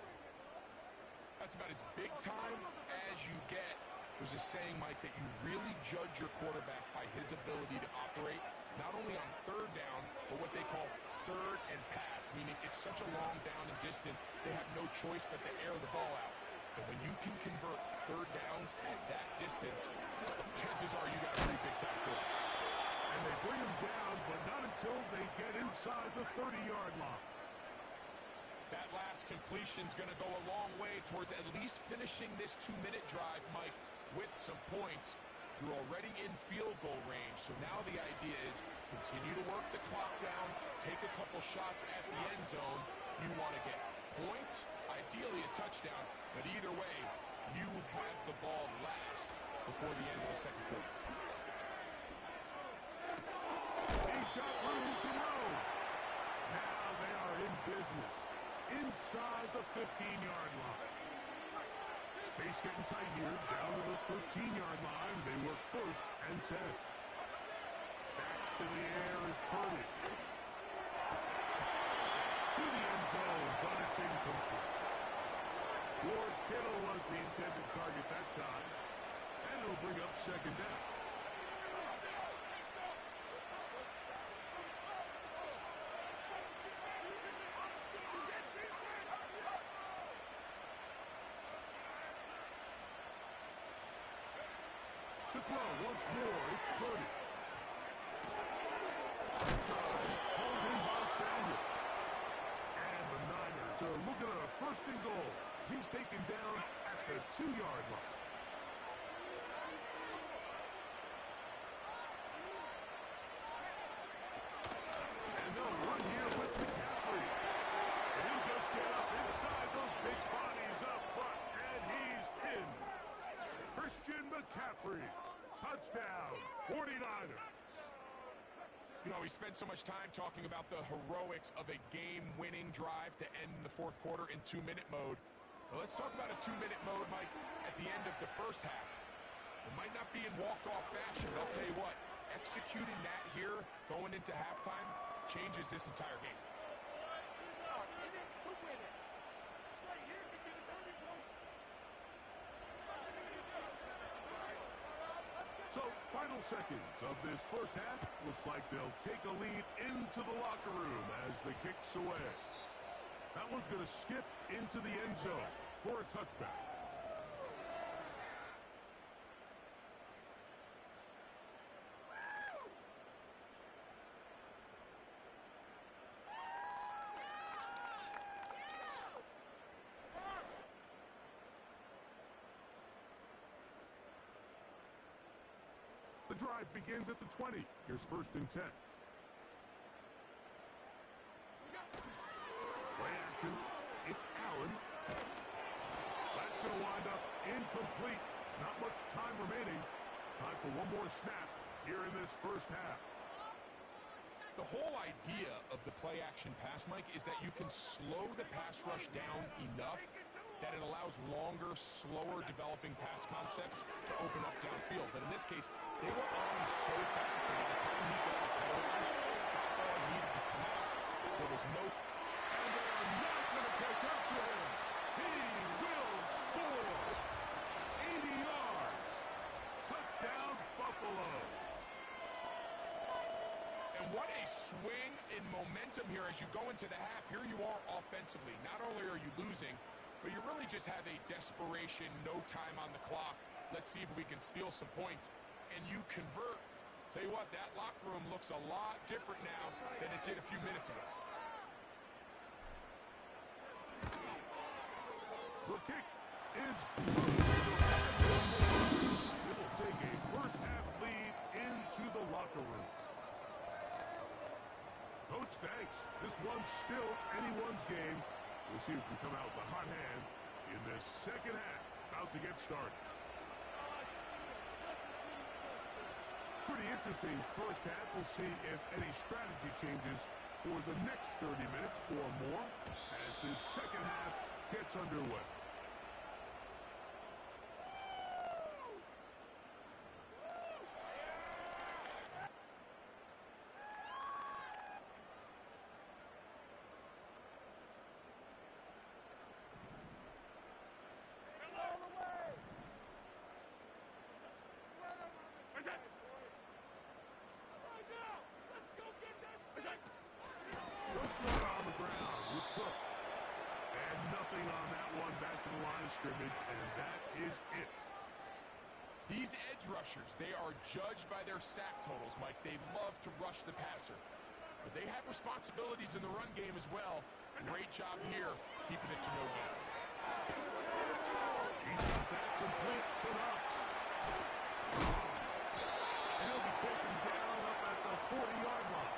That's about as big time as you get. There's a saying, Mike, that you really judge your quarterback by his ability to operate not only on 3rd down, but what they call 3rd and pass, meaning it's such a long down and distance, they have no choice but to air the ball out. And when you can convert 3rd downs at that distance, chances are you got a pretty big time quarterback. And they bring him down, but not until they get inside the 30-yard line. That last completion's going to go a long way towards at least finishing this 2-minute drive, Mike, with some points. You're already in field goal range, so now the idea is continue to work the clock down, take a couple shots at the end zone. You want to get points, ideally a touchdown, but either way, you have the ball last before the end of the second quarter. He's got room to go. Now they are in business inside the 15-yard line. Space getting tight here, down to the 13-yard line. They work 1st and 10. Back to the air is Purdy. To the end zone, but it's incomplete. George Kittle was the intended target that time. And it'll bring up 2nd down. To throw once more, it's Purdy. Pulled in by Samuel. And the Niners are looking at a 1st and goal. He's taken down at the 2-yard line. And they'll run here with McCaffrey. And he'll just get up inside those big bodies up front. And he's in. Christian McCaffrey. Touchdown, 49ers. You know, we spent so much time talking about the heroics of a game-winning drive to end the fourth quarter in 2-minute mode. Well, let's talk about a 2-minute mode, Mike, at the end of the first half. It might not be in walk-off fashion, but I'll tell you what, executing that here going into halftime changes this entire game. So, final seconds of this first half. Looks like they'll take a lead into the locker room as the kick's away. That one's going to skip into the end zone for a touchback. The drive begins at the 20. Here's 1st and 10. Play action. It's Allen. That's going to wind up incomplete. Not much time remaining. Time for one more snap here in this first half. The whole idea of the play-action pass, Mike, is that you can slow the pass rush down enough that it allows longer, slower developing pass concepts to open up downfield. But in this case, they were on so fast that by the time he got his head around it, that ball needed to come out. There was no... And they're not going to catch up to him. He will score. 80 yards. Touchdown, Buffalo. And what a swing in momentum here as you go into the half. Here you are offensively. Not only are you losing, but you really just have a desperation, no time on the clock. Let's see if we can steal some points. And you convert. Tell you what, that locker room looks a lot different now than it did a few minutes ago. The kick is good. It will take a first half lead into the locker room. Coach, thanks. This one's still anyone's game. We'll see if we come out with a hot hand in this second half. About to get started. Pretty interesting first half. We'll see if any strategy changes for the next 30 minutes or more as this second half gets underway. On the ground with Cook. And nothing on that one back to the line of scrimmage, and that is it. These edge rushers, they are judged by their sack totals, Mike. They love to rush the passer. But they have responsibilities in the run game as well. Great job here, keeping it to no gain. He's got that complete to Knox. And he'll be taken down up at the 40-yard line.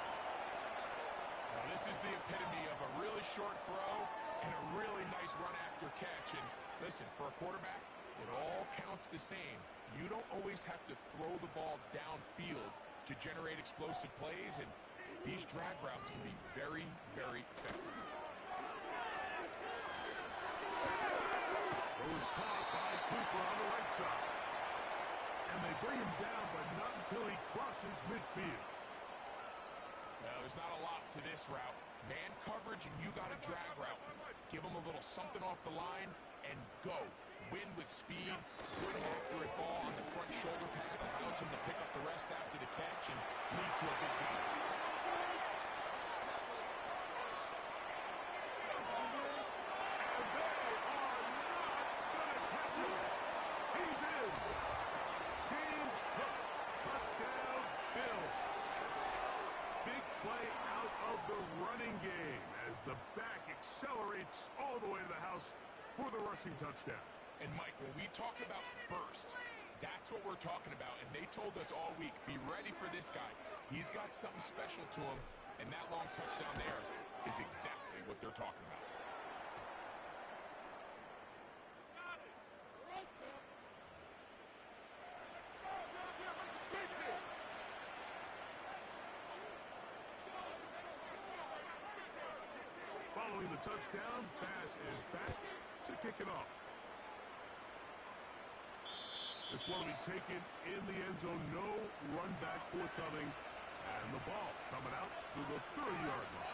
This is the epitome of a really short throw and a really nice run after catch. And listen, for a quarterback, it all counts the same. You don't always have to throw the ball downfield to generate explosive plays, and these drag routes can be very, very effective. It was caught by Cooper on the right side. And they bring him down, but not until he crosses midfield. Well, there's not a lot to this route. Man coverage, and you got a drag route. Give him a little something off the line and go. Win with speed. Good accurate ball on the front shoulder pad allows him to pick up the rest after the catch and leads to a big gain. Accelerates all the way to the house for the rushing touchdown. And Mike, when we talk about burst, that's what we're talking about. And they told us all week, be ready for this guy. He's got something special to him, and that long touchdown there is exactly what they're talking about. the touchdown pass is back to kick it off. This one will be taken in the end zone. No run back forthcoming. And the ball coming out to the 30-yard line.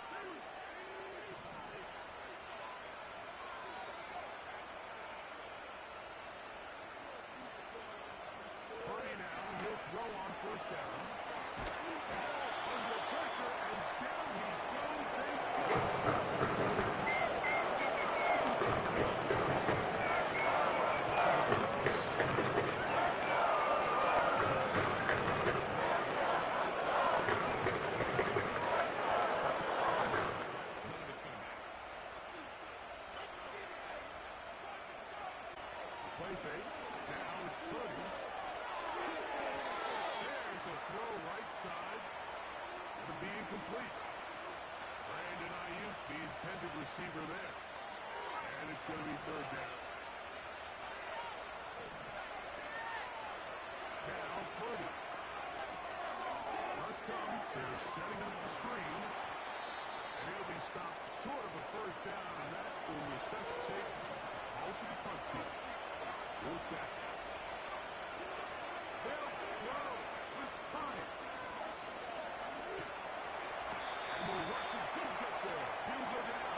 Purdy now, he'll throw on first down. Under pressure, and down he goes. Play fake. Now it's Purdy. There's a throw right side. To be incomplete. Brandon Ayuk, the intended receiver there. And it's going to be third down. Now Purdy. Rush comes. They're setting up the screen. And he'll be stopped short of a first down. And that will necessitate a call to the punt team. Wolf back. They'll throw with Purdy. And the rush is going to get there. He'll go down.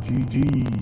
GG's.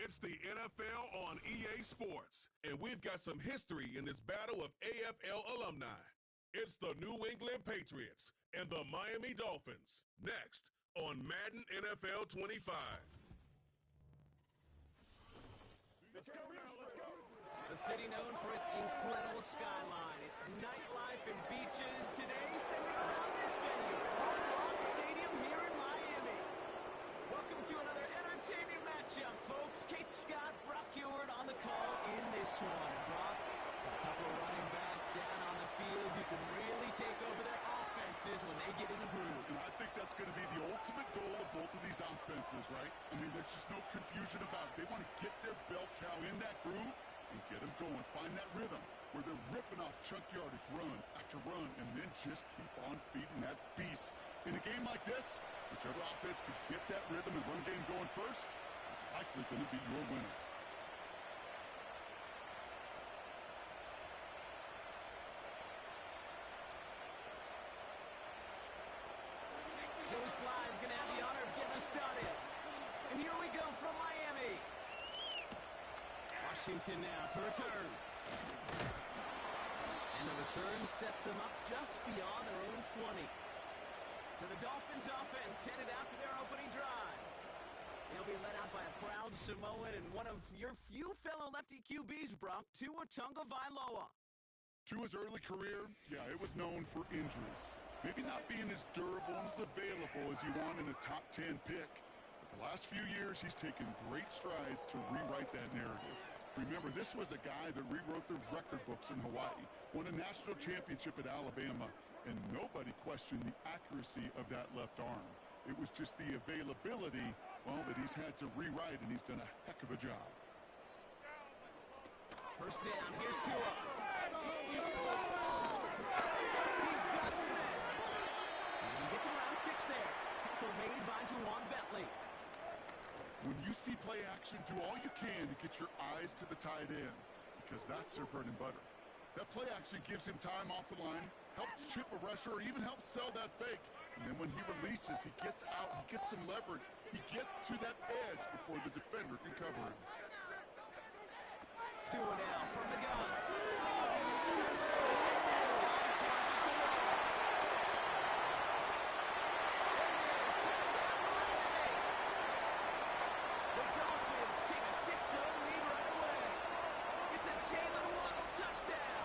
It's the NFL on EA Sports, and we've got some history in this battle of AFL alumni. It's the New England Patriots and the Miami Dolphins, next on Madden NFL 25. Let's go now, let's go. A city known for its incredible skyline, its nightlife and beaches. Today, centered around this venue, Hard Rock Stadium here in Miami. Welcome to another entertaining matchup, folks. Kate Scott, Brock Heward on the call in this one. Brock, a couple of running backs down on the field who can really take over their offenses when they get in the groove. And I think that's going to be the ultimate goal of both of these offenses, right? I mean, there's just no confusion about it. They want to get their bell cow in that groove and get them going. Find that rhythm where they're ripping off chunk yardage, run after run, and then just keep on feeding that beast. In a game like this, whichever offense can get that rhythm and run game going first is likely going to be your winner. Joey Sly is going to have the honor of getting us started. And here we go from Miami. Washington now to return. And the return sets them up just beyond their own 20. So the Dolphins offense headed out for their opening drive. They'll be led out by a proud Samoan and one of your few fellow lefty QBs, Brock, Tua Tagovailoa. Tua's early career, yeah, it was known for injuries. Maybe not being as durable and as available as you want in a top 10 pick. But the last few years, he's taken great strides to rewrite that narrative. Remember, this was a guy that rewrote the record books in Hawaii, won a national championship at Alabama, and nobody questioned the accuracy of that left arm. It was just the availability, well, that he's had to rewrite, and he's done a heck of a job. First down, here's Tua. He's got Smith. And he gets around 6 there. Tackle made by Juwan Bentley. When you see play action, do all you can to get your eyes to the tight end, because that's their bread and butter. That play action gives him time off the line, helps chip a rusher, or even helps sell that fake. And then when he releases, he gets out, he gets some leverage. He gets to that edge before the defender can cover him. Tua now from the gun. The Dolphins take a 6-0 lead right away. It's a Jalen Waddle touchdown.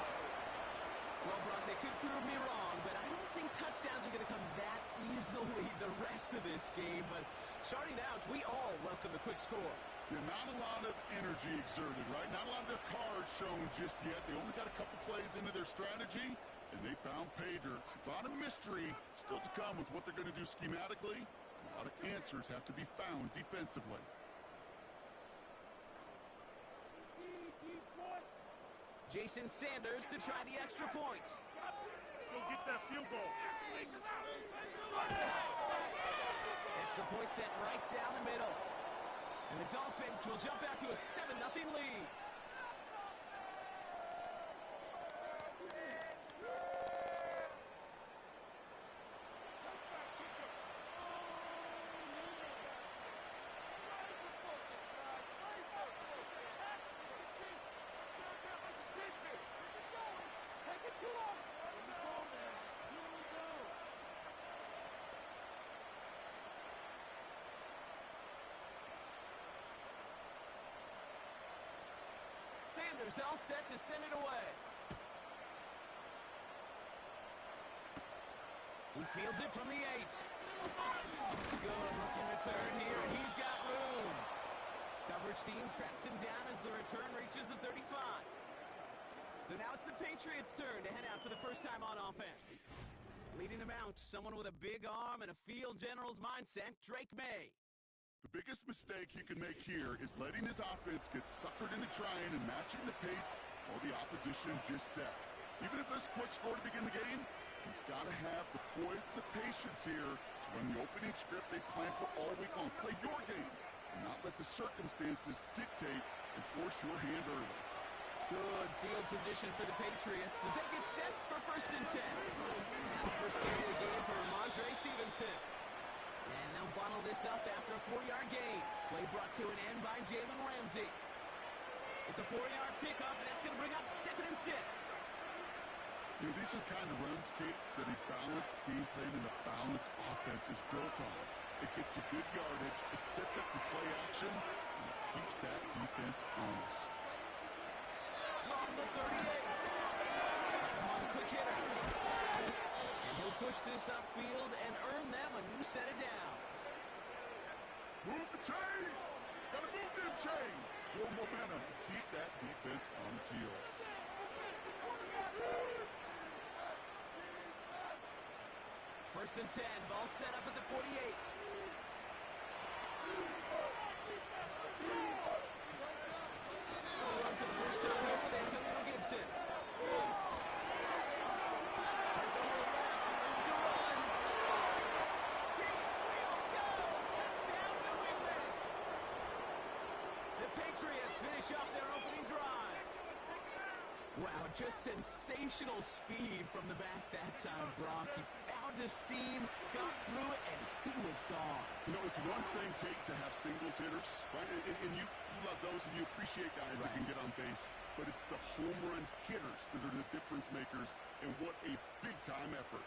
Well, Brock, they could prove me wrong, but I don't think touchdowns are going to come that easily the rest of this game. But starting out, we all welcome the quick score. Yeah, not a lot of energy exerted, right? Not a lot of their cards shown just yet. They only got a couple plays into their strategy, and they found pay dirt. A lot of mystery still to come with what they're going to do schematically. A lot of answers have to be found defensively. Jason Sanders to try the extra point. Go get that field goal. Extra point set right down the middle. And the Dolphins will jump out to a 7-0 lead. Sanders all set to send it away. He fields it from the 8. Good look in return here, and he's got room. Coverage team tracks him down as the return reaches the 35. So now it's the Patriots' turn to head out for the first time on offense. Leading them out, someone with a big arm and a field general's mindset, Drake May. The biggest mistake he can make here is letting his offense get suckered into trying and matching the pace while the opposition just set. Even if there's a quick score to begin the game, he's got to have the poise and the patience here to run the opening script they planned for all week long. Play your game and not let the circumstances dictate and force your hand early. Good field position for the Patriots as they get set for 1st and 10. Now the first carry of the game for Ramondre Stevenson. And they'll bottle this up after a 4-yard gain. Play brought to an end by Jalen Ramsey. It's a 4-yard pickup, and that's going to bring up 2nd and 6. You know, these are the kind of runs, Kate, that a balanced game plan and a balanced offense is built on. It gets you good yardage, it sets up the play action, and it keeps that defense honest. From the 38. That's him on a quick hitter. And he'll push this upfield and earn them a new set of downs. Move the chains! Gotta move them chains! For momentum, keep that defense on its heels. First and 10, ball set up at the 48. Run for the first time here with Antonio Gibson. Has only left room to run. He will go! Touchdown, New England! The Patriots finish off their opening drive. Wow, just sensational speed from the back that time, Brock. He found a seam, got through it, and he was gone. You know, it's one thing, Kate, to have singles hitters, right? And you love those, and you appreciate guys that can get on base. But it's the home run hitters that are the difference makers, and what a big-time effort.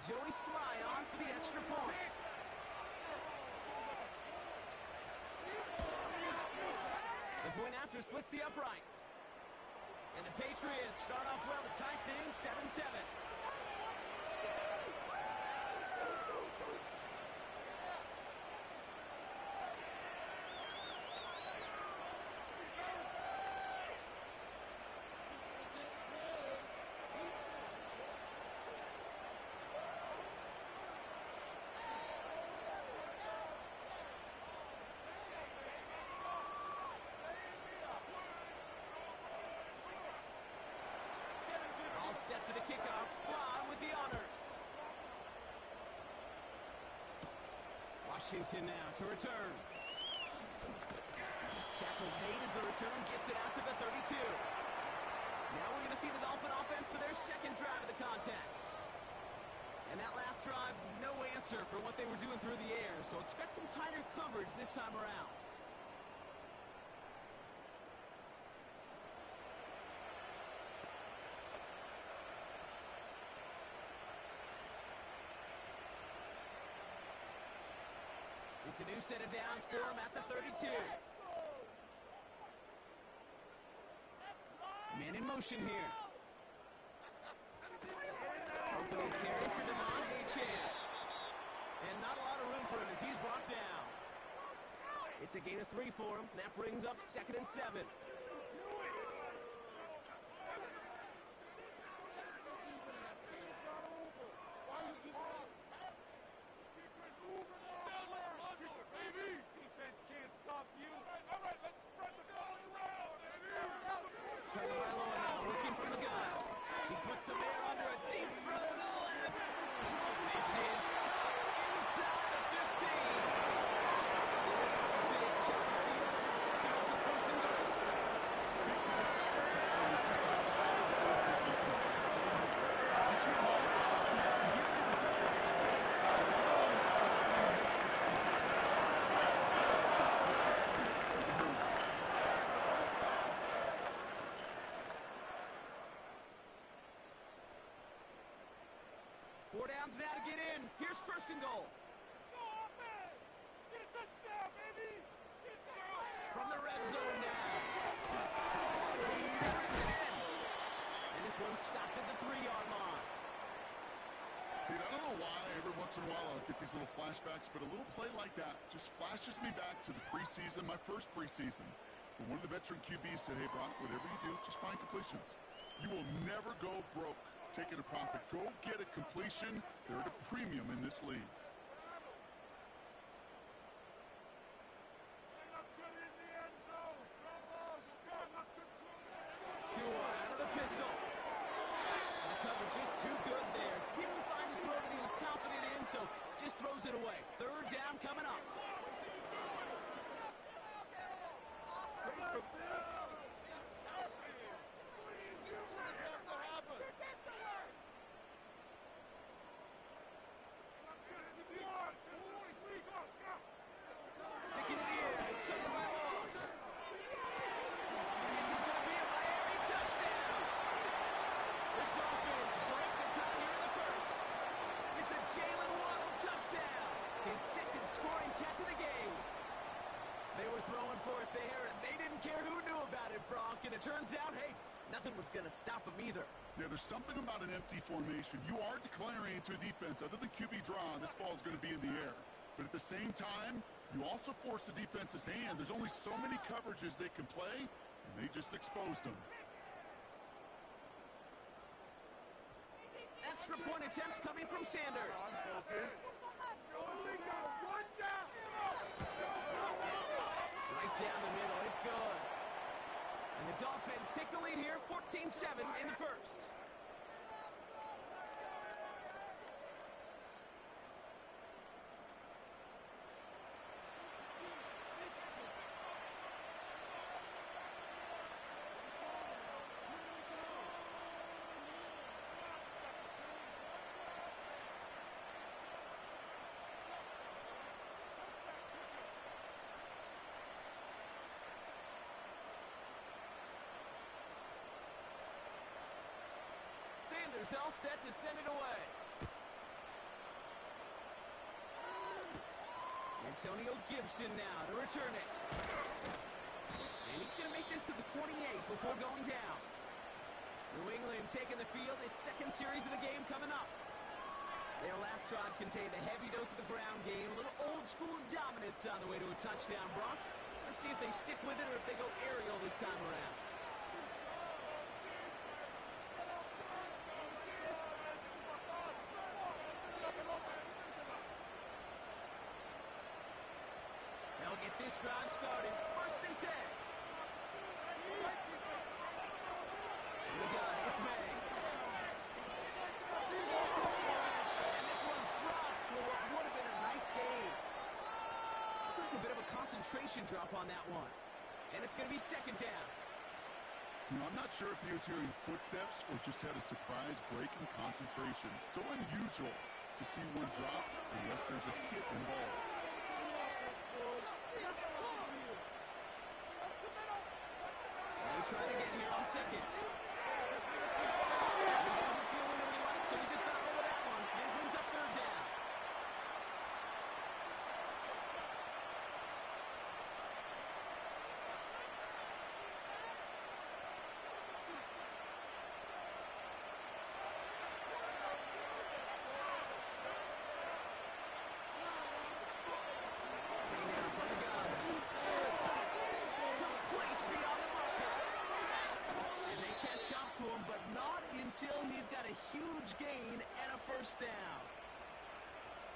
Joey Sly on for the extra point. The point after splits the uprights. And the Patriots start off well to tie things 7-7. Set for the kickoff, Sly with the honors. Washington now to return. Tackle made as the return gets it out to the 32. Now we're going to see the Dolphin offense for their second drive of the contest. And that last drive, no answer for what they were doing through the air, so expect some tighter coverage this time around. It's a new set of downs for him at the 32. Man in motion here. Opening carry for Devon Achane. And not a lot of room for him as he's brought down. It's a gain of 3 for him. That brings up 2nd and 7. Some air under a deep throw to the left. This is caught inside the 15. Big check on the field, and it sets him up with first and goal. Speak for this guy's tackle is just about defense. You see him all this receiver nearly the ball. Four downs now to get in. Here's first and goal. From the red zone now. There it's in. And this one's stopped at the 3-yard line. Dude, I don't know why every once in a while I'll get these little flashbacks, but a little play like that just flashes me back to the preseason, my first preseason. When one of the veteran QBs said, hey, Brock, whatever you do, just find completions. You will never go broke taking a profit. Go get a completion. They're at a premium in this league. Out of the pistol. And the coverage is too good there. Didn't find the throw that he was confident in, so just throws it away. Third down coming up. His second scoring catch of the game. They were throwing for it there, and they didn't care who knew about it, Bronk. And it turns out, hey, nothing was going to stop him either. Yeah, there's something about an empty formation. You are declaring to a defense, other than QB draw, this ball is going to be in the air. But at the same time, you also force the defense's hand. There's only so many coverages they can play, and they just exposed them. Extra point attempt coming from Sanders. Right down the middle, it's good. And the Dolphins take the lead here, 14-7 in the first. Sanders all set to send it away. Antonio Gibson now to return it. And he's going to make this to the 28 before going down. New England taking the field. Its second series of the game coming up. Their last drive contained a heavy dose of the ground game. A little old-school dominance on the way to a touchdown, Brock. Let's see if they stick with it or if they go aerial this time around. They'll get this drive started. First and 10. And the gun, it's May. And this one's dropped for what would have been a nice game. Looked like a bit of a concentration drop on that one. And it's going to be second down. You know, I'm not sure if he was hearing footsteps or just had a surprise break in concentration. So unusual to see one dropped unless there's a hit involved. They try to get here on second. He doesn't see a window he likes, so he just got rid of that one and brings up third down. Until he's got a huge gain and a first down.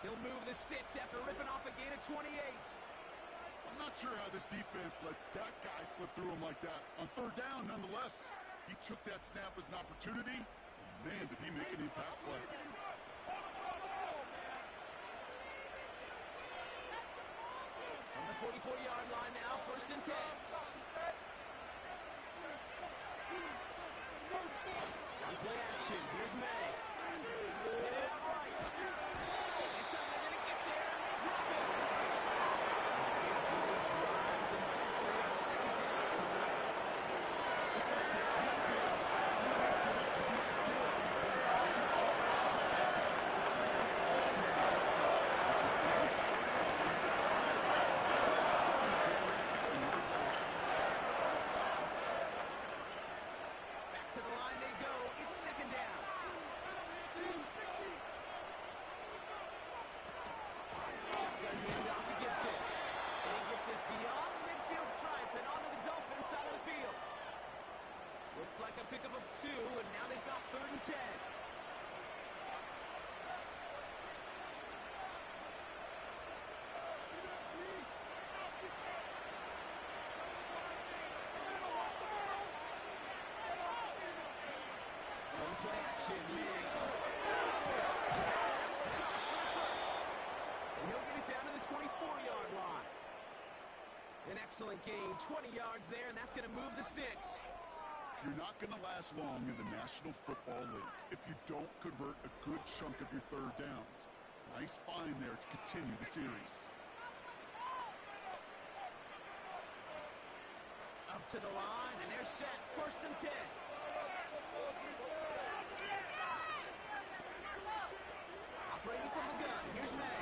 He'll move the sticks after ripping off a gain of 28. I'm not sure how this defense let that guy slip through him like that. On third down, nonetheless, he took that snap as an opportunity. Man, did he make an impact play. On the 44-yard line now, first and 10. Play action. Here's May. Hit it out right. This time they're going to get there, and they drop it. Big play drives them back for a second down. This guy can't beat him. He's skilled. Back to the line they go. It's second down. Shotgun handoff to Gibson. And he gets this beyond the midfield stripe and onto the Dolphins side of the field. Looks like a pickup of 2, and now they've got third and 10. Play action, May. That's caught for the first. And he'll get it down to the 24-yard line. An excellent gain, 20 yards there, and that's going to move the sticks. You're not going to last long in the National Football League if you don't convert a good chunk of your third downs. Nice find there to continue the series. Up to the line, and they're set. First and 10. Operating from the gun. Here's May.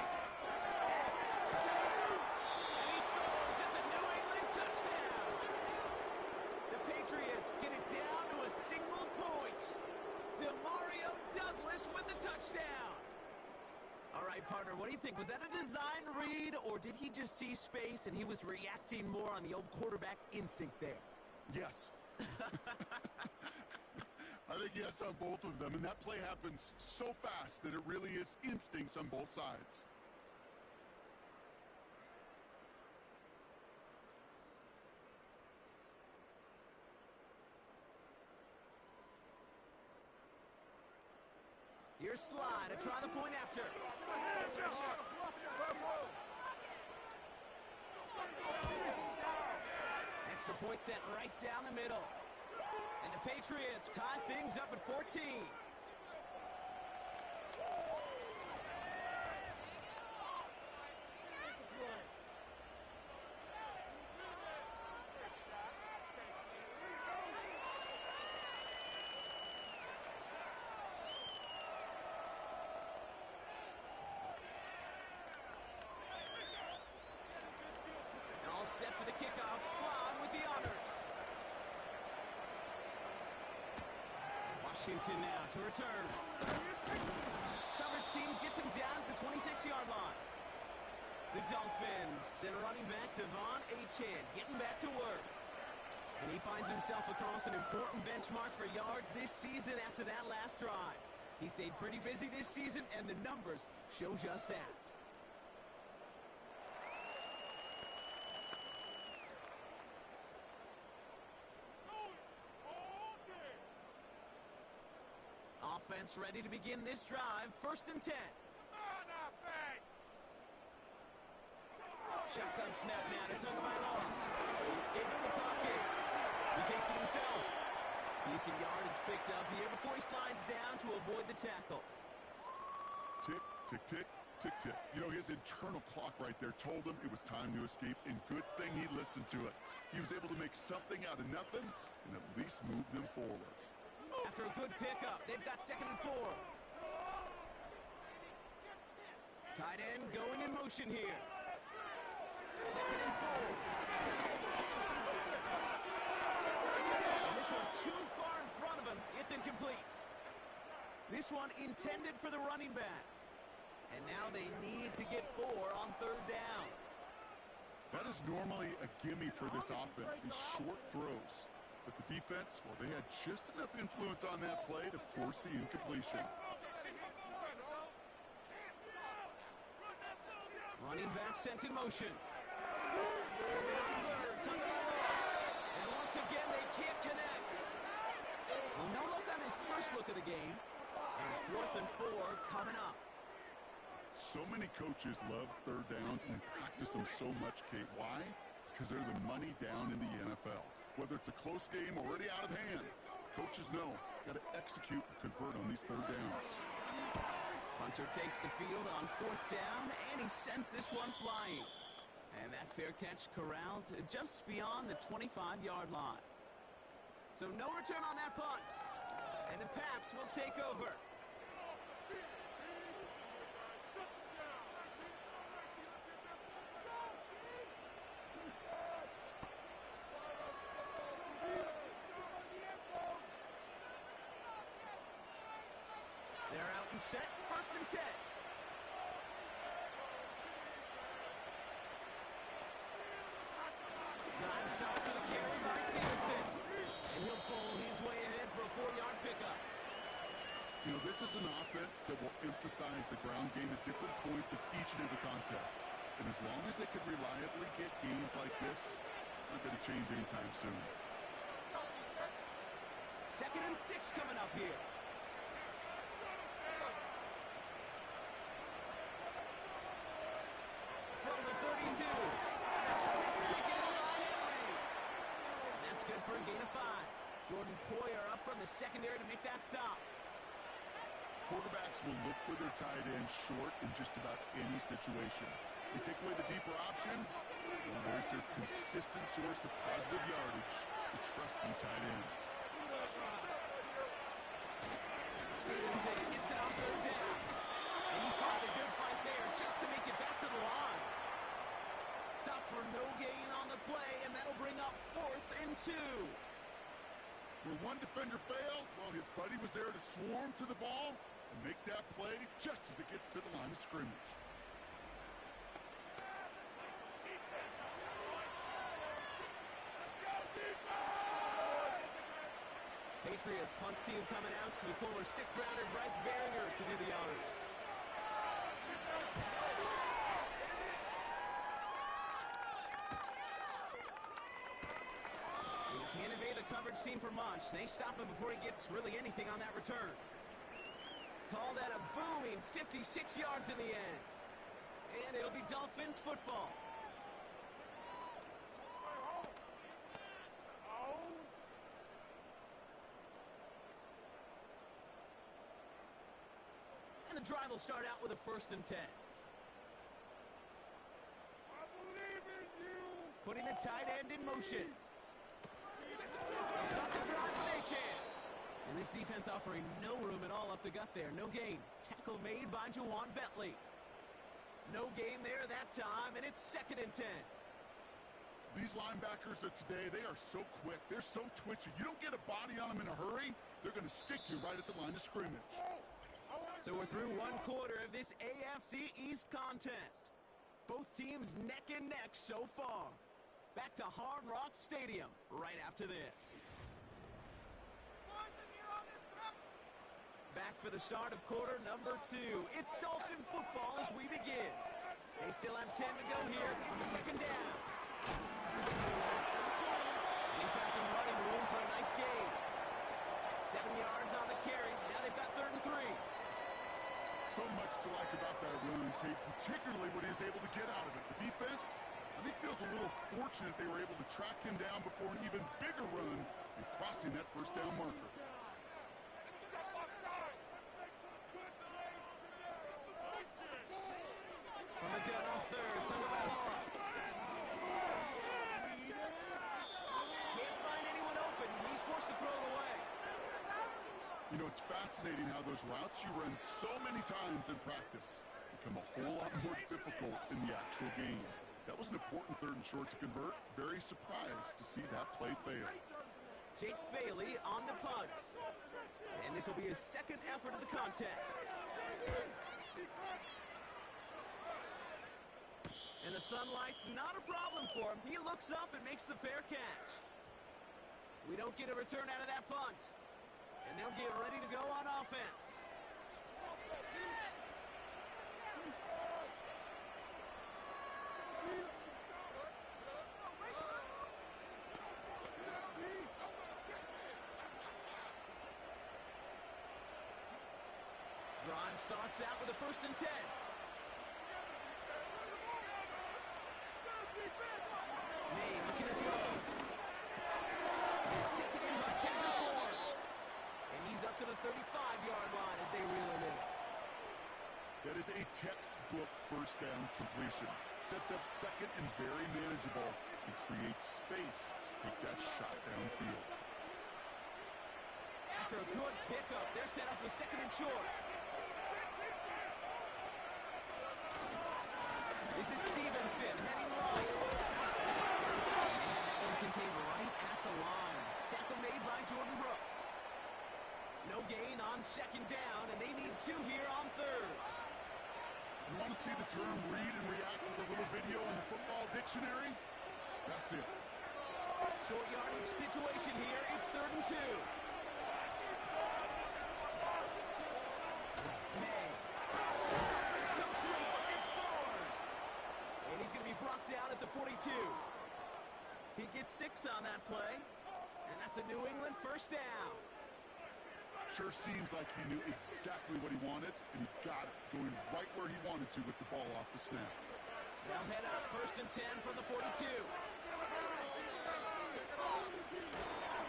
Patriots get it down to a single point. Demario Douglas with the touchdown. All right, partner, what do you think? Was that a design read, or did he just see space and he was reacting more on the old quarterback instinct there? Yes. I think yes on both of them, and that play happens so fast that it really is instincts on both sides. Here's Slide to try the point after. Extra point sent right down the middle. And the Patriots tie things up at 14. All set for the kickoff. Slide with the honors. Washington now to return. Coverage team gets him down at the 26-yard line. The Dolphins send running back Devon Achane getting back to work. And he finds himself across an important benchmark for yards this season after that last drive. He stayed pretty busy this season, and the numbers show just that. Offense ready to begin this drive. 1st and 10. Shotgun snap now to Tagovailoa. Escapes the pocket. He takes it himself. Decent yardage picked up here before he slides down to avoid the tackle. Tick, tick, tick, tick, tick. You know, his internal clock right there told him it was time to escape, and good thing he listened to it. He was able to make something out of nothing and at least move them forward. After a good pickup, they've got 2nd and 4. Tight end going in motion here. 2nd and 4. And this one too far in front of him. It's incomplete. This one intended for the running back. And now they need to get 4 on 3rd down. That is normally a gimme for this offense, these short throws. But the defense, well, they had just enough influence on that play to force the incompletion. Running back sent in motion. And once again, they can't connect. Well, no look on his first look of the game. And 4th and 4 coming up. So many coaches love 3rd downs and practice them so much, Kate. Why? Because they're the money down in the NFL. Whether it's a close game already out of hand, coaches know got to execute and convert on these 3rd downs. Hunter takes the field on 4th down, and he sends this one flying. And that fair catch corralled just beyond the 25-yard line. So no return on that punt. And the Pats will take over. They're out and set. 1st and 10. Drive stop for the carry by Stevenson. And he'll pull his way ahead for a 4-yard pickup. You know, this is an offense that will emphasize the ground game at different points of each and every contest. And as long as they can reliably get games like this, it's not going to change anytime soon. 2nd and 6 coming up here. From the 32. That's taken out by Henry. And that's good for a gain of 5. Jordan Poyer up from the secondary to make that stop. Quarterbacks will look for their tight end short in just about any situation. They take away the deeper options, well, there's their consistent source of positive yardage, the trusting tight end. Stevenson gets it on 3rd down. And he fought a good fight there just to make it back to the line. Stop for no gain on the play, and that'll bring up 4th and 2. Where one defender failed, well, his buddy was there to swarm to the ball and make that play just as it gets to the line of scrimmage. Patriots punt team coming out to the former 6th-rounder Bryce Behringer to do the honors. He can't evade the coverage team for much. They stop him before he gets really anything on that return. Call that a booming 56 yards in the end. And it'll be Dolphins football. And the drive will start out with a 1st and 10. Putting the tight end in motion. They'll start the drive with Achan. And this defense offering no room at all up the gut there. No gain. Tackle made by Jawan Bentley. No gain there that time, and it's 2nd and 10. These linebackers of today, they are so quick. They're so twitchy. You don't get a body on them in a hurry, they're going to stick you right at the line of scrimmage. So we're through 1 quarter of this AFC East contest. Both teams neck and neck so far. Back to Hard Rock Stadium right after this. Back for the start of quarter number 2. It's Dolphin football as we begin. They still have 10 to go here. It's 2nd down. They found some running room for a nice gain. 7 yards on the carry. Now they've got 3rd and 3. So much to like about that run, Kate, particularly what he was able to get out of it. The defense, I think, feels a little fortunate they were able to track him down before an even bigger run and crossing that 1st down marker. From the gun on 3rd, Sangabalara. Can't find anyone open. He's forced to throw it away. You know, it's fascinating how those routes you run so many times in practice become a whole lot more difficult in the actual game. That was an important 3rd and short to convert. Very surprised to see that play fail. Jake Bailey on the punt. And this will be his 2nd effort of the contest. And the sunlight's not a problem for him. He looks up and makes the fair catch. We don't get a return out of that punt. And they'll get ready to go on offense. Drive starts out with a 1st and 10. May looking to throw. It's taken in by Kendrick Bourne. And he's up to the 35-yard line as they reel him in. That is a textbook 1st down completion. Sets up 2nd and very manageable and creates space to take that shot downfield. After a good pickup, they're set up with 2nd and short. This is Stevenson heading right. And that one contained right at the line. Tackle made by Jordan Brooks. No gain on 2nd down, and they need 2 here on 3rd. You want to see the term read and react with a little video in the football dictionary? That's it. Short yardage situation here. It's 3rd and 2. May. Complete. It's Bourne. And he's going to be brought down at the 42. He gets 6 on that play. And that's a New England 1st down. Sure seems like he knew exactly what he wanted, and he got it, going right where he wanted to with the ball off the snap. They'll head up 1st and 10 from the 42.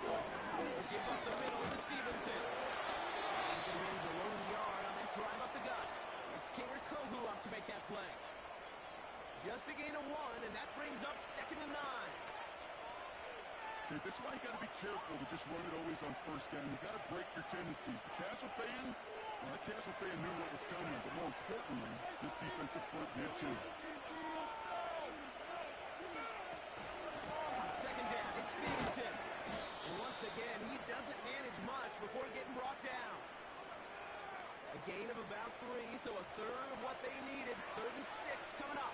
We'll give up the middle to Stevenson. He's going to manage a low yard on that drive up the gut. It's Kader Kohu up to make that play. Just a gain of 1, and that brings up 2nd and 9. Okay, this is why you got to be careful to just run it always on 1st down. You got to break your tendencies. The casual fan, well, that casual fan knew what was coming, but more importantly, this defensive front did too. On 2nd down, it's Stevenson. And once again, he does doesn't manage much before getting brought down. A gain of about 3, so a third of what they needed. 3rd and 6 coming up.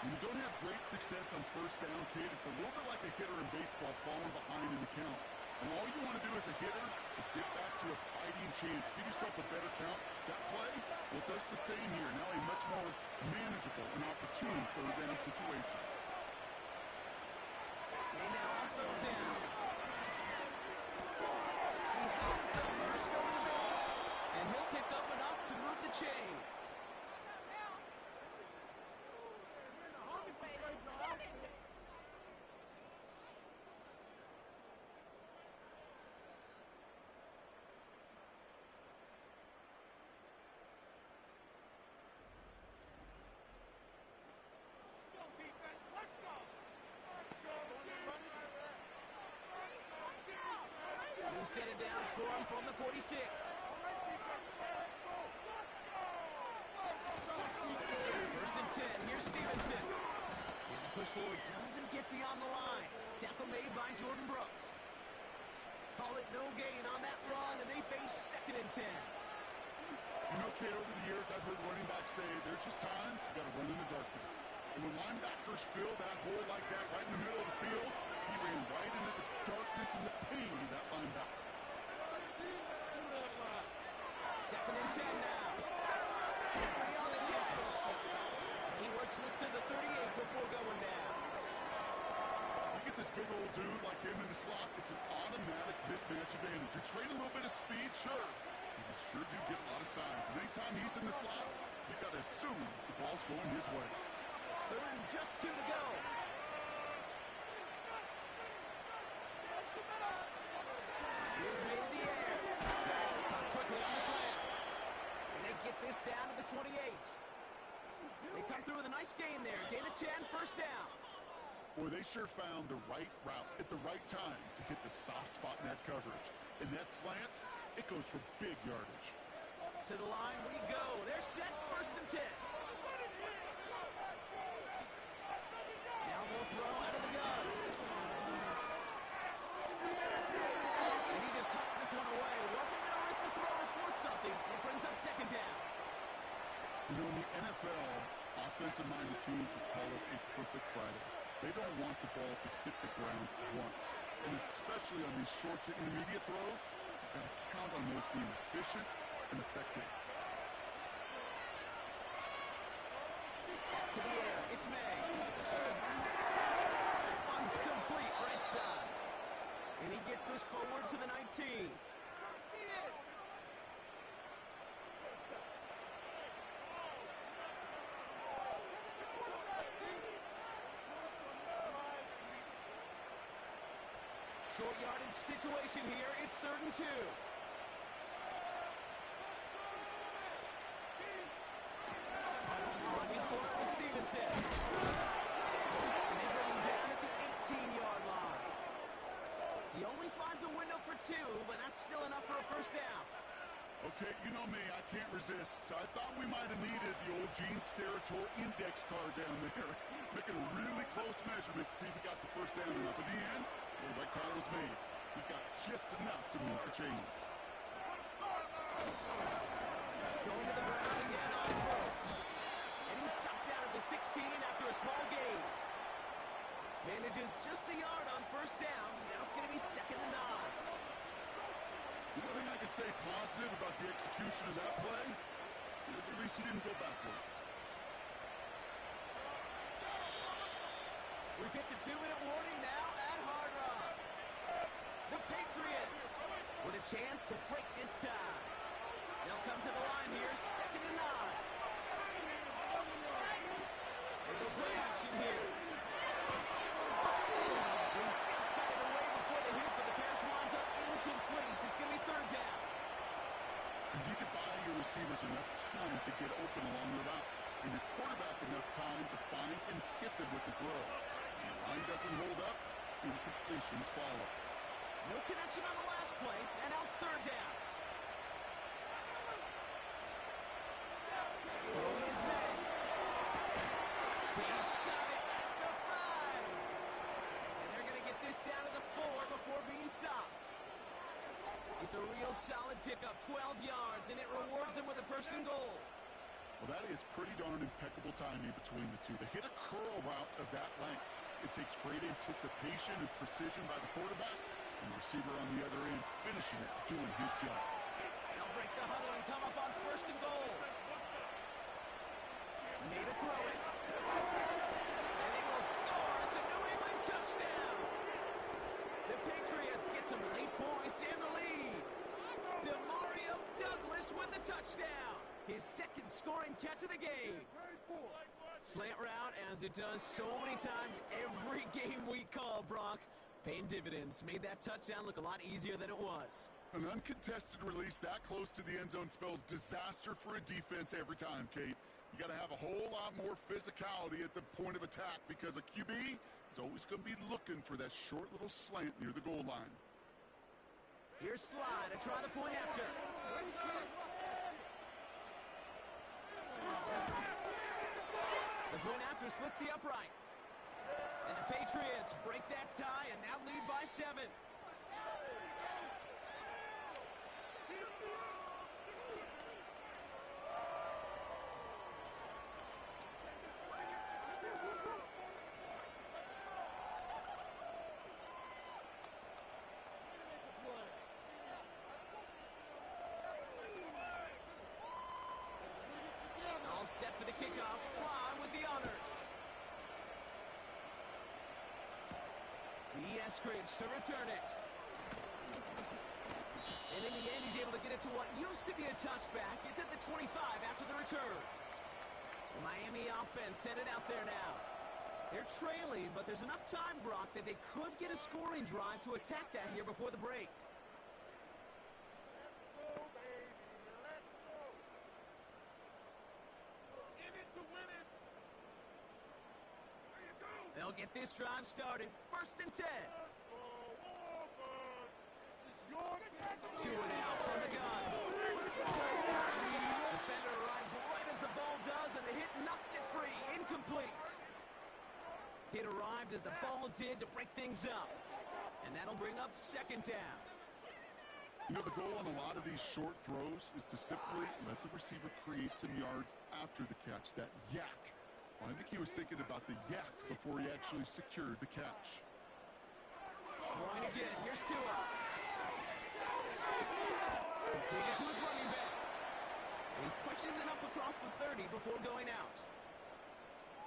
When you don't have great success on first down, kid, it's a little bit like a hitter in baseball falling behind in the count. And all you want to do as a hitter is get back to a fighting chance. Give yourself a better count. That play, well, does the same here. Now a much more manageable and opportune 3rd down situation. And now on 3rd down. He has the first over the middle. And he'll pick up enough to move the chains. New set of downs for him from the 46. First and 10. Here's Stevenson. And the push forward doesn't get beyond the line. Tackle made by Jordan Brooks. Call it no gain on that run, and they face 2nd and 10. You know, kid, over the years, I've heard running backs say there's just times you got to run in the darkness. And when linebackers fill that hole like that right in the middle of the field, he ran right into the darkness and the pain of that linebacker. 2nd and 10 now. Henry on the catch. And he works this to the 38 before going down. You get this big old dude like him in the slot, it's an automatic mismatch advantage. You trade a little bit of speed, sure. You sure do get a lot of size. And anytime he's in the slot, you got to assume the ball's going his way. 3rd and just 2 to go. Here's made in the air. Caught quickly on the slant. And they get this down to the 28. They come through with a nice gain there. Gain of 10, 1st down. Boy, they sure found the right route at the right time to hit the soft spot in that coverage. And that slant, it goes for big yardage. To the line we go. They're set, 1st and 10. Now they'll throw out of the gun. And he just hucks this one away. Wasn't going to risk a throw or force something. It brings up 2nd down. You know, in the NFL, offensive-minded teams would call it a perfect Friday. They don't want the ball to hit the ground once. And especially on these short to intermediate throws, you've got to count on those being efficient and effective. To the air, it's May. That one's complete, right side. And he gets this forward to the 19. Short yardage situation here. It's 3rd and 2. Running for it with Stevenson. And they bring him down at the 18-yard line. He only finds a window for 2, but that's still enough for a 1st down. Okay, you know me, I can't resist. I thought we might have needed the old Gene Steratore index card down there. Making a really close measurement to see if he got the 1st down or not. But in the end, the right call was made. He got just enough to move the chains. Going to the ground again on Brooks. And he's stopped out at the 16 after a small gain. Manages just a yard on 1st down. Now it's going to be 2nd and 9. The only thing I could say positive about the execution of that play is at least he didn't go backwards. We've hit the 2-minute warning now at Hard Rock. The Patriots with a chance to break this tie. They'll come to the line here, 2nd and 9. They go play action here. They just got it away before the hit, but the pass winds up incomplete. It's going to be 3rd down. You need to buy your receivers enough time to get open along the route, and your quarterback enough time to find and hit them with the throw. The line doesn't hold up, incompletions follow. No connection on the last play, and now it's 3rd down. Throwing his man. He's got it at the 5. And they're going to get this down to the 4 before being stopped. It's a real solid pickup, 12 yards, and it rewards him with a first and goal. Well, that is pretty darn impeccable timing between the two. They hit a curl route of that length. It takes great anticipation and precision by the quarterback, and the receiver on the other end finishing it, doing his job. They'll break the huddle and come up on first and goal. Made a throw it. And they will score. It's a New England touchdown. The Patriots get some late points and the lead. DeMario Douglas with the touchdown. His second scoring catch of the game. Slant route, as it does so many times every game we call, Brock. Paying dividends. Made that touchdown look a lot easier than it was. An uncontested release that close to the end zone spells disaster for a defense every time, Kate. You got to have a whole lot more physicality at the point of attack because a QB is always going to be looking for that short little slant near the goal line. Here's Slide to try the point after. The point after splits the uprights. And the Patriots break that tie and now lead by 7. All set for the kickoff. Slide with the honors. Eskridge to return it. And in the end, he's able to get it to what used to be a touchback. It's at the 25 after the return. The Miami offense sent it out there now. They're trailing, but there's enough time, Brock, that they could get a scoring drive to attack that here before the break. They'll get this drive started. First and 10. Two and out from the gun. Defender arrives right as the ball does, and the hit knocks it free. Incomplete. Hit arrived as the ball did to break things up. And that'll bring up second down. You know, the goal on a lot of these short throws is to simply let the receiver create some yards after the catch, that yak. Well, I think he was thinking about the yak before he actually secured the catch. Going again. Here's Tua. Completed to his running back. He pushes it up across the 30 before going out.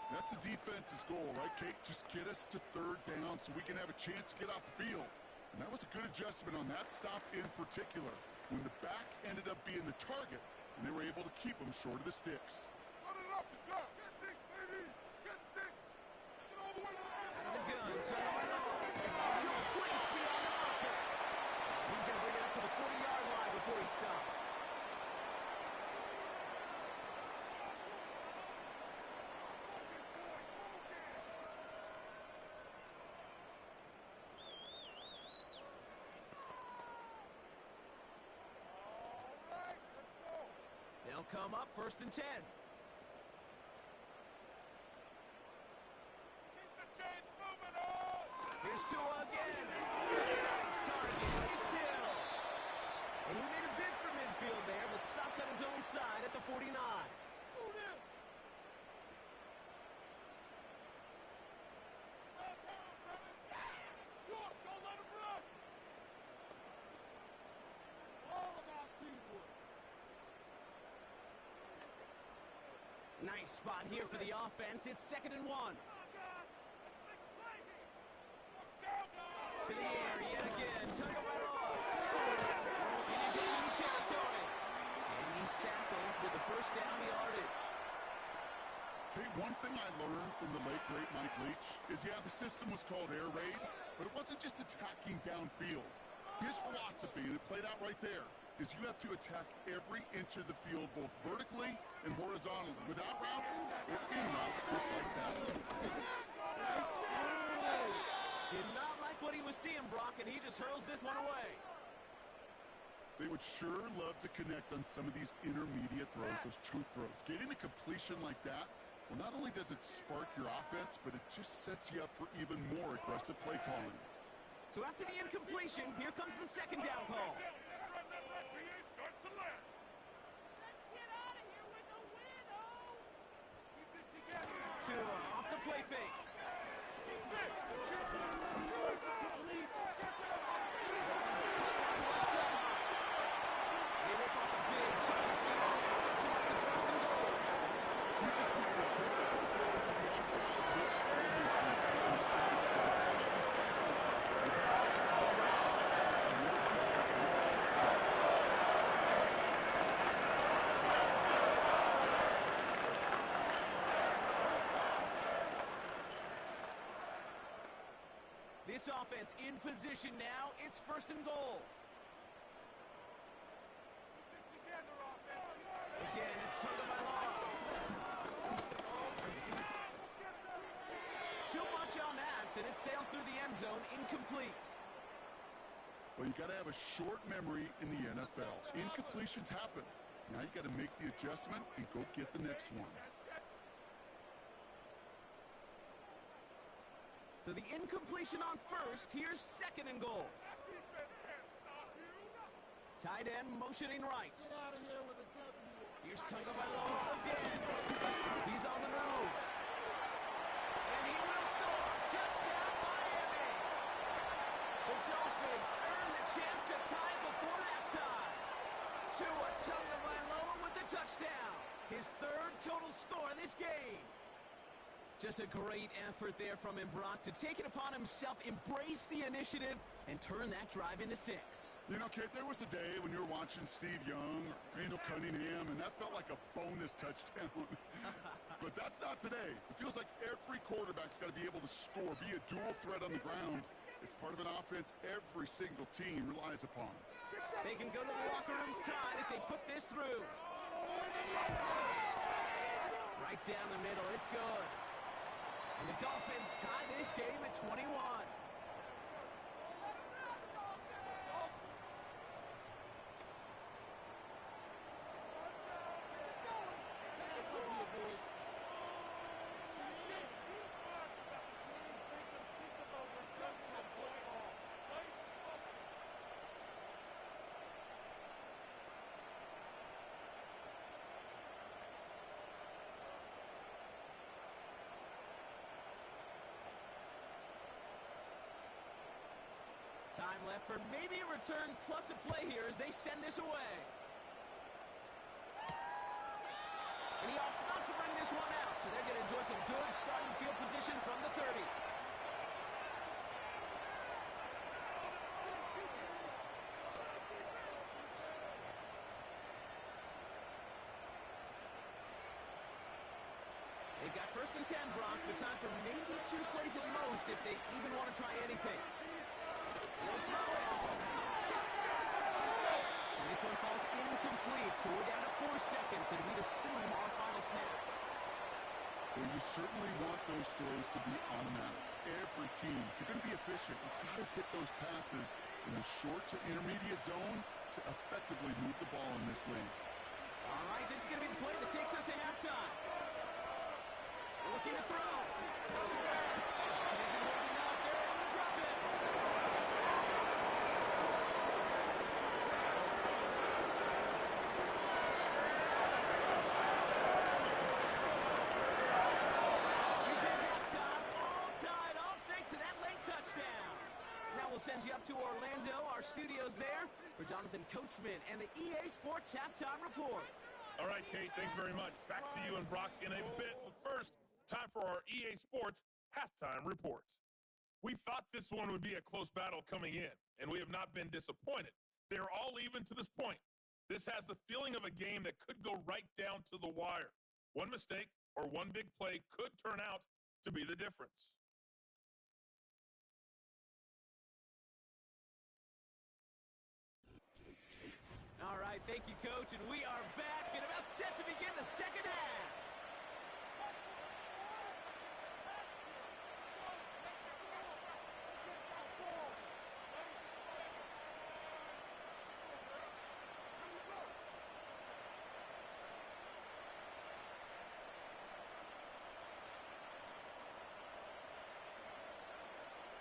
That's a defense's goal, right, Kate? Just get us to third down so we can have a chance to get off the field. And that was a good adjustment on that stop in particular, when the back ended up being the target, and they were able to keep him short of the sticks. Run it up the top. Get 6, baby. Get 6. Get all the way to the end. Out of the gun. Turn right off. Complete beyond the marker. He's going to bring it up to the 40-yard line before he stops. They'll come up first and 10. Keep the chains moving on. Here's Tua again. Nice target. It's Hill. And he made a bid for midfield there, but stopped on his own side at the 49. Do this. Well done, brother. York, don't let him rush. It's all about teamwork. Nice spot here for the offense. It's 2nd and 1. To the air yet again. Tug it right off. And into enemy territory. And he's tackled with the first down yardage. Hey, one thing I learned from the late, great Mike Leach is, yeah, the system was called air raid, but it wasn't just attacking downfield. His philosophy, and it played out right there, is you have to attack every inch of the field, both vertically and horizontally, without routes or in routes, just like that. Did not like what he was seeing, Brock, and he just hurls this one away. They would sure love to connect on some of these intermediate throws, those true throws. Getting a completion like that, well, not only does it spark your offense, but it just sets you up for even more aggressive play calling. So after the incompletion, here comes the second down call. off the play fake. This offense in position now. It's 1st and goal. Again, it's Tagovailoa. Too much on that, and it sails through the end zone, incomplete. Well, you got to have a short memory in the NFL. Incompletions happen. Now you got to make the adjustment and go get the next one. So the incompletion on 1st. Here's 2nd and goal. Tight end motioning right. Get out of here with a W. Here's Tagovailoa again. He's on the move. And he will score. Touchdown, Miami. The Dolphins earn the chance to tie before halftime. Tua Tagovailoa with the touchdown. His 3rd total score in this game. Just a great effort there from him, Brock, to take it upon himself, embrace the initiative, and turn that drive into 6. You know, Kate, there was a day when you were watching Steve Young or Randall Cunningham, and that felt like a bonus touchdown. But that's not today. It feels like every quarterback's got to be able to score, be a dual threat on the ground. It's part of an offense every single team relies upon. They can go to the locker rooms tied if they put this through. Right down the middle, it's good. And the Dolphins tie this game at 21. Time left for maybe a return plus a play here as they send this away. And he opts not to bring this one out, so they're going to enjoy some good starting field position from the 30. They've got 1st and 10, Brock, but time for maybe 2 plays at most if they even want to try anything. They'll throw it. And this one falls incomplete, so we're down to 4 seconds, and we'd assume our final snap. Well, you certainly want those throws to be automatic. Every team, if you're going to be efficient, you've got to hit those passes in the short to intermediate zone to effectively move the ball in this league. All right, this is going to be the play that takes us to halftime. Looking to throw. Isn't working out. They're able to drop it. We've hit halftime, all tied up thanks to that late touchdown. Now we'll send you up to Orlando, our studios there, for Jonathan Coachman and the EA Sports Halftime Report. All right, Kate, thanks very much. Back to you and Brock in a bit. But first, time for our EA Sports Halftime Report. We thought this one would be a close battle coming in, and we have not been disappointed. They're all even to this point. This has the feeling of a game that could go right down to the wire. One mistake or one big play could turn out to be the difference. All right, thank you, Coach, and we are back and about set to begin the second half.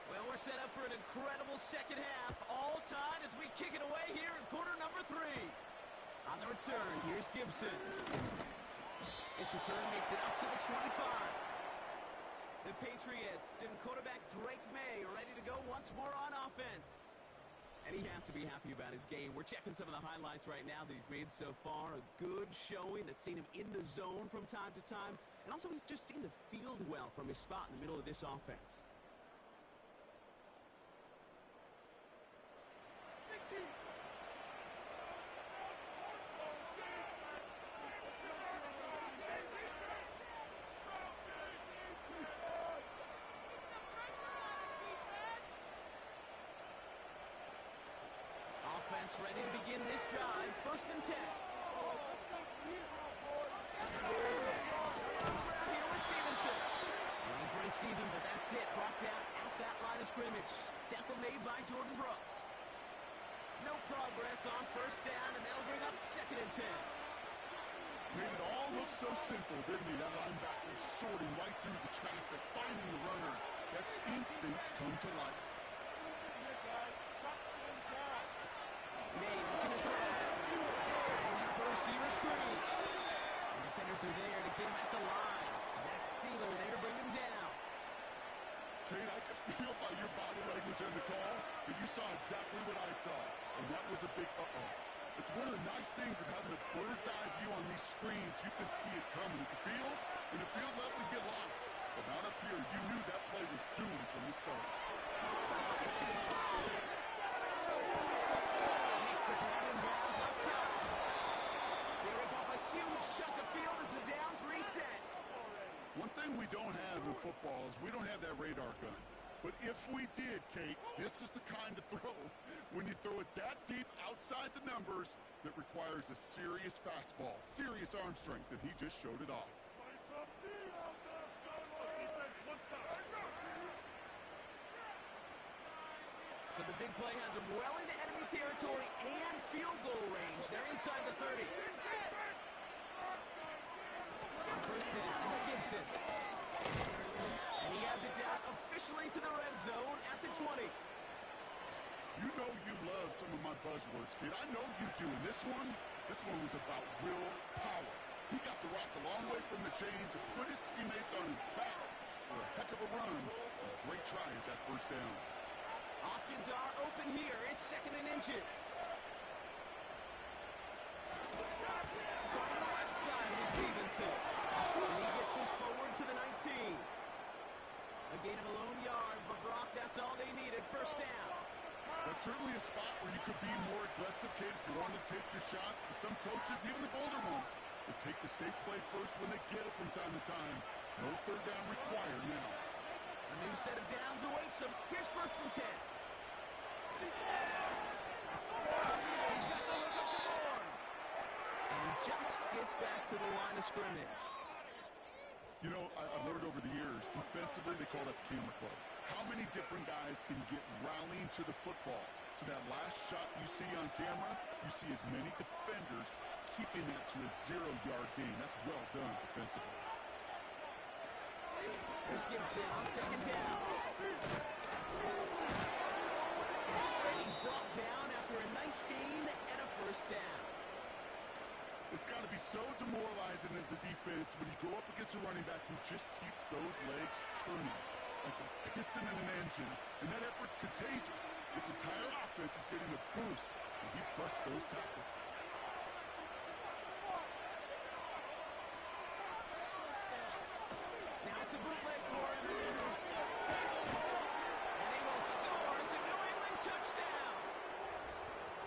Well, we're set up for an incredible second half, all tied as we kick it away here in quarter number 3. On the return, here's Gibson. This return makes it up to the 25. The Patriots and quarterback Drake May are ready to go once more on offense. And he has to be happy about his game. We're checking some of the highlights right now that he's made so far. A good showing that's seen him in the zone from time to time. And also he's just seen the field well from his spot in the middle of this offense. Offense ready to begin this drive. 1st and 10. Here with Stevenson. Well, he breaks even, but that's it. Brought down at that line of scrimmage. Tackle made by Jordan Brooks. No progress on 1st down, and that'll bring up 2nd and 10. Made it all look so simple, didn't he? That linebacker sorting right through the traffic, finding the runner. That's instincts come to life. May looking to throw. Cutting for receiver screen. And defenders are there to get him at the line. Zach Sealer there to bring him down. Kate, I could feel by your body language on the call that you saw exactly what I saw. And that was a big uh-oh. It's one of the nice things of having a bird's eye view on these screens. You can see it coming at the field, and the field level you get lost. But not up here. You knew that play was doomed from the start. Makes the grab and bounds outside. They rip off a huge chunk of field as the downs reset. One thing we don't have in football is we don't have that radar gun. But if we did, Kate, this is the kind of throw, when you throw it that deep outside the numbers, that requires a serious fastball, serious arm strength, and he just showed it off. So the big play has him well into enemy territory and field goal range. They're inside the 30. On 1st down, it's Gibson. And he has it down officially to the red zone at the 20. You know you love some of my buzzwords, kid. I know you do. And this one was about will power. He got to rock a long way from the chains and put his teammates on his back for a heck of a run. A great try at that 1st down. Options are open here. It's 2nd and inches. Trying left side with Stevenson. And he gets this forward to the 19. A gain of a lone yard, but Brock, that's all they needed. 1st down. That's certainly a spot where you could be more aggressive, kid, if you want to take your shots. But some coaches, even the bolder ones, will take the safe play first when they get it from time to time. No 3rd down required now. A new set of downs awaits him. Here's 1st and 10. He's got the look up the board. And just gets back to the line of scrimmage. You know, I've learned over the years, defensively, they call that the camera club. How many different guys can get rallying to the football? So that last shot you see on camera, you see as many defenders keeping that to a 0-yard gain. That's well done defensively. Here's Gibson on 2nd down. And he's brought down after a nice gain and a 1st down. It's got to be so demoralizing as a defense when you go up against a running back who just keeps those legs turning like a piston in an engine, and that effort's contagious. This entire offense is getting a boost when he busts those tackles. Now it's a bootleg for him. And they will score. It's a New England touchdown.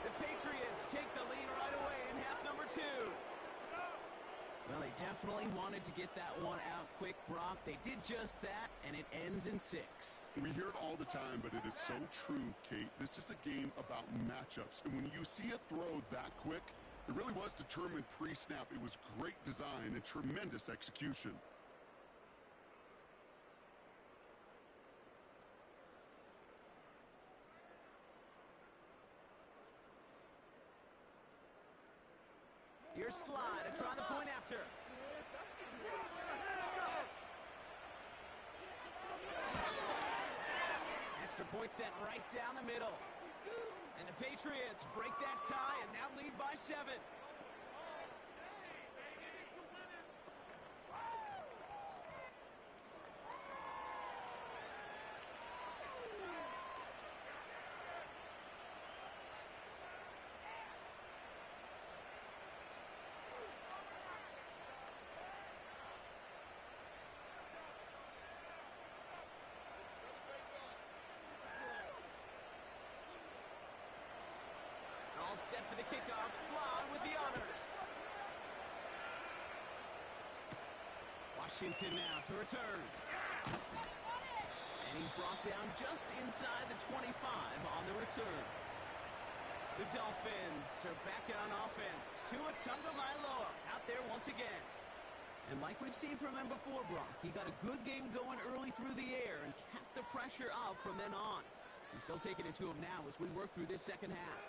The Patriots take the lead right away in half number 2. Well, they definitely wanted to get that one out quick, Brock. They did just that, and it ends in 6. We hear it all the time, but it is so true, Kate. This is a game about matchups. And when you see a throw that quick, it really was determined pre-snap. It was great design and tremendous execution. Here's Slide to try the point after. Extra point sent right down the middle. And the Patriots break that tie and now lead by 7. Set for the kickoff. Slide with the honors. Washington now to return. And he's brought down just inside the 25 on the return. The Dolphins are back on offense. Tua Tagovailoa out there once again. And like we've seen from him before, Brock, he got a good game going early through the air and kept the pressure up from then on. He's still taking it to him now as we work through this second half.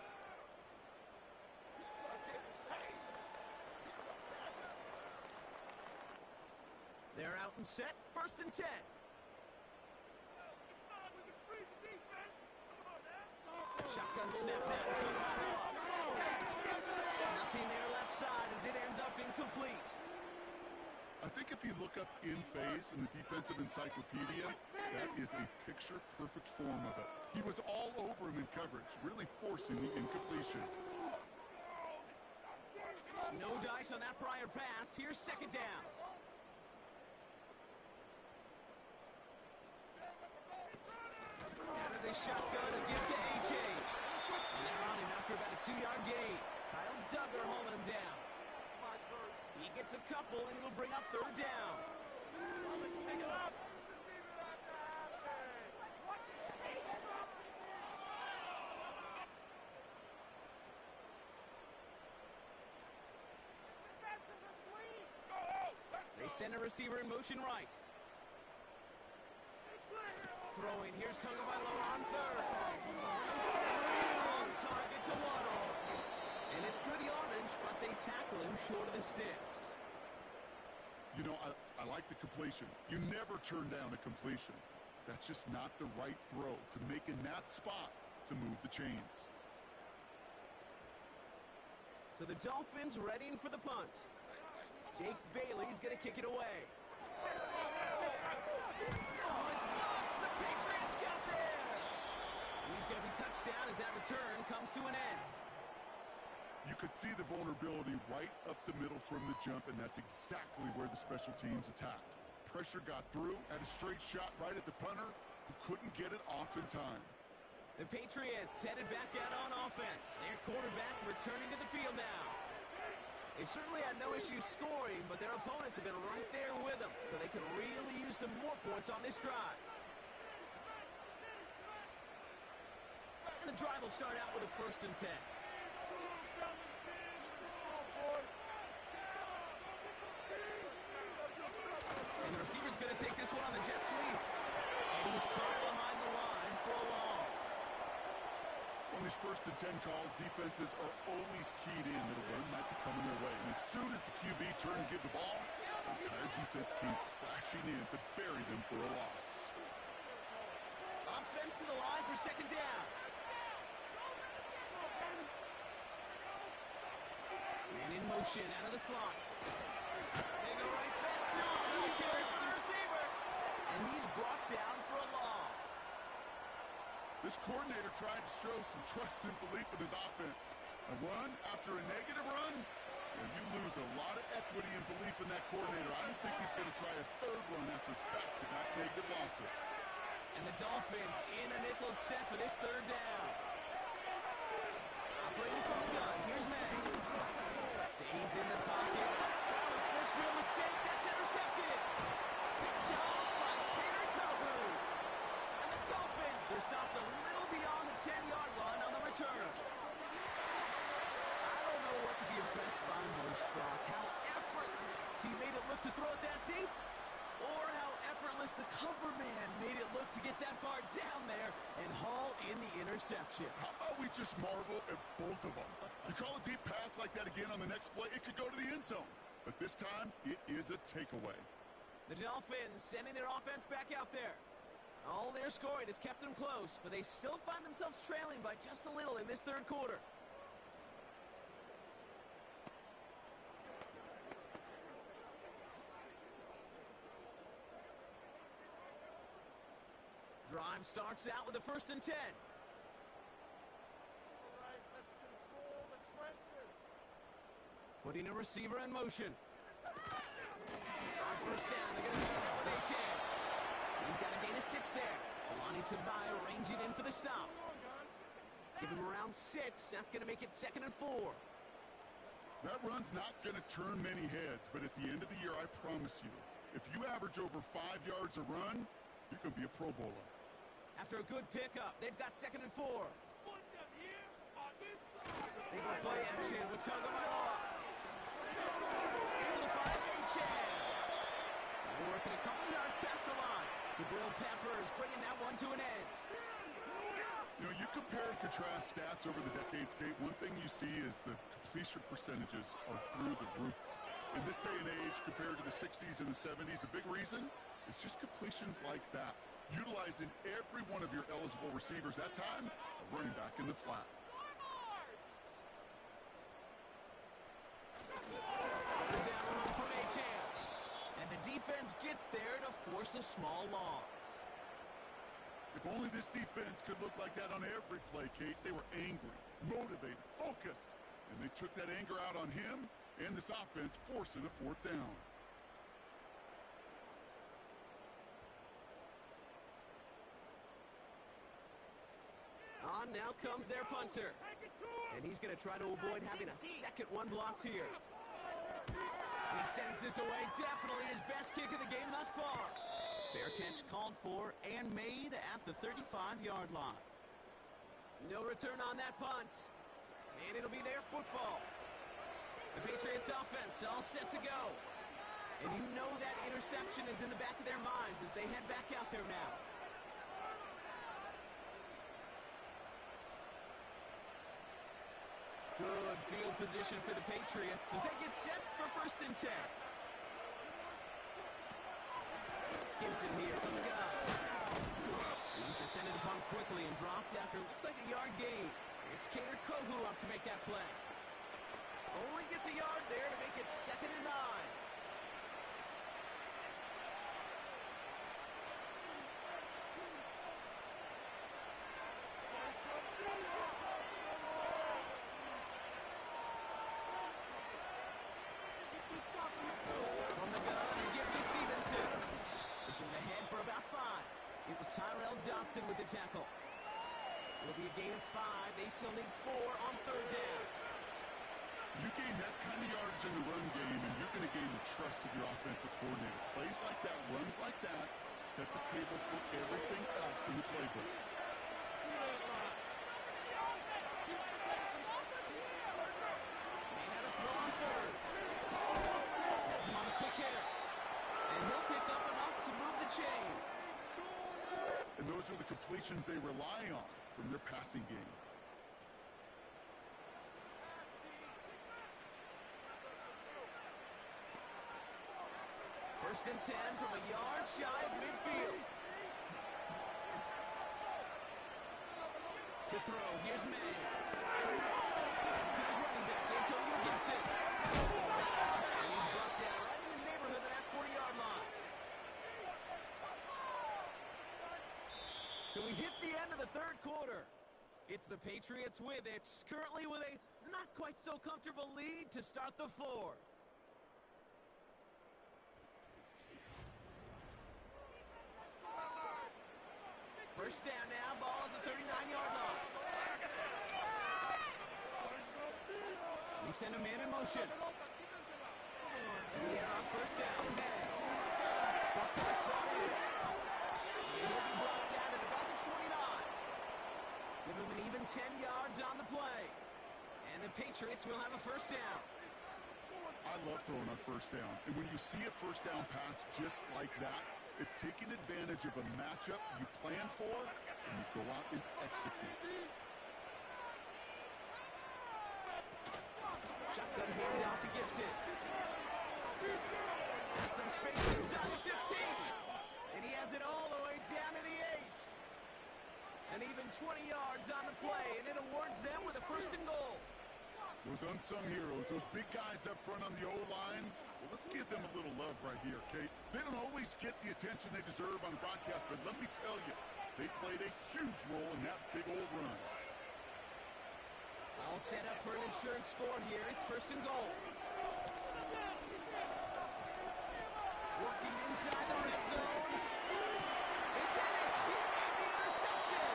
They're out and set. 1st and 10. Shotgun snap now to Tagovailoa. Nothing there left side as it ends up incomplete. I think if you look up in phase in the defensive encyclopedia, that is a picture-perfect form of it. He was all over him in coverage, really forcing the incompletion. No dice on that prior pass. Here's 2nd down. Out of this shotgun, a gift to A.J. And they're on him after about a 2-yard gain. Kyle Duggar holding him down. He gets a couple, and it'll bring up 3rd down. Pick it up. They send a receiver in motion right. Throwing, here's Tagovailoa on 3rd. On target to Waddle. And it's good yardage, but they tackle him short of the sticks. You know, I like the completion. You never turn down a completion. That's just not the right throw to make in that spot to move the chains. So the Dolphins readying for the punt. Jake Bailey's going to kick it away. Oh, it's blocked. The Patriots got there. He's going to be touched down as that return comes to an end. You could see the vulnerability right up the middle from the jump, and that's exactly where the special teams attacked. Pressure got through, had a straight shot right at the punter, who couldn't get it off in time. The Patriots headed back out on offense. Their quarterback returning to the field now. They certainly had no issue scoring, but their opponents have been right there with them, so they can really use some more points on this drive. And the drive will start out with a 1st and 10. And the receiver's going to take this one on the jet sweep. And he's caught behind the line for a loss. On these 1st and 10 calls, defenses are always keyed in that a run might be coming their way. And as soon as the QB turns to give the ball, the entire defense came crashing in to bury them for a loss. Offense to the line for 2nd down. Man in motion out of the slot. They go right back to him. Little carry for the receiver. And he's brought down for a loss. This coordinator tried to show some trust and belief in his offense. A run after a negative run, well, you lose a lot of equity and belief in that coordinator. I don't think he's going to try a 3rd run after back-to-back negative losses. And the Dolphins in a nickel set for this 3rd down. Operating from the gun, here's May. Stays in the pocket. Oh, his first real mistake, that's intercepted. Good job by Kader Kobu. And the Dolphins are stopped a little beyond the 10-yard line on the return. I don't know what to be impressed by most, Brock. How effortless he made it look to throw it that deep, or how effortless the cover man made it look to get that far down there and haul in the interception. How about we just marvel at both of them? You call a deep pass like that again on the next play, it could go to the end zone. But this time, it is a takeaway. The Dolphins sending their offense back out there. All their scoring has kept them close, but they still find themselves trailing by just a little in this 3rd quarter. Drive starts out with a 1st and 10. Putting a receiver in motion. On 1st down, they're going to start out with A.J. He's got a gain of 6 there. Alani Tavai ranging in for the stop. Give him around 6. That's going to make it 2nd and 4. That run's not going to turn many heads, but at the end of the year, I promise you, if you average over 5 yards a run, you can be a Pro Bowler. After a good pickup, they've got 2nd and 4. They go play action with Tagovailoa. Able to find Achane. They're working a couple yards past the line. Jabril Peppers bringing that one to an end. You know, you compare and contrast stats over the decades, Kate. One thing you see is the completion percentages are through the roof. In this day and age, compared to the 60s and the 70s, a big reason is just completions like that. Utilizing every one of your eligible receivers. That time, a running back in the flat. Down run from Achane. And the defense gets there to force a small loss. If only this defense could look like that on every play, Kate. They were angry, motivated, focused, and they took that anger out on him and this offense, forcing a 4th down. On now comes their punter. And he's going to try to avoid having a second one blocked here. He sends this away. Definitely his best kick of the game thus far. Fair catch called for and made at the 35-yard line. No return on that punt. And it'll be their football. The Patriots offense all set to go. And you know that interception is in the back of their minds as they head back out there now. Good field position for the Patriots as they get set for 1st and 10. Gibson here from the gun. He's descended upon quickly and dropped after looks like a yard gain. It's Kader Kohu up to make that play. Only gets a yard there to make it 2nd and 9. From the gun, and give to Stevenson. This is ahead for about 5. It was Tyrell Johnson with the tackle. It'll be a gain of 5. They still need 4 on 3rd down. You gain that kind of yardage in the run game, and you're going to gain the trust of your offensive coordinator. Plays like that, runs like that, set the table for everything else in the playbook. May have a throw on 3rd. Has him on a quick hitter. And he'll pick up enough to move the chains. And those are the completions they rely on from their passing game. First and 10 from a yard shy of midfield. To throw, here's May. It's his running back, Antonio Gibson. And he's brought down right in the neighborhood of that 40-yard line. So we hit the end of the 3rd quarter. It's the Patriots with it, currently with a not quite so comfortable lead to start the 4th. First down now, ball at the 39-yard line. We send a man in motion. Yeah, on 1st down, man. Truck pass brought in. He'll be brought down at about the 29. Give him an even 10 yards on the play. And the Patriots will have a 1st down. I love throwing on 1st down. And when you see a 1st down pass just like that, it's taking advantage of a matchup you plan for, and you go out and execute. Shotgun handout to Gibson. Has some space inside the 15. And he has it all the way down to the 8. And even 20 yards on the play, and it awards them with a 1st and goal. Those unsung heroes, those big guys up front on the O-line, well, let's give them a little love right here, Kate. They don't always get the attention they deserve on broadcast, but let me tell you, they played a huge role in that big old run. All set up for an insurance score here. It's 1st and goal. Working inside the red zone. They did it! He made the interception!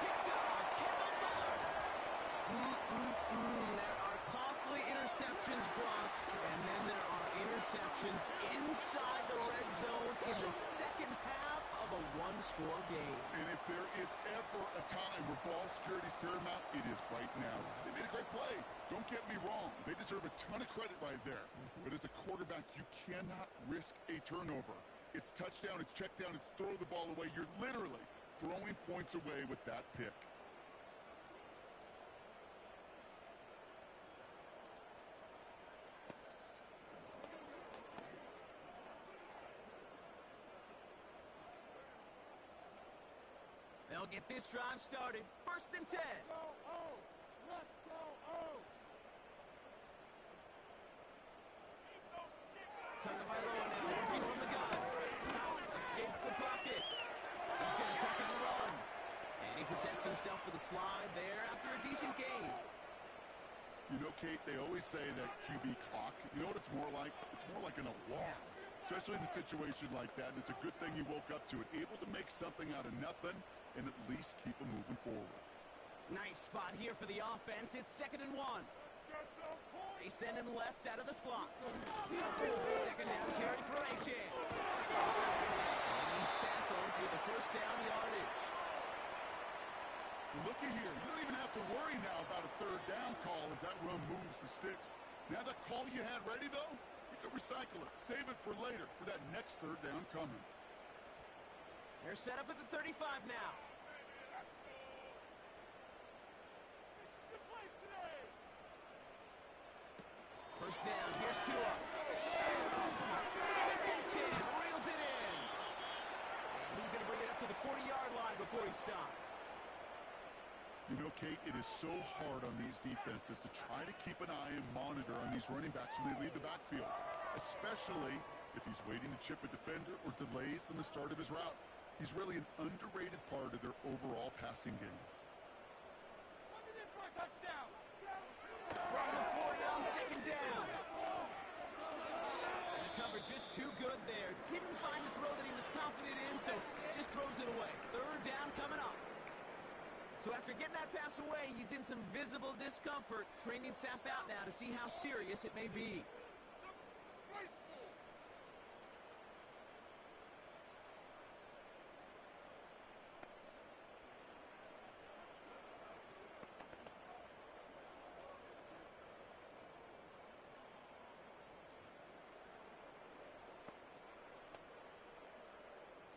Picked off Kendall Fuller. receptions, Brock, and then there are interceptions inside the red zone in the second half of a one-score game. And if there is ever a time where ball security is paramount, it is right now. They made a great play. Don't get me wrong. They deserve a ton of credit right there. But as a quarterback, you cannot risk a turnover. It's touchdown, it's check down, it's throw the ball away. You're literally throwing points away with that pick. They'll get this drive started. 1st and 10. Go, oh! Let's go, oh! Tagovailoa now working from the gun. Escapes the pocket. He's going to tuck it and run. And he protects himself with a slide there after a decent gain. You know, Kate, they always say that QB clock, you know what it's more like? It's more like an alarm, especially in a situation like that. And it's a good thing you woke up to it, able to make something out of nothing and at least keep them moving forward. Nice spot here for the offense. It's 2nd and 1. Get some points! They send him left out of the slot. 2nd down carry for A-Chan. And he's tackled with the 1st down yardage. Look at here. You don't even have to worry now about a 3rd down call as that run moves the sticks. Now that call you had ready, though, you can recycle it. Save it for later, for that next 3rd down coming. They're set up at the 35 now. Good place today! 1st down. Here's Tua. A-Chan reels it in. And he's going to bring it up to the 40-yard line before he stops. You know, Kate, it is so hard on these defenses to try to keep an eye and monitor on these running backs when they leave the backfield, especially if he's waiting to chip a defender or delays in the start of his route. He's really an underrated part of their overall passing game. Look at this for a touchdown! From the 40 on 2nd down. And the cover just too good there. Didn't find the throw that he was confident in, so just throws it away. 3rd down coming up. So after getting that pass away, he's in some visible discomfort. Training staff out now to see how serious it may be. Disgraceful!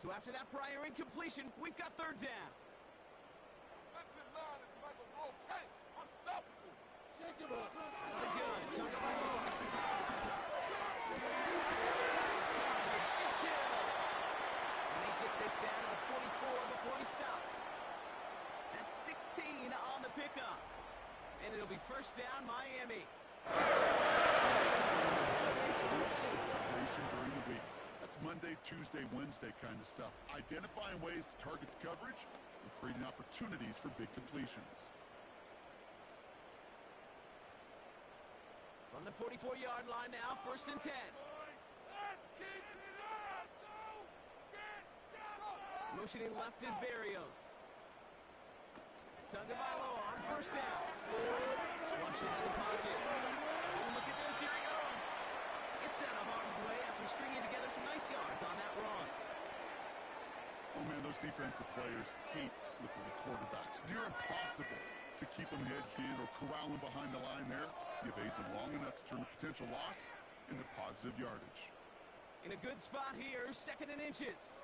So after that prior incompletion, we've got 3rd down. That's in line as Michael roll tanks. Unstoppable. Shake him up. Out of the gun, Tagovailoa. It's Hill. And they get this down to the 44 before he stopped. That's 16 on the pickup. And it'll be 1st down, Miami. Preparation during the week. That's Monday, Tuesday, Wednesday kind of stuff. Identifying ways to target the coverage and creating opportunities for big completions. From the 44-yard line now, 1st and 10. Let's keep it up! So get down! Motioning left is Berrios. Tagovailoa on 1st down. Watching out of the pocket. Oh, look at this, here he goes. It's out of harm's way after stringing together some nice yards on that run. Oh man, those defensive players hate slipping the quarterbacks. Near impossible to keep them hedged in or corral them behind the line there. You evade them long enough to turn a potential loss into positive yardage. In a good spot here, 2nd and inches.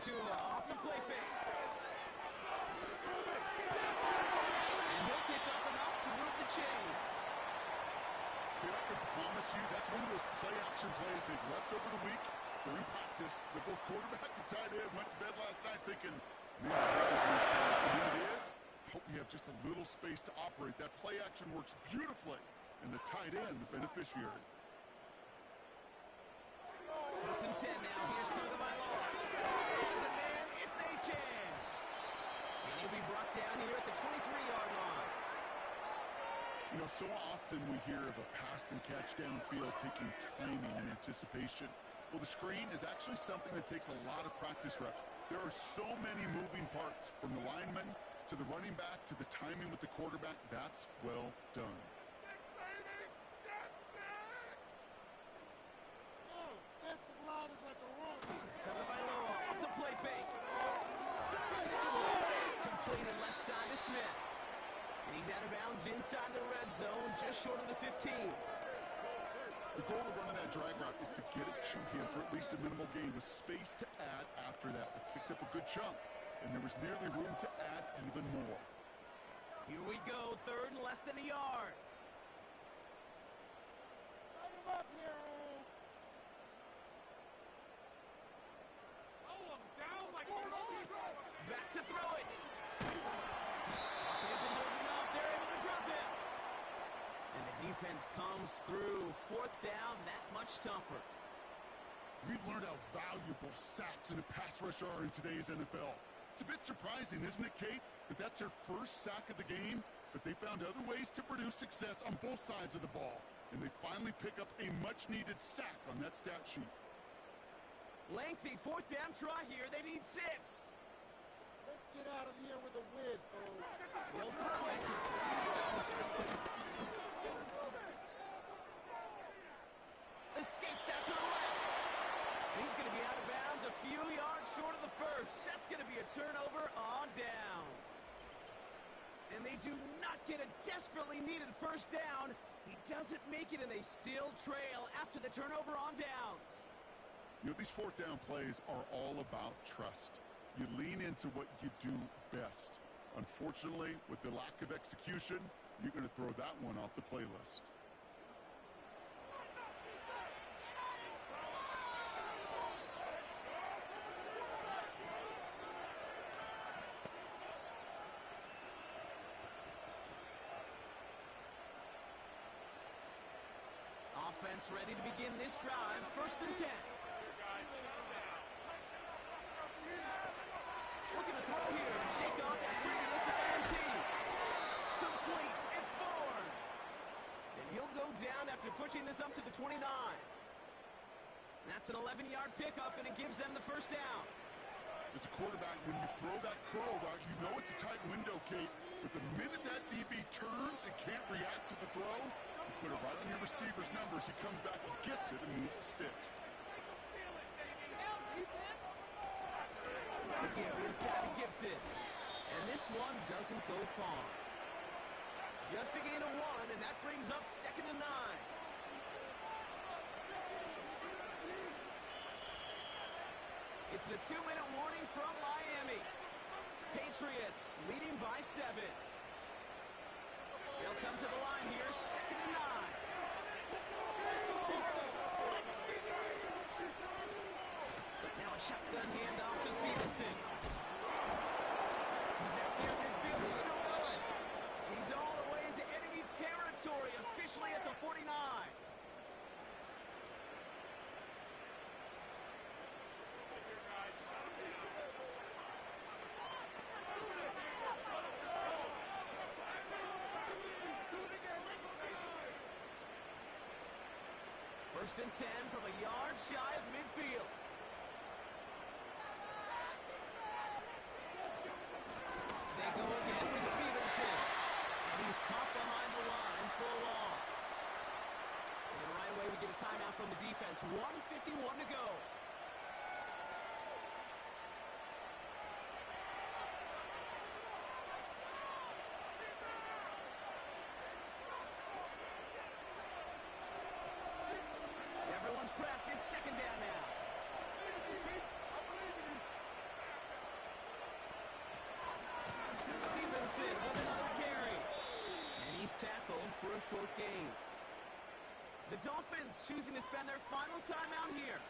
Tua off the play fake. And he'll pick up enough to move the chains. Here, I can promise you that's one of those play-action plays they've left over the week during practice. That both quarterback and tight end went to bed last night thinking, man, I think this one's playing. And when it is, hope we have just a little space to operate. That play action works beautifully, and the tight end, the beneficiary. 1st and 10 now. Here's Tagovailoa. Is it man? It's A-Chan. And he'll be brought down here at the 23-yard line. You know, so often we hear of a pass and catch downfield taking timing and anticipation. Well, the screen is actually something that takes a lot of practice reps. There are so many moving parts, from the lineman to the running back, to the timing with the quarterback, that's well done. Off the play fake. Completed left side to Smith. And he's out of bounds inside the red zone, just short of the 15. The goal of running that drag route is to get it to him for at least a minimal gain with space to add after that. They picked up a good chunk, and there was nearly room to add even more. Here we go, third and less than a yard. Light him up, hero! Oh, I'm down like a Back to throw it. Isn't moving up. They're able to drop him. And the defense comes through. Fourth down, that much tougher. We've learned how valuable sacks and a pass rush are in today's NFL. It's a bit surprising, isn't it, Kate, that that's their first sack of the game, but they found other ways to produce success on both sides of the ball, and they finally pick up a much-needed sack on that stat sheet. Lengthy fourth down try here. They need 6. Let's get out of here with a win, folks. He'll throw it. Escapes out to the left. He's going to be out of bounds a few yards short of the first. That's going to be a turnover on downs. And they do not get a desperately needed first down. He doesn't make it, and they still trail after the turnover on downs. You know, these fourth down plays are all about trust. You lean into what you do best. Unfortunately, with the lack of execution, you're going to throw that one off the playlist. Offense ready to begin this drive. First and 10. Looking to throw here. Shake off that previous INT. Complete. It's Bourne. And he'll go down after pushing this up to the 29. That's an 11-yard pickup, and it gives them the first down. As a quarterback, when you throw that curl route, you know it's a tight window, Kate. But the minute that DB turns and can't react to the throw, you put it right on your receiver's numbers. He comes back and gets it and moves the sticks. Again, inside to Gibson. And this one doesn't go far. Just a gain of 1, and that brings up 2nd and 9. It's the 2-minute warning from Miami. Patriots leading by 7. They'll come to the line here, 2nd and 9. Now a shotgun handoff to Stevenson. He's out there midfield and still going. He's all the way into enemy territory, officially at the 49. First and 10 from a yard shy of midfield. They go again with Stevenson. And he's caught behind the line for a loss. And right away we get a timeout from the defense. 1:51 to go. Everyone's prepped. It's 2nd down now. Stevenson with another carry. And he's tackled for a short gain. The Dolphins choosing to spend their final timeout here.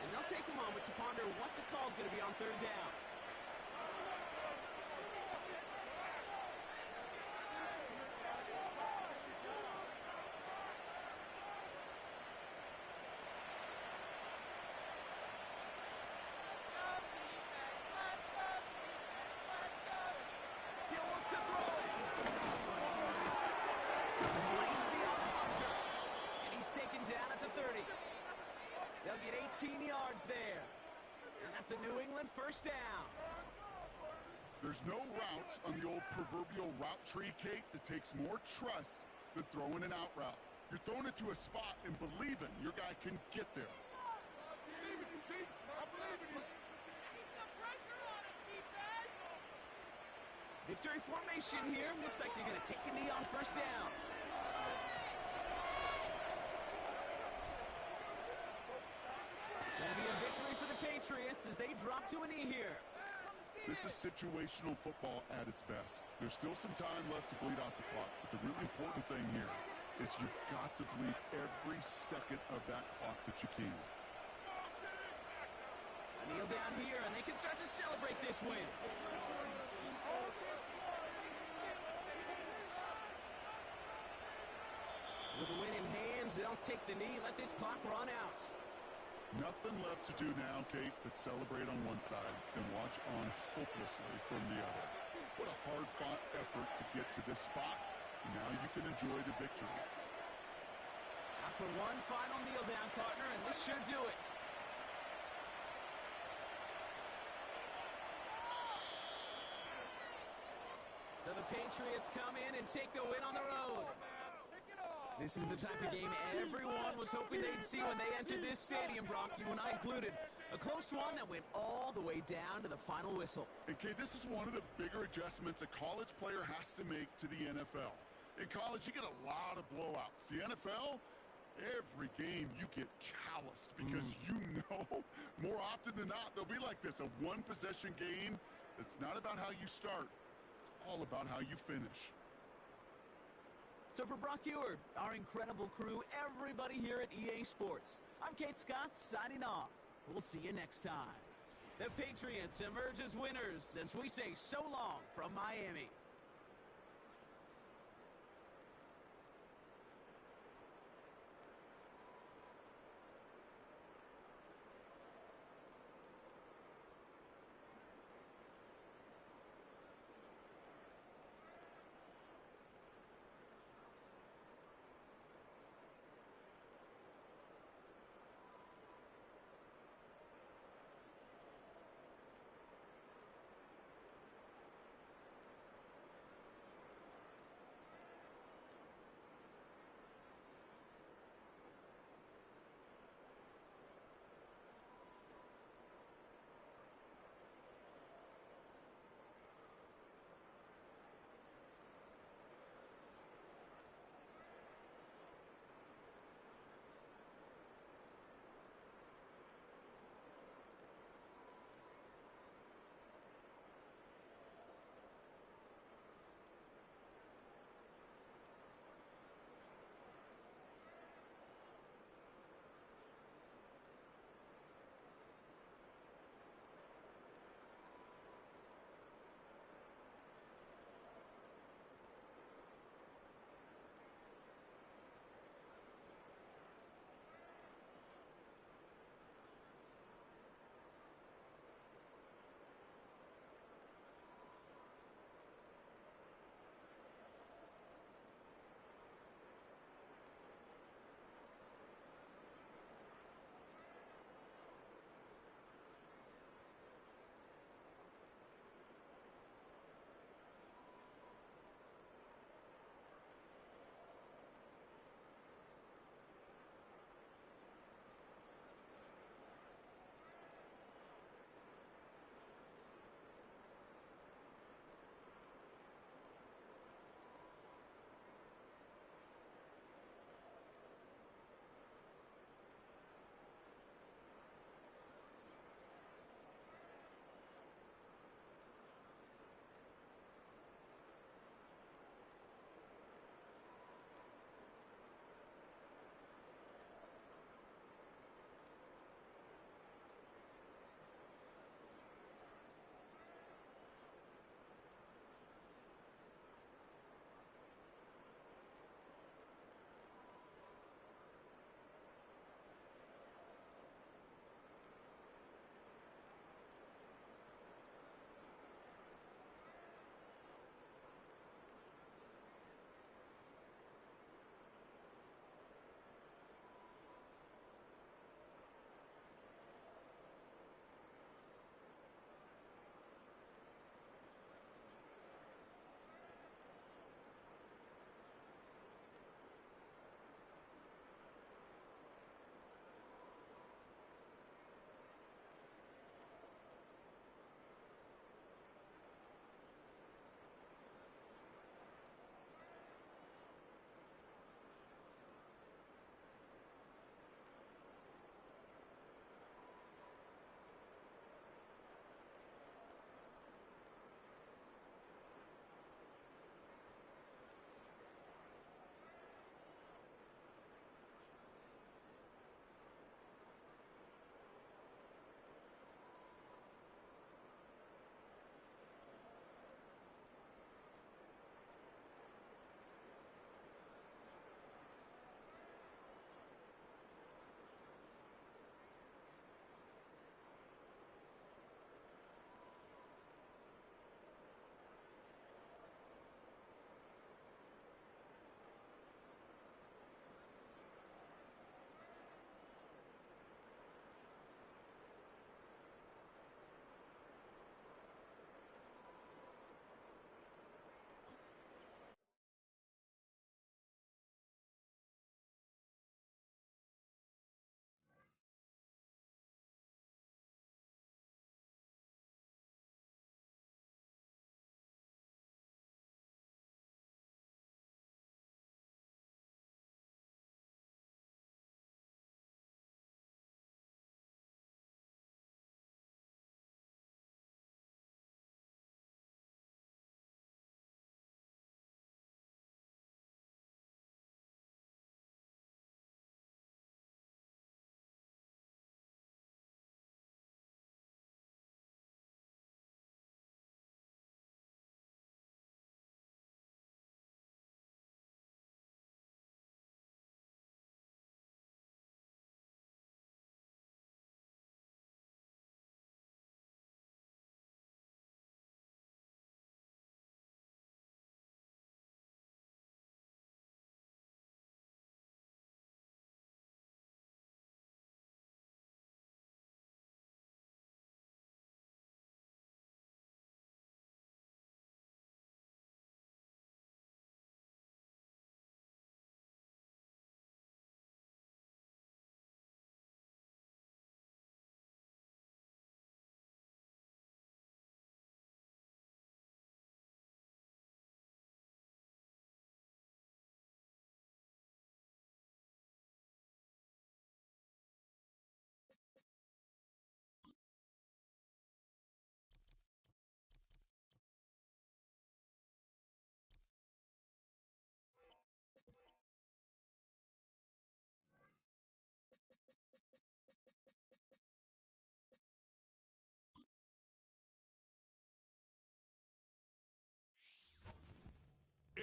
And they'll take a moment to ponder what the call is going to be on 3rd down. He'll look to throw it. Plays beyond the marker. And he's taken down at the 30. They'll get 18 yards there. And that's a New England first down. There's no route on the old proverbial route tree, Kate, that takes more trust than throwing an out route. You're throwing it to a spot and believing your guy can get there. I believe in you, D. I believe in you. Victory formation here. Looks like they're going to take a knee on first down. Going to be a victory for the Patriots as they drop to a knee here. This is situational football at its best. There's still some time left to bleed out the clock, but the really important thing here is you've got to bleed every second of that clock that you can. A kneel down here, and they can start to celebrate this win. With the win in hands, they'll take the knee, let this clock run out. Nothing left to do now, Kate, but celebrate on one side and watch on hopelessly from the other. What a hard-fought effort to get to this spot. Now you can enjoy the victory. After one final kneel down, partner, and this should do it. So the Patriots come in and take the win on the road. This is the type of game everyone was hoping they'd see when they entered this stadium, Brock, you and I included. A close one that went all the way down to the final whistle. And Kate, this is one of the bigger adjustments a college player has to make to the NFL. In college, you get a lot of blowouts. The NFL, every game you get calloused because you know more often than not they'll be like this, a one-possession game. It's not about how you start. It's all about how you finish. So for Brock Eward, our incredible crew, everybody here at EA Sports, I'm Kate Scott signing off. We'll see you next time. The Patriots emerge as winners as we say so long from Miami.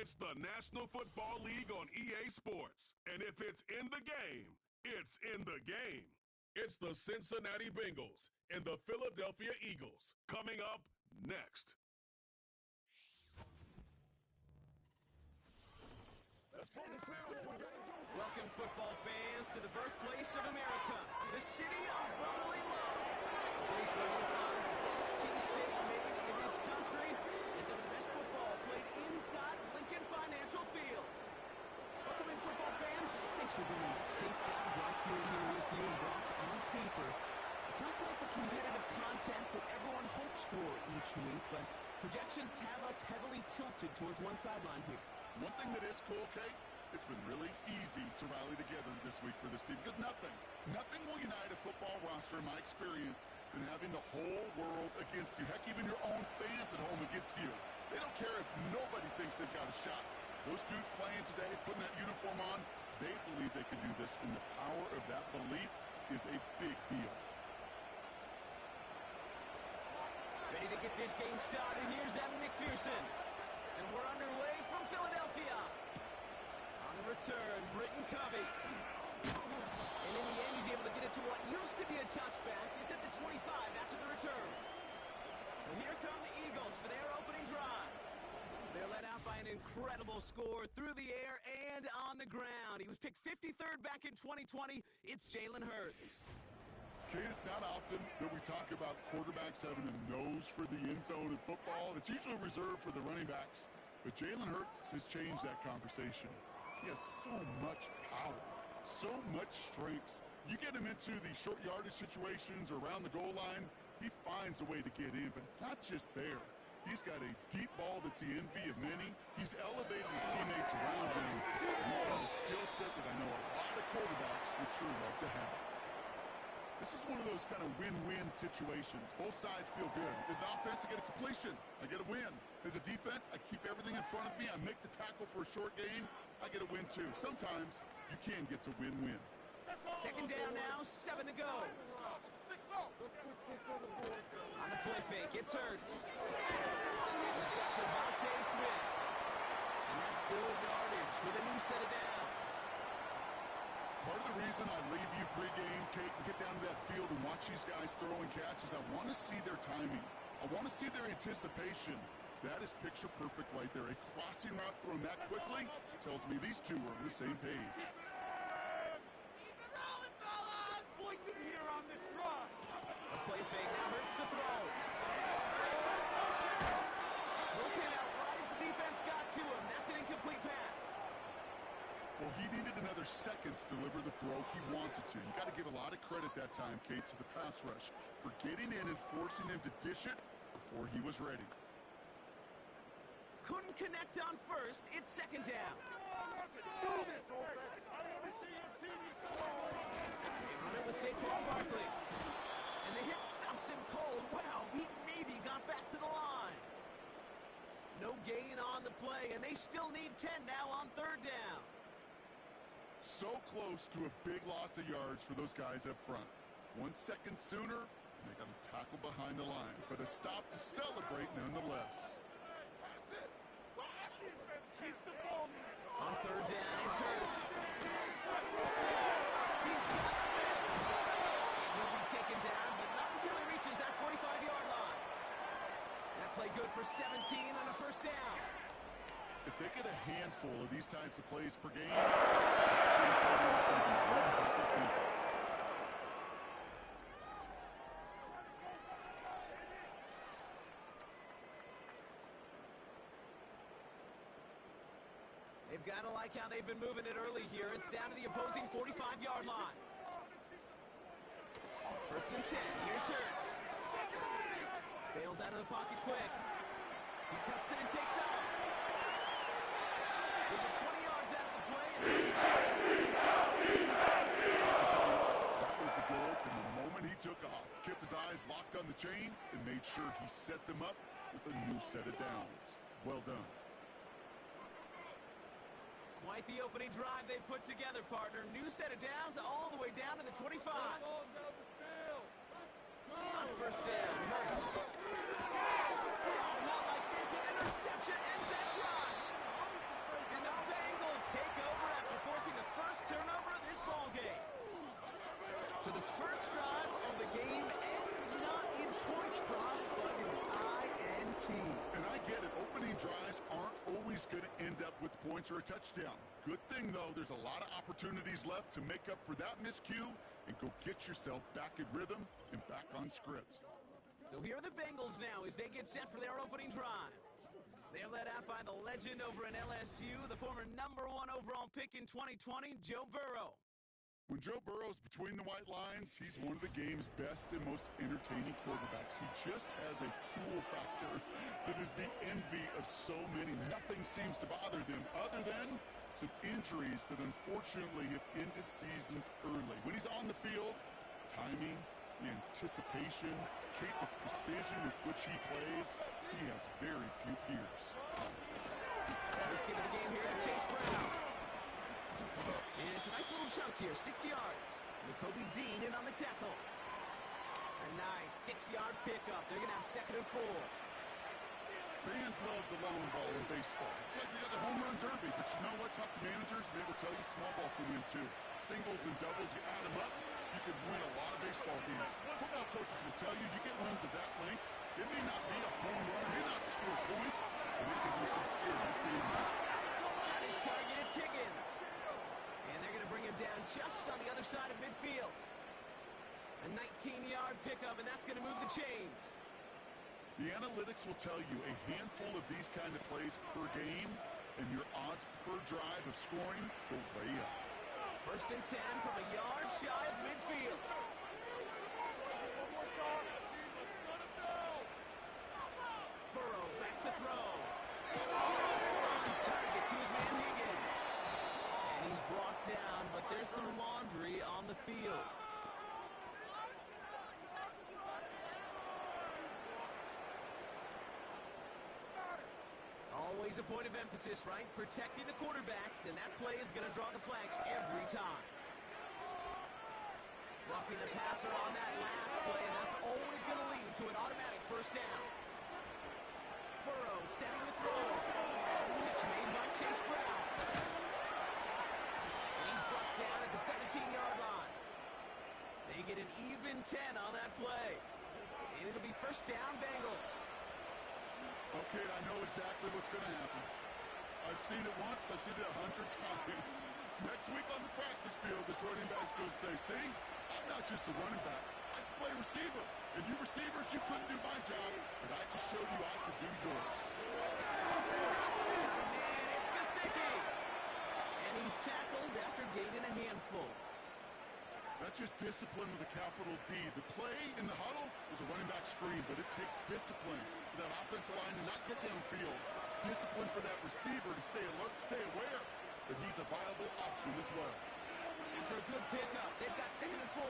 It's the National Football League on EA Sports. And if it's in the game, it's in the game. It's the Cincinnati Bengals and the Philadelphia Eagles coming up next. Welcome, football fans, to the birthplace of America, the city of brotherly love. The place where you'll find the best cheesesteak made in this country, and some of the best football played inside of Lincoln Financial Field. Welcome in, football fans. Thanks for joining us. Kate, Scott, and Brock here with you, and Brock on paper. It's not quite the competitive contest that everyone hopes for each week, but projections have us heavily tilted towards one sideline here. One thing that is cool, Kate, it's been really easy to rally together this week for this team because nothing will unite a football roster, in my experience, than having the whole world against you. Heck, even your own fans at home against you. They don't care if nobody thinks they've got a shot. Those dudes playing today, putting that uniform on, they believe they can do this, and the power of that belief is a big deal. Ready to get this game started. Here's Evan McPherson. And we're underway from Philadelphia. On the return, Britton Covey. And in the end, he's able to get it to what used to be a touchback. It's at the 25 after the return. So here come the Eagles for their opening drive. They're led out by an incredible score through the air and on the ground. He was picked 53rd back in 2020. It's Jalen Hurts. Kate, it's not often that we talk about quarterbacks having a nose for the end zone in football. It's usually reserved for the running backs. But Jalen Hurts has changed that conversation. He has so much power, so much strength. You get him into the short yardage situations or around the goal line, he finds a way to get in. But it's not just there. He's got a deep ball that's the envy of many. He's elevated his teammates around him. And he's got a skill set that I know a lot of quarterbacks would sure love to have. This is one of those kind of win-win situations. Both sides feel good. As an offense, I get a completion. I get a win. As a defense, I keep everything in front of me. I make the tackle for a short gain. I get a win, too. Sometimes you can get to win-win. Second down now, 7 to go. On the play fake, it's Hurts. He's got Devontae Smith. And that's good yardage with a new set of downs. Part of the reason I leave you pregame, Kate, and get down to that field and watch these guys throw and catch is I want to see their timing. I want to see their anticipation. That is picture perfect right there. A crossing route thrown that quickly tells me these two are on the same page. A play fake, now Hurts to throw. Looking out right as the defense got to him. That's an incomplete pass. Well, he needed another second to deliver the throw he wanted to. You got to give a lot of credit that time, Kate, to the pass rush for getting in and forcing him to dish it before he was ready. Couldn't connect on first. It's second down. They run it with Saquon Barkley. And the hit stuffs him cold. Wow, he maybe got back to the line. No gain on the play, and they still need 10 now on third down. So close to a big loss of yards for those guys up front. 1 second sooner, and they got a tackle behind the line. But a stop to celebrate nonetheless. On third down, it's Hurts. He's got Smith. He'll be taken down, but not until he reaches that 45-yard line. That play good for 17 on a first down. If they get a handful of these types of plays per game, this game program is going to be one heck of a keeper. They've got to like how they've been moving it early here. It's down to the opposing 45-yard line. First and 10. Here's Hurts. Bails out of the pocket quick. He tucks it and takes off. They get 20 yards out of the play and make the change. That was the goal from the moment he took off. Kept his eyes locked on the chains and made sure he set them up with a new set of downs. Well done. Quite the opening drive they put together, partner. New set of downs all the way down to the 25. On first down, Hurts. Oh, not like this. An interception ends that drive. Spot bucket, INT. And I get it, opening drives aren't always going to end up with points or a touchdown. Good thing, though, there's a lot of opportunities left to make up for that miscue and go get yourself back in rhythm and back on script. So here are the Bengals now as they get set for their opening drive. They're led out by the legend over in LSU, the former #1 overall pick in 2020, Joe Burrow. When Joe Burrow's between the white lines, he's one of the game's best and most entertaining quarterbacks. He just has a cool factor that is the envy of so many. Nothing seems to bother them other than some injuries that unfortunately have ended seasons early. When he's on the field, timing, the anticipation, the precision with which he plays, he has very few peers. Let's give it a game here to Chase Brown. And it's a nice little chunk here, 6 yards. Jacoby Dean in on the tackle. A nice 6-yard pickup. They're going to have 2nd and 4. Fans love the long ball in baseball. It's like the home run derby, but you know what? Talk to managers, and they will tell you small ball can win too. Singles and doubles, you add them up, you can win a lot of baseball games. Football coaches will tell you, you get runs of that length, it may not be a home run, it may not score points, but it can do some serious damage. On his target, it's Higgins. And they're going to bring him down just on the other side of midfield. A 19-yard pickup, and that's going to move the chains. The analytics will tell you a handful of these kind of plays per game, and your odds per drive of scoring go way up. 1st and 10 from a yard shy of midfield. Burrow back to throw. On target to his man Higgins. And he's brought down, but there's some laundry on the field. Always a point of emphasis, right? Protecting the quarterbacks, and that play is going to draw the flag every time. Roughing the passer on that last play, and that's always going to lead to an automatic 1st down. Burrow setting the throw. Catch made by Chase Brown. And he's brought down at the 17-yard line. They get an even 10 on that play. And it'll be 1st down, Bengals. Okay, I know exactly what's going to happen. I've seen it once, I've seen it 100 times. Next week on the practice field, this running back's going to say, see, I'm not just a running back, I can play receiver. And you receivers, you couldn't do my job, but I just showed you I could do yours. And it's Gesicki. And he's tackled after gaining a handful. That's just discipline with a capital D. The play in the huddle is a running back screen, but it takes discipline for that offensive line to not get downfield. Discipline for that receiver to stay alert, stay aware that he's a viable option as well. And for a good pickup, they've got 2nd and 4.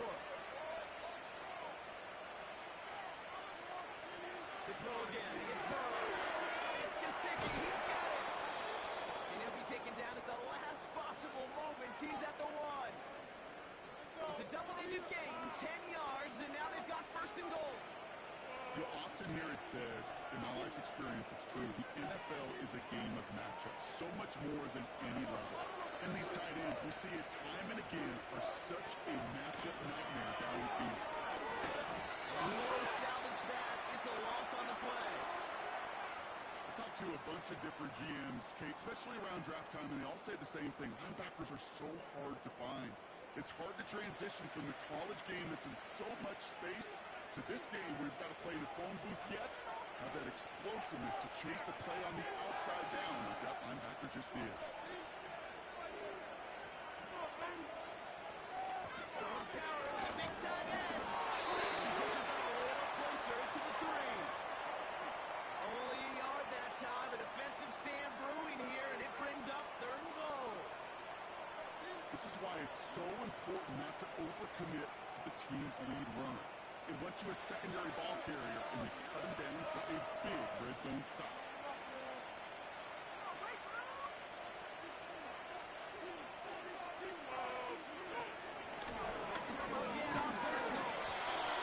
To throw again, it's Burrow. It's Gesicki, he's got it. And he'll be taken down at the last possible moment. He's at the 1. It's a double-digit gain, 10 yards, and now they've got 1st and goal. You'll often hear it said, in my life experience, it's true, the NFL is a game of matchups, so much more than any level. And these tight ends, we see it time and again, are such a matchup nightmare down the field. And he won't salvage that. It's a loss on the play. I talked to a bunch of different GMs, Kate, especially around draft time, and they all say the same thing. Linebackers are so hard to find. It's hard to transition from the college game that's in so much space to this game where you've got to play in a phone booth yet have that explosiveness to chase a play on the outside down like that linebacker just did. Power with a big tight end. He pushes them a little closer to the 3. Only a yard that time. A defensive stand brewing here, and it brings up 3rd and goal. This is why it's so important not to overcommit to the team's lead runner. It went to a secondary ball carrier, and they cut him down for a big red zone stop. Again on 3rd and goal.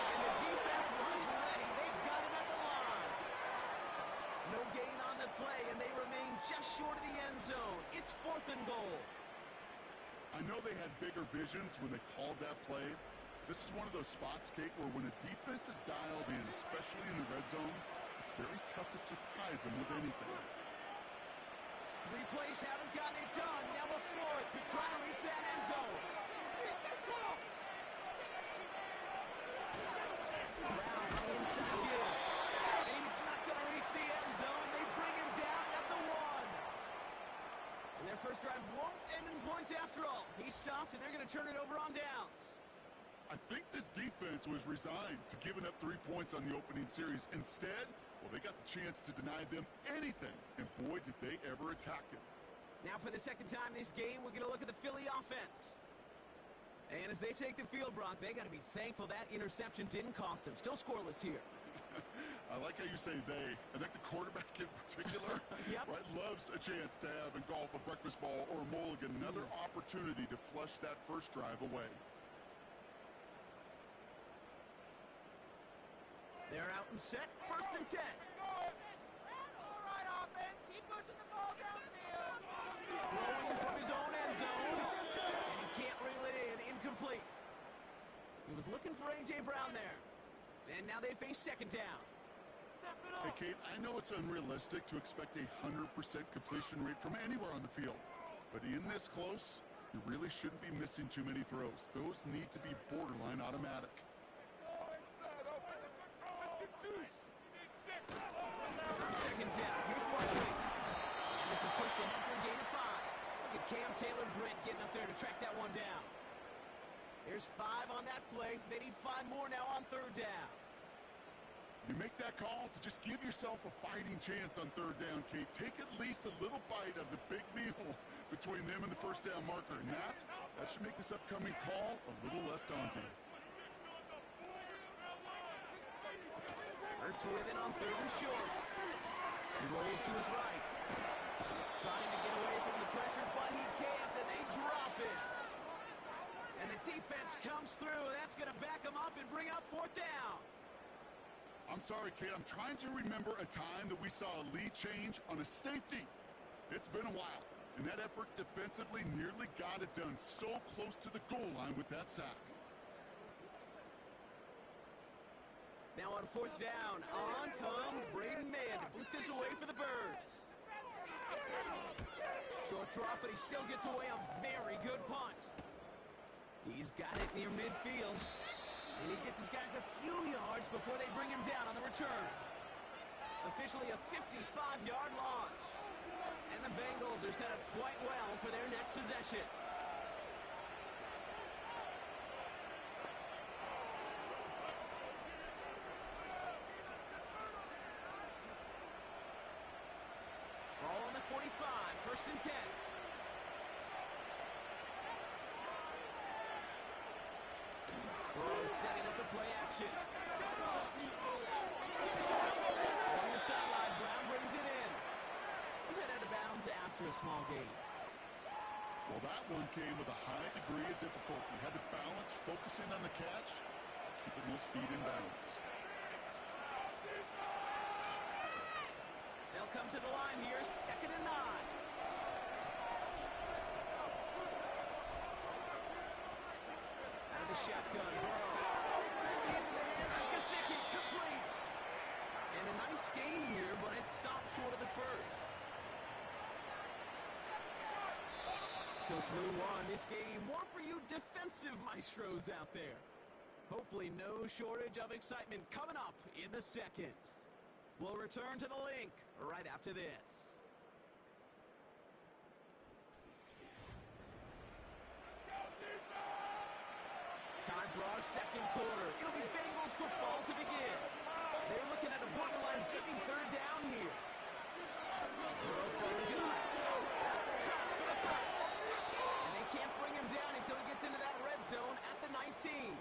And the defense was ready. They've got him at the line. No gain on the play, and they remain just short of the end zone. It's 4th and goal. I know they had bigger visions when they called that play, This is one of those spots, Kate, where when a defense is dialed in, especially in the red zone, it's very tough to surprise them with anything. 3 plays haven't gotten it done. Now the 4th to try to reach that end zone. Brown on the inside hill. He's not going to reach the end zone. They bring him down at the 1. And their first drive won't end in points after all. He stopped, and they're going to turn it over on downs. I think this defense was resigned to giving up 3 points on the opening series. Instead, well, they got the chance to deny them anything, and boy, did they ever attack it. Now for the second time this game, we're going to look at the Philly offense. And as they take the field, Brock, they got to be thankful that interception didn't cost them. Still scoreless here. I like how you say they. I think the quarterback in particular Yep. right, loves a chance to have in golf a breakfast ball or a mulligan, another opportunity to flush that first drive away. They're out and set. 1st and 10. All right, offense. Keep pushing the ball downfield. Throwing from his own end zone. And he can't reel it in. Incomplete. He was looking for A.J. Brown there. And now they face 2nd down. Hey, Kate, I know it's unrealistic to expect a 100% completion rate from anywhere on the field. But in this close, you really shouldn't be missing too many throws. Those need to be borderline automatic. On 2nd down, here's Barkley. And this is pushed ahead for a gain of 5. Look at Cam Taylor-Britt getting up there to track that one down. There's 5 on that play. They need 5 more now on 3rd down. You make that call to just give yourself a fighting chance on 3rd down, Kate. Take at least a little bite of the big meal between them and the 1st down marker. And that should make this upcoming call a little less daunting. Hurts with it on 3rd and short. He rolls to his right. Trying to get away from the pressure, but he can't, and they drop it. And the defense comes through. That's going to back him up and bring up 4th down. I'm sorry, Kate. I'm trying to remember a time that we saw a lead change on a safety. It's been a while, and that effort defensively nearly got it done. So close to the goal line with that sack. Now on 4th down, on comes Braden Mann to boot this away for the Birds. Short drop, but he still gets away a very good punt. He's got it near midfield. And he gets his guys a few yards before they bring him down on the return. Officially a 55-yard launch. And the Bengals are set up quite well for their next possession. Ball on the 45, 1st and 10. Setting up the play action. On the sideline, Brown brings it in. He's head out of bounds after a small gain. Well, that one came with a high degree of difficulty. Had to balance, focusing on the catch, keeping those feet in balance. They'll come to the line here, 2nd and 9. Out of the shotgun, Burrow. Into the hands of Gesicki, complete. And a nice gain here, but it stopped short of the 1st. So through 1, this game, more for you defensive maestros out there. Hopefully no shortage of excitement coming up in the 2nd. We'll return to the link right after this. Time for our 2nd quarter. It'll be Bengals football to begin. They're looking at a borderline gimme 3rd down here. Throw from the gun. That's a cut for the 1st. And they can't bring him down until he gets into that red zone at the 19.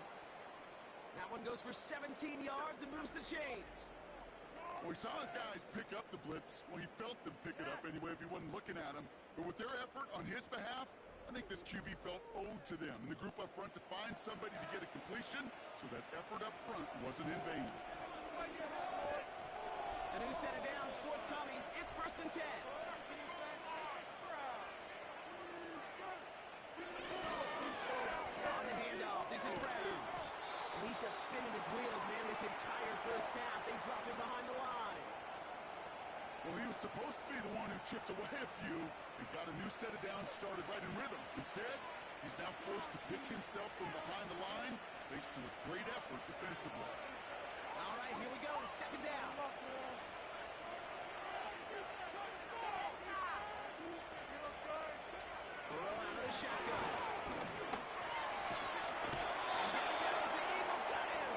That one goes for 17 yards and moves the chains. Well, he saw his guys pick up the blitz. Well, he felt them pick it up anyway if he wasn't looking at him. But with their effort on his behalf, I think this QB felt owed to them and the group up front to find somebody to get a completion, so that effort up front wasn't in vain. A new set of downs forthcoming. It's 1st and 10. On the handoff, this is Brown. just spinning his wheels, man, this entire first half. They drop him behind the line. Well, he was supposed to be the one who chipped away a few and got a new set of downs started right in rhythm. Instead, he's now forced to pick himself from behind the line thanks to a great effort defensively. All right, here we go. Second down. Throw out of the shotgun. And there he goes. The Eagles got him.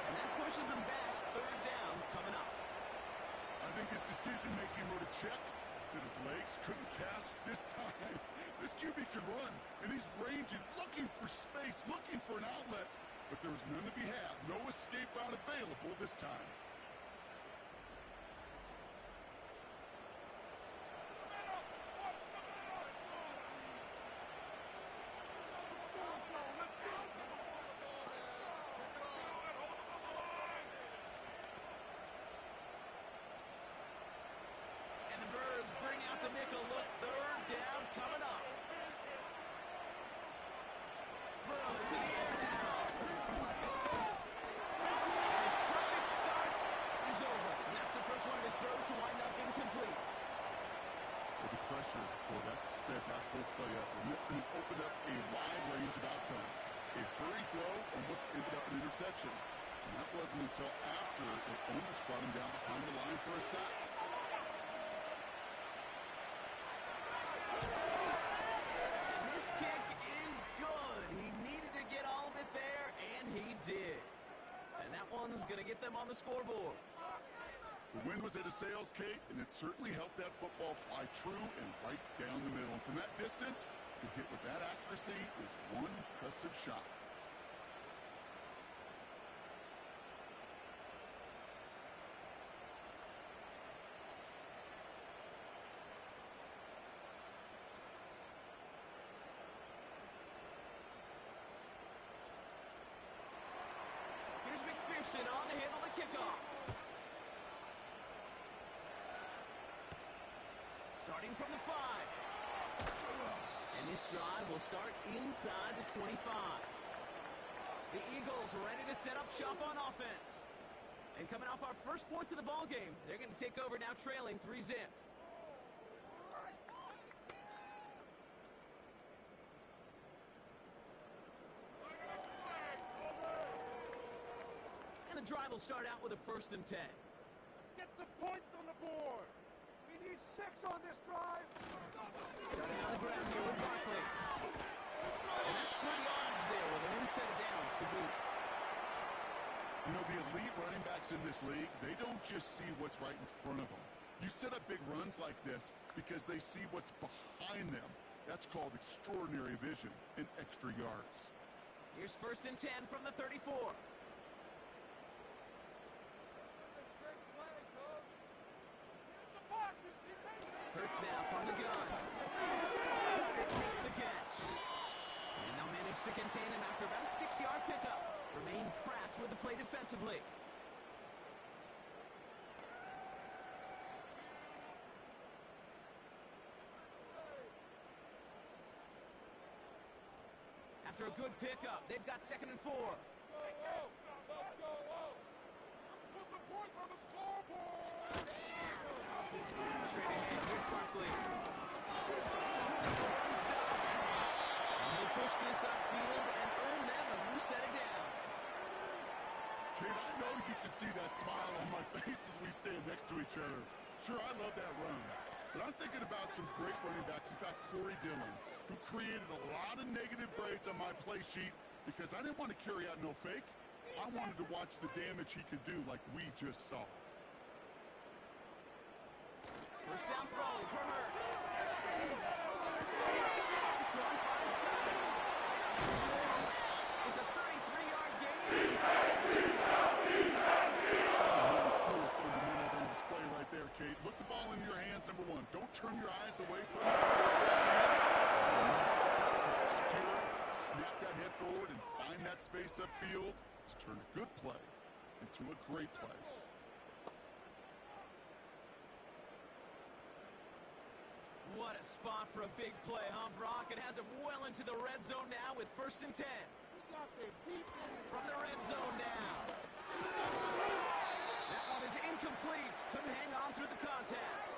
And that pushes him back. Third down coming up. I think his decision-making wrote a check that his legs couldn't catch this time. This QB can run, and he's ranging, looking for space, looking for an outlet. But there was none to be had. No escape route available this time. And the Birds bring out the nickel look. Third down coming up. Burrow to the air now. And his perfect start is over. And that's the first one of his throws to wind up incomplete. With the pressure, boy, that sped that whole play up. And it opened up a wide range of outcomes. A hurried throw almost ended up an interception. And that wasn't until after it almost brought him down behind the line for a sack. And this kick is good. He needed to get all of it there, and he did. And that one's going to get them on the scoreboard. The wind was at a sails, Kate, and it certainly helped that football fly true and right down the middle. And from that distance, to hit with that accuracy is one impressive shot. Here's McPherson on to handle the kickoff. Starting from the 5. And this drive will start inside the 25. The Eagles ready to set up shop on offense. And coming off our first points of the ball game, they're going to take over now trailing 3-zip. And the drive will start out with a 1st and 10. Get some points on the board. We need 6 on this drive. Starting on the ground here with Barkley. And that's good yardage there with a new set of downs to boot. You know, the elite running backs in this league, they don't just see what's right in front of them. You set up big runs like this because they see what's behind them. That's called extraordinary vision and extra yards. Here's 1st and 10 from the 34. Hurts now from the gun. Carter makes the catch. And they'll manage to contain him after about a 6-yard pickup. Remain Pratt with the play defensively. After a good pickup, they've got 2nd and 4. Let's go. Put some points on the scoreboard. Straight ahead, here's Barkley. Takes it for one stop. And he'll push this upfield and earn them a new set of downs. Kate, I know you can see that smile on my face as we stand next to each other. Sure, I love that run. But I'm thinking about some great running backs. In fact, Corey Dillon, who created a lot of negative grades on my play sheet because I didn't want to carry out no fake. I wanted to watch the damage he could do like we just saw. First down throwing for Hurts. This one finds Guy. It's a 33-yard gain. Really cool fundamentals on display right there, Kate. Look the ball in your hands, number one. Don't turn your eyes away from it. Secure, snap that head forward, and find that space upfield to turn a good play into a great play. What a spot for a big play, huh, Brock? It has it well into the red zone now with 1st and 10. We got From the red zone now. That one is incomplete. Couldn't hang on through the contact.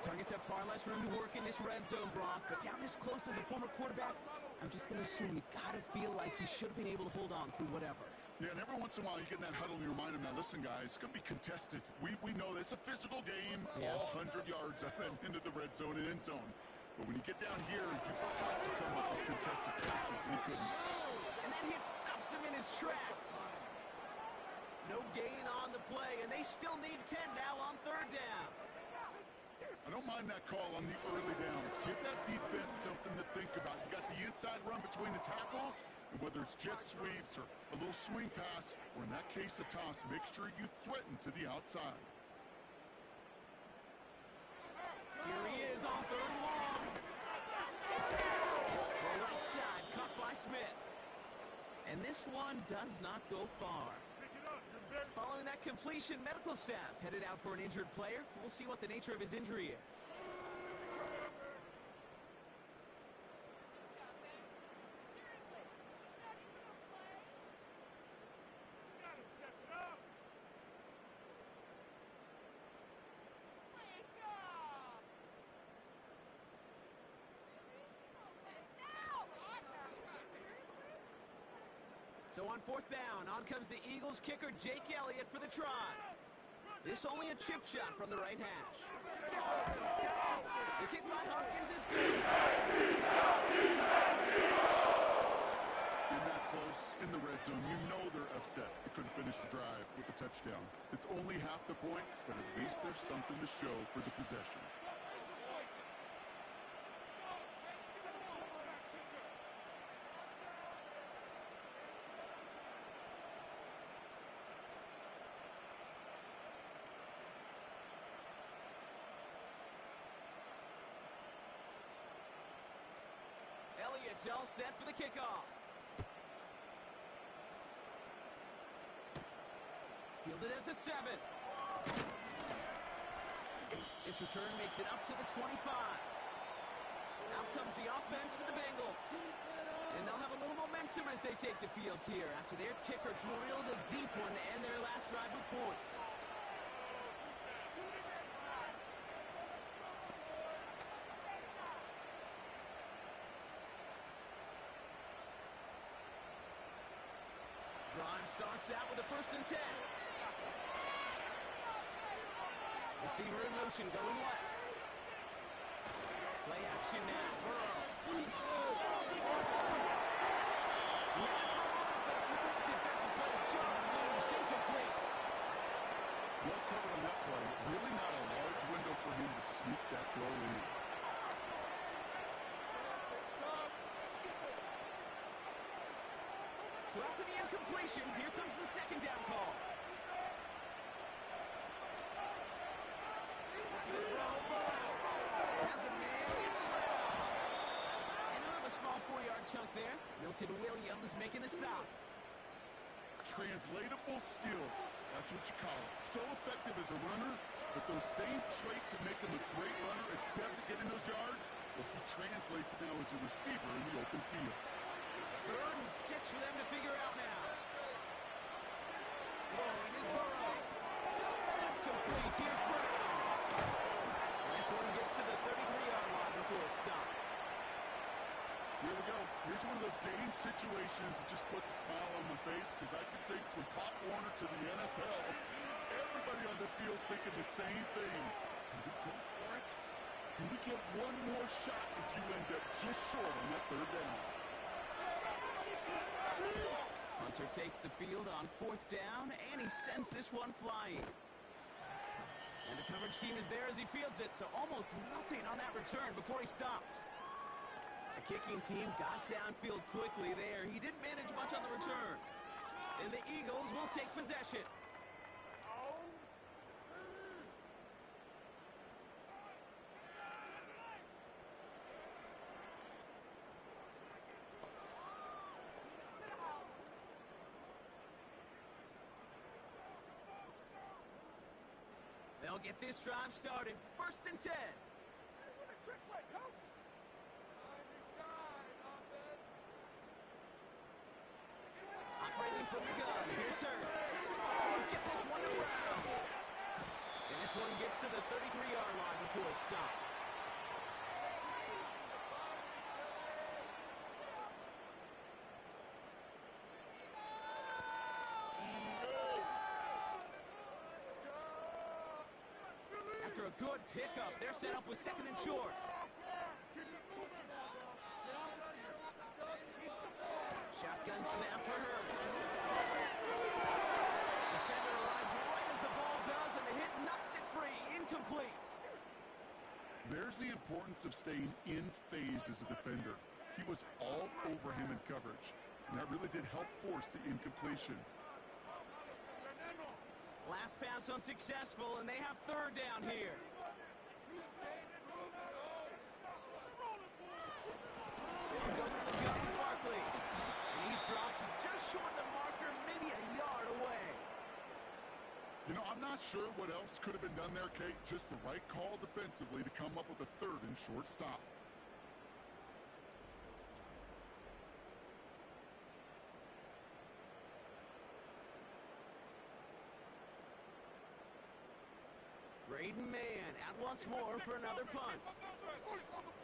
Targets have far less room to work in this red zone, Brock. But down this close as a former quarterback, I'm just going to assume you got to feel like he should have been able to hold on through whatever. Yeah, and every once in a while you get in that huddle and you remind him, now listen guys, it's going to be contested. We know this is a physical game, all 100 yards into the red zone and end zone. But when you get down here, you've got to come up with contested catches, and he couldn't. And that hit stops him in his tracks. No gain on the play, and they still need 10 now on third down. I don't mind that call on the early downs. Give that defense something to think about. You got the inside run between the tackles, and whether it's jet sweeps or a little swing pass, or in that case a toss, make sure you threaten to the outside. Here he is on third and long. The right side caught by Smith. And this one does not go far. Following that completion, medical staff headed out for an injured player. We'll see what the nature of his injury is. So on fourth down, on comes the Eagles kicker, Jake Elliott, for the try. This only a chip shot from the right hash. The kick by Hopkins is good. You're that close in the red zone. You know they're upset. They couldn't finish the drive with the touchdown. It's only half the points, but at least there's something to show for the possession. Elliott's all set for the kickoff. Fielded at the 7. This return makes it up to the 25. Out comes the offense for the Bengals. And they'll have a little momentum as they take the field here after their kicker drilled a deep one to end their last drive with points. Drive starts out with a 1st and 10. Receiver in motion going left. Play action now. Burrow. Defensive play. John Lewis incomplete. Well covered on that play. Really not a large window for him to sneak that throw in. So after the incompletion, here comes the 2nd down call. Looking to throw, Burrow. Has a man, it's Burrow. And he'll have a small 4-yard chunk there. Milton Williams making the stop. Translatable skills. That's what you call it. So effective as a runner, but those same traits that make him a great runner, adept at getting those yards, well, he translates now as a receiver in the open field. 3rd and 6 for them to figure out now. Throwing is Burrow. That's complete. Here's Burrow. This one gets to the 33-yard line before it's stopped. Here we go. Here's one of those game situations that just puts a smile on my face, because I can think from Pop Warner to the NFL, everybody on the field thinking the same thing. Can we go for it? Can we get one more shot as you end up just short on that 3rd down? Hunter takes the field on 4th down, and he sends this one flying. And the coverage team is there as he fields it, so almost nothing on that return before he stopped. The kicking team got downfield quickly there. He didn't manage much on the return. And the Eagles will take possession. They'll get this drive started. 1st and 10. from the gun. Here's Hurts. Get this one around. And this one gets to the 33-yard line before it's stopped. After a good pickup, they're set up with second and short. Shotgun snap for Hurts. Defender arrives right as the ball does, and the hit knocks it free. Incomplete. There's the importance of staying in phase as a defender. He was all over him in coverage, and that really did help force the incompletion. Last pass unsuccessful, and they have third down here. They go for the gun to Barkley. And he's dropped just short of the marker, maybe a yard away. You know, I'm not sure what else could have been done there, Kate. Just the right call defensively to come up with a third and short stop. Braden Mann out once more for another punt.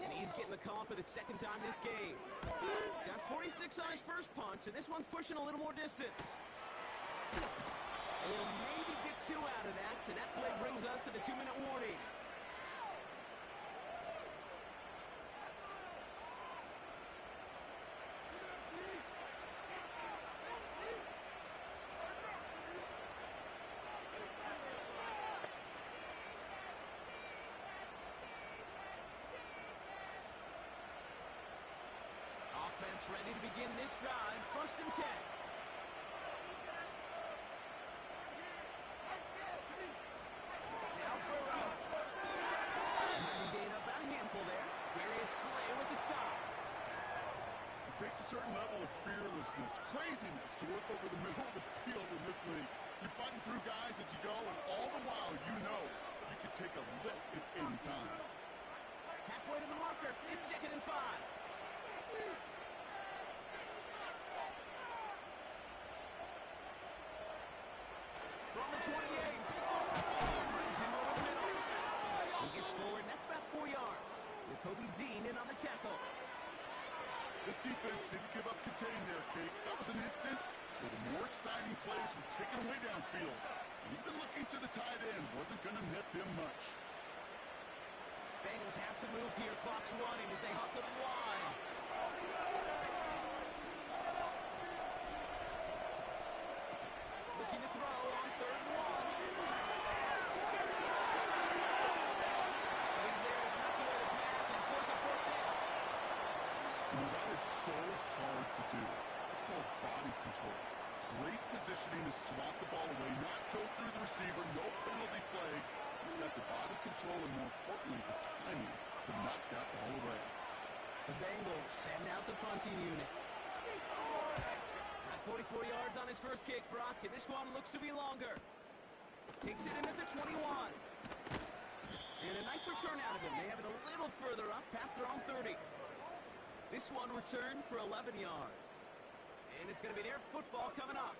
And he's getting the call for the second time this game. Got 46 on his first punch, and this one's pushing a little more distance. And he'll maybe get 2 out of that, and that play brings us to the 2-minute warning. Offense ready to begin this drive. First and 10. Now Burrow. Maybe gain up about a handful there. Darius Slay with the stop. It takes a certain level of fearlessness, craziness to work over the middle of the field in this league. You're fighting through guys as you go, and all the while you know you can take a lick at any time. Halfway to the marker. It's second and 5. From the 28. Runs him over the middle. He gets forward, and that's about 4 yards. With Kobe Dean in on the tackle. This defense didn't give up contain there, Kate. That was an instance where the more exciting plays were taken away downfield. And even looking to the tight end wasn't going to net them much. Bengals have to move here. Clock's running as they hustle the line. Looking to throw on 3rd and 1. He's there to knock away the pass and force a 4th down. That is so hard to do. It's called body control. Great positioning to swat the ball away, not go through the receiver, no penalty play. He's got the body control and, more importantly, the timing to knock that ball away. The Bengals send out the punting unit. At 44 yards on his first kick, Brock, and this one looks to be longer. Takes it in at the 21. And a nice return out of him. They have it a little further up, past their own 30. This one returned for 11 yards. And it's going to be their football coming up.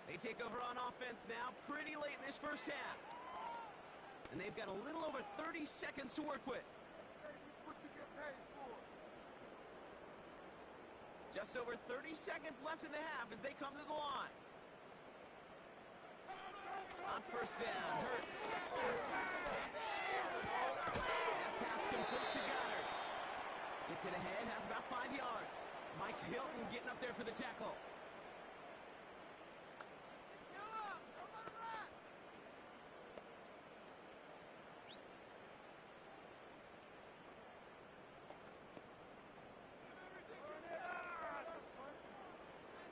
They take over on offense now pretty late in this first half. And they've got a little over 30 seconds to work with. Just over 30 seconds left in the half as they come to the line. On first down, Hurts. That pass complete to Goddard. Gets it ahead, has about 5 yards. Mike Hilton getting up there for the tackle.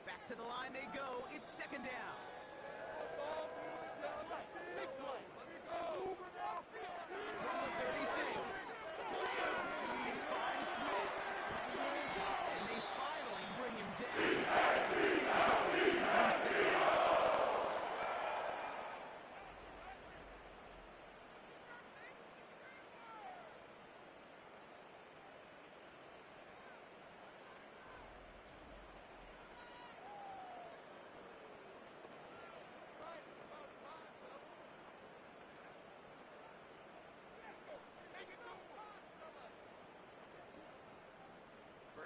Back to the line they go. It's second down. From the 36. He's finds Smith. And they finally bring him down.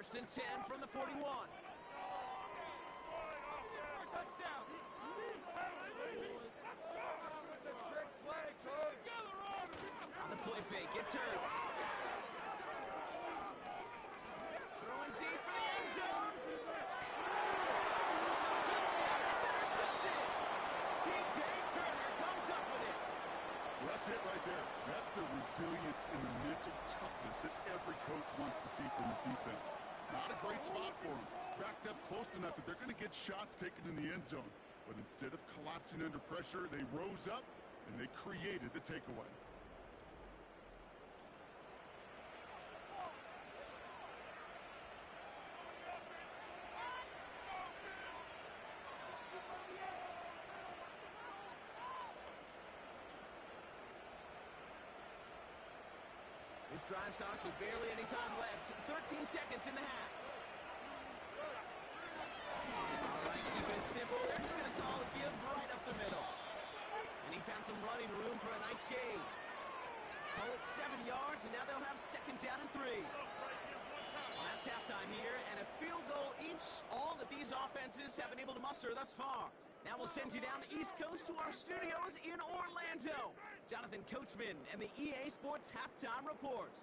First and 10 from the 41. Touchdown. With the trick play, coach. On the play fake, it's Hurts. Throwing deep for the end zone. Touchdown, that's intercepted. T.J. Turner comes up with it. Well, that's it right there. That's the resilience and the mental toughness that every coach wants to see from his defense. Not a great spot for him. Backed up close enough that they're going to get shots taken in the end zone. But instead of collapsing under pressure, they rose up and they created the takeaway. This drive starts with barely any time left. 13 seconds in the half. All right, keep it simple. They're just going to call a give right up the middle. And he found some running room for a nice gain. Call it 7 yards, and now they'll have second down and 3. Well, that's halftime here, and a field goal each, all that these offenses have been able to muster thus far. Now we'll send you down the East Coast to our studios in Orlando. Jonathan Coachman and the EA Sports Halftime Report.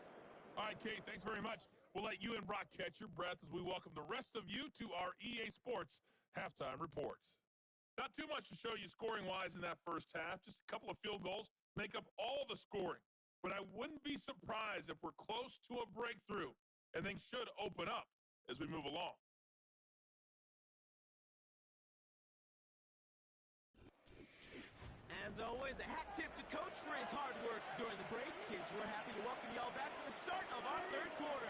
All right, Kate, thanks very much. We'll let you and Brock catch your breath as we welcome the rest of you to our EA Sports Halftime Report. Not too much to show you scoring-wise in that first half. Just a couple of field goals make up all the scoring. But I wouldn't be surprised if we're close to a breakthrough, and things should open up as we move along. As always, a hat tip to Coach for his hard work during the break, as we're happy to welcome y'all back for the start of our third quarter.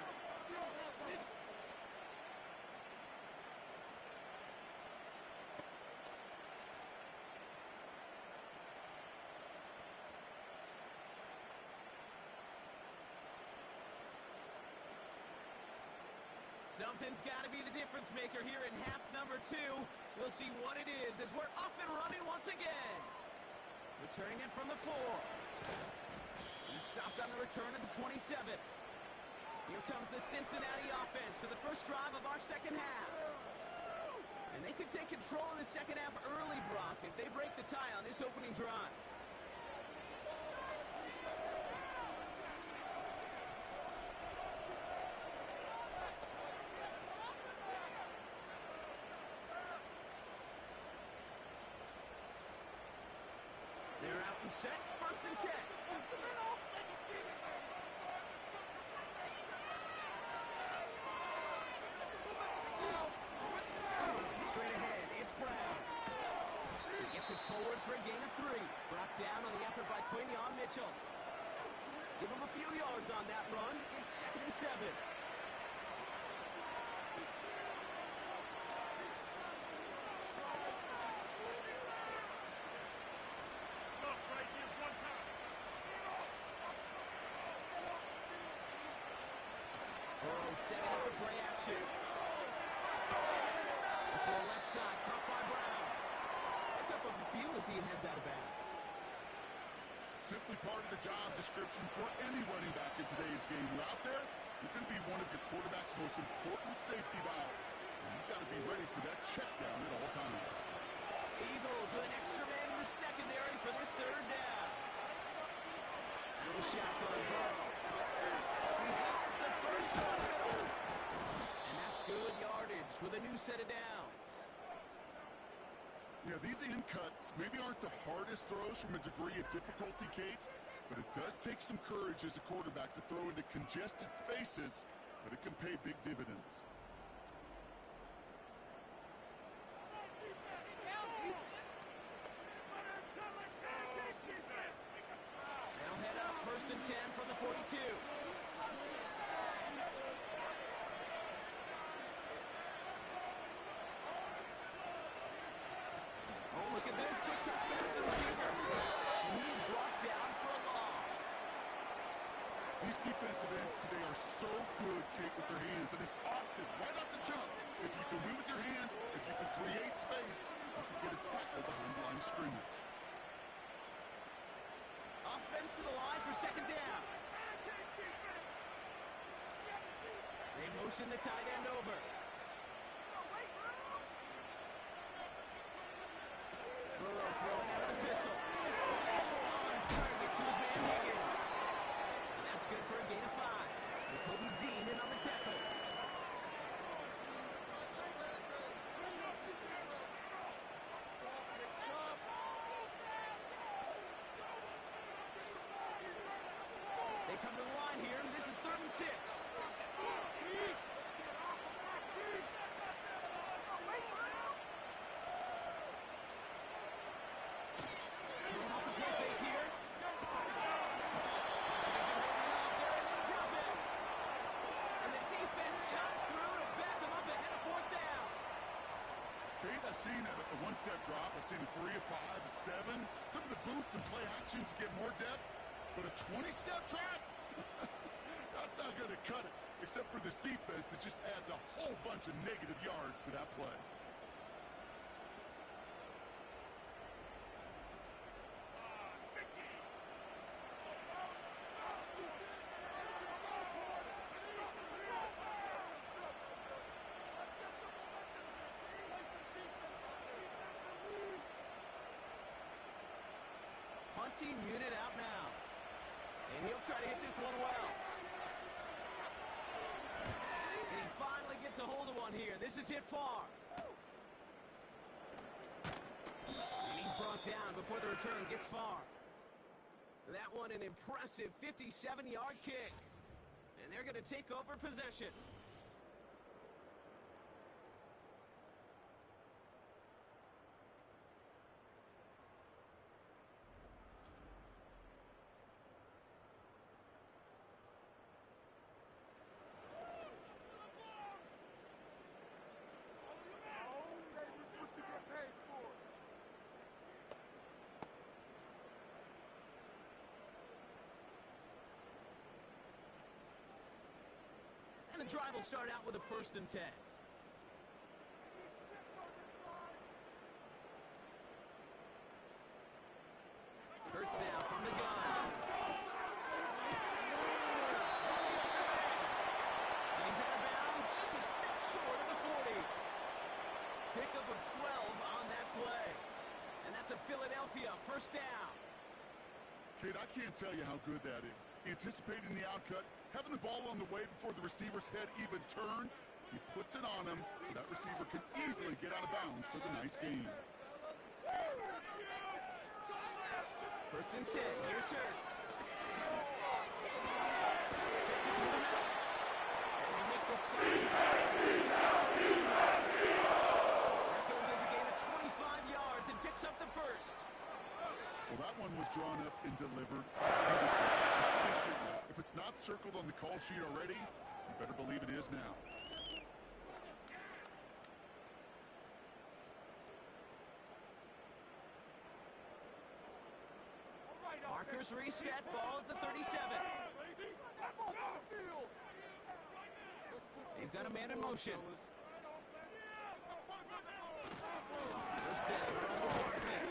Something's got to be the difference maker here in half number 2. We'll see what it is as we're off and running once again. Returning it from the 4. He stopped on the return at the 27. Here comes the Cincinnati offense for the first drive of our second half. And they could take control of the second half early, Brock, if they break the tie on this opening drive. They're out and set, first and 10. Straight ahead, it's Brown. He gets it forward for a gain of 3. Brought down on the effort by Quinion Mitchell. Give him a few yards on that run. It's second and 7. Setting up the play action. For the left side, caught by Brown. Pick up a few as he heads out of bounds. Simply part of the job description for any running back in today's game. You're out there, you're going to be one of your quarterback's most important safety valves. And you've got to be ready for that check down at all times. Eagles with an extra man in the secondary for this third down. Little shotgun Burrow. He has the first one. And that's good yardage with a new set of downs. Yeah, these in cuts maybe aren't the hardest throws from a degree of difficulty, Kate, but it does take some courage as a quarterback to throw into congested spaces, but it can pay big dividends. They'll head up first and 10 from the 42. Oh, look at this. Quick touch pass to the receiver. And he's brought down for a loss. These defensive ends today are so good, Kate, with their hands, and it's often right off the jump. If you can win with your hands, if you can create space, you can get a tackle behind the line of scrimmage. Offense to the line for second down. They motion the tight end over. Burrow throwing out of the pistol. On target to his man Higgins. And that's good for a gain of 5. With Kobe Dean in on the tackle. They come to the line here, and this is 3rd and 6. Going off the play fake here. They're able to drop him. And the defense comes through to back them up ahead of 4th down. Kate, I've seen a one-step drop. I've seen a 3, a 5, a 7. Some of the boots and play actions get more depth. But a 20-step drop? That's not going to cut it. Except for this defense, it just adds a whole bunch of negative yards to that play. Punting unit out now. And he'll try to hit this one well. And he finally gets a hold of one here. This is hit far. And he's brought down before the return gets far. That one an impressive 57-yard kick. And they're going to take over possession. And the drive will start out with a 1st and 10. Hurts now from the gun. And he's out of bounds, just a step short of the 40. Pickup of 12 on that play. And that's a Philadelphia 1st down. Kate, I can't tell you how good that is. Anticipating the outcut, having the ball on the way before the receiver's head even turns, he puts it on him so that receiver can easily get out of bounds for the nice gain. 1st and 10, here's Hurts. Gets it through the middle. And they make the stop. That goes as a gain of 25 yards and picks up the 1st. Well, that one was drawn up and delivered efficiently. If it's not circled on the call sheet already, you better believe it is now. Markers reset, ball at the 37. They've got a man in motion. First down, run the Barkley.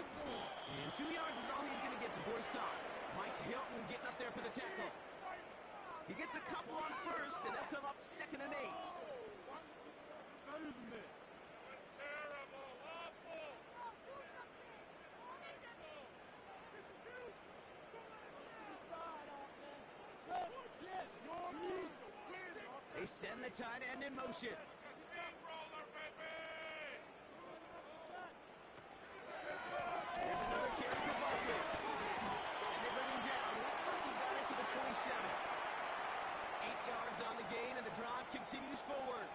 And 2 yards is all he's going to get before he's caught. Mike Hilton getting up there for the tackle. He gets a couple on 1st, and they'll come up 2nd and 8. Better than this. Terrible, awful. They send the tight end in motion. There's another carry for Barkley. And they bring him down. Looks like he got it to the 27. 8 yards on the gain, and the drive continues forward.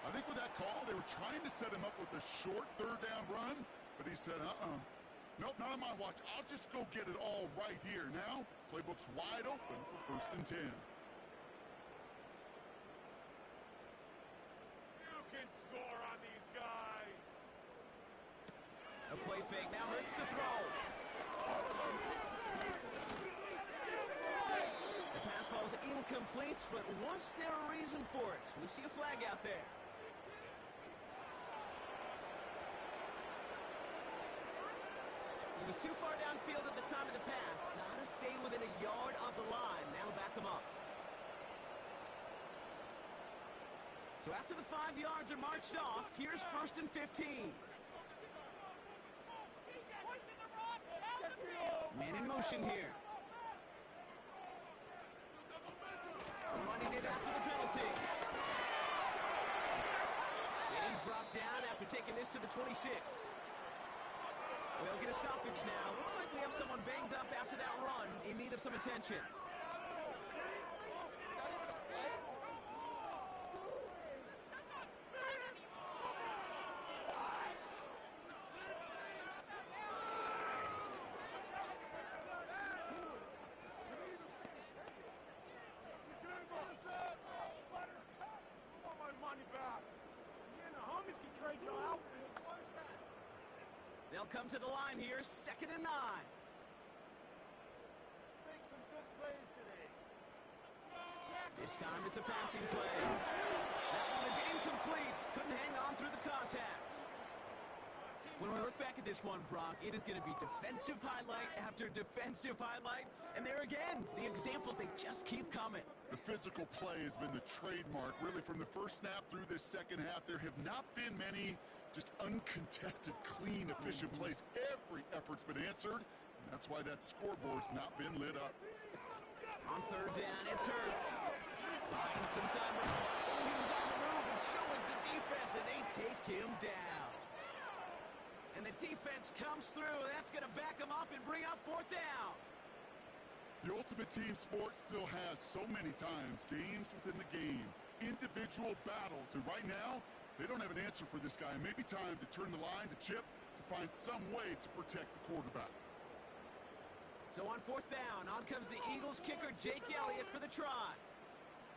I think with that call, they were trying to set him up with a short 3rd down run, but he said, nope, not on my watch. I'll just go get it all right here. Now, playbook's wide open for 1st and 10. You can score on these guys. A play fake now Hurts to throw. The pass falls incomplete, but was there a reason for it? We see a flag out there. He was too far downfield at the time of the pass. Got to stay within a yard of the line. That'll back him up. So after the 5 yards are marched off, here's 1st and 15. Man in motion here. Running it after the penalty. And he's brought down after taking this to the 26. We'll get a stoppage now. Looks like we have someone banged up after that run, in need of some attention. They'll come to the line here, 2nd and 9. Make some good plays today. This time it's a passing play. That one is incomplete. Couldn't hang on through the contact. When we look back at this one, Brock, it is going to be defensive highlight after defensive highlight. And there again, the examples, they just keep coming. The physical play has been the trademark. Really, from the first snap through this second half, there have not been many just uncontested, clean, efficient plays. Every effort's been answered, and that's why that scoreboard's not been lit up. On 3rd down, it's Hurts. Buying some time. Oh, he was on the move, and so is the defense, and they take him down. And the defense comes through. That's going to back him up and bring up 4th down. The ultimate team sport still has so many times games within the game, individual battles, and right now, they don't have an answer for this guy. It may be time to turn the line to Chip to find some way to protect the quarterback. So on 4th down, on comes the Eagles kicker, Jake Elliott, for the try.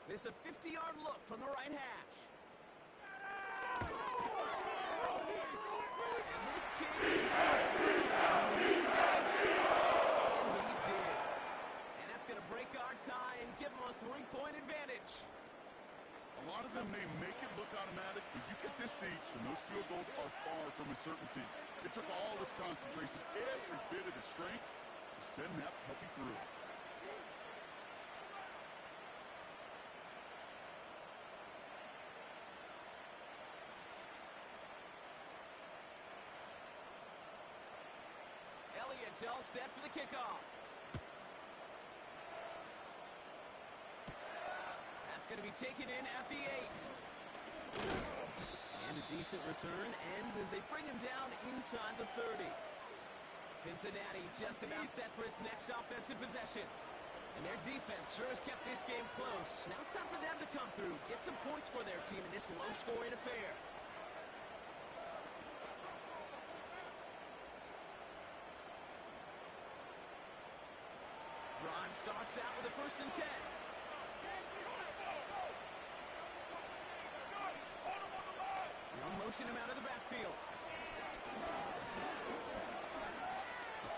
This is a 50-yard look from the right hash. And this kick is good. And he did. And that's going to break our tie and give him a 3-point advantage. A lot of them may make it look automatic, but you get this deep, and those field goals are far from a certainty. It took all this concentration, every bit of his strength, to send that puppy through. Elliott's all set for the kickoff. That's going to be taken in at the 8. And a decent return ends as they bring him down inside the 30. Cincinnati just about set for its next offensive possession. And their defense sure has kept this game close. Now it's time for them to come through, get some points for their team in this low-scoring affair. Drive starts out with a 1st and 10. Motion him out of the backfield.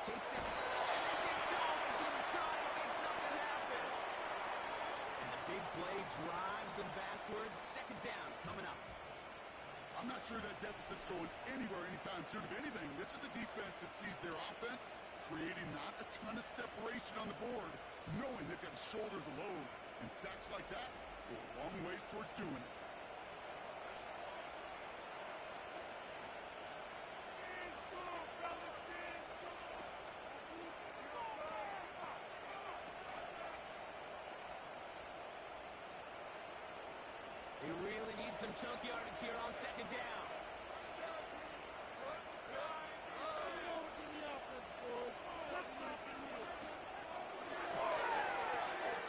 Chased it. And they get Jones, and they're trying to make something happen. And the big play drives them backwards. 2nd down coming up. I'm not sure that deficit's going anywhere anytime soon. If anything, this is a defense that sees their offense creating not a ton of separation on the board, knowing they've got to shoulder the load. And sacks like that go a long ways towards doing it. They really need some chunk yardage here on 2nd down.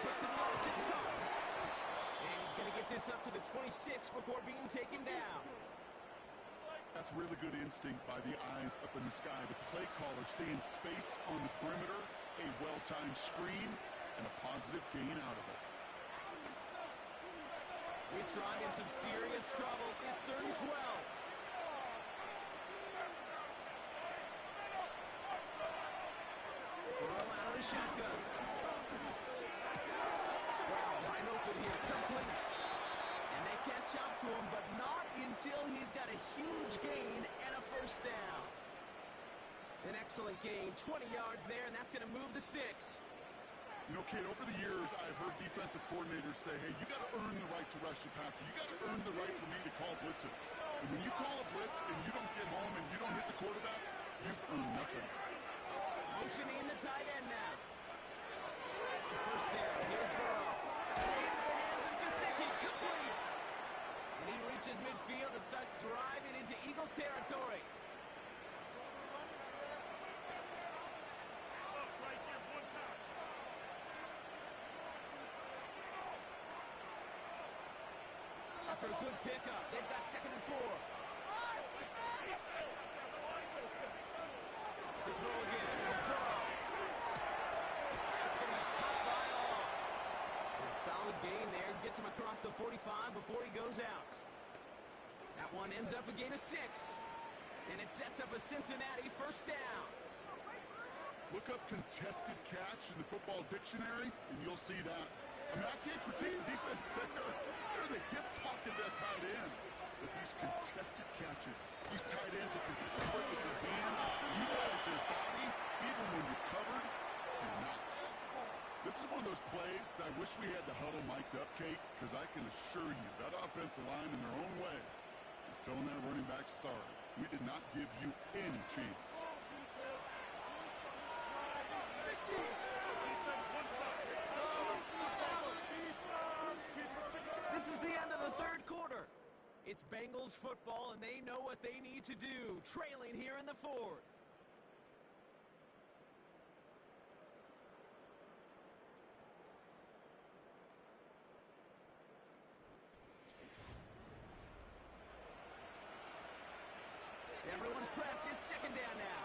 Quick to the left, it's caught. And he's going to get this up to the 26 before being taken down. That's really good instinct by the eyes up in the sky. The play caller seeing space on the perimeter, a well-timed screen, and a positive gain out of it. This drive in some serious trouble. It's 3rd and 12. Throw out of the shotgun. Wow, wide open here, complete. And they catch up to him, but not until he's got a huge gain and a 1st down. An excellent gain, 20 yards there, and that's going to move the sticks. You know, Kate, over the years, I've heard defensive coordinators say, hey, you got to earn the right to rush the passer. You got to earn the right for me to call blitzes. And when you call a blitz and you don't get home and you don't hit the quarterback, you've earned nothing. Motioning the tight end now. First down, here's Burrow. Into the hands of Gesicki, complete. And he reaches midfield and starts driving into Eagles territory. After a good pickup, they've got 2nd and 4. To throw again, it's Burrow. That's going to be caught by all. A solid gain there, gets him across the 45 before he goes out. That one ends up a gain of 6. And it sets up a Cincinnati first down. Look up contested catch in the football dictionary, and you'll see that. I mean, I can't critique defense there. They're the hip pocket of that tight end. But these contested catches, these tight ends that can separate with their hands, utilize their body, even when you're covered, you're not. This is one of those plays that I wish we had the huddle mic'd up, Kate, because I can assure you that offensive line in their own way is telling that running back, sorry, we did not give you any chance. This is the end of the 3rd quarter. It's Bengals football, and they know what they need to do, trailing here in the 4th. Everyone's prepped. It's 2nd down now.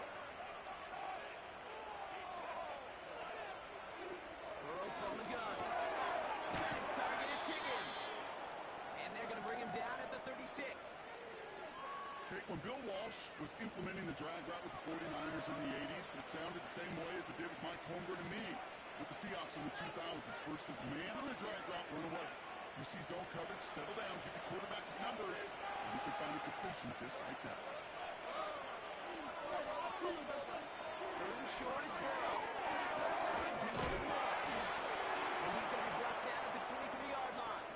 Burrow from the gun. Nice target, it's Higgins. And they're going to bring him down at the 36. Kate, when Bill Walsh was implementing the drag route with the 49ers in the 80s, it sounded the same way as it did with Mike Holmgren and me with the Seahawks in the 2000s versus man on the drag route, run away. You see zone coverage, settle down, give the quarterback his numbers, and you can find a completion just like that. 3rd and short, it's Burrow. And he's going to be brought down at the 23-yard line.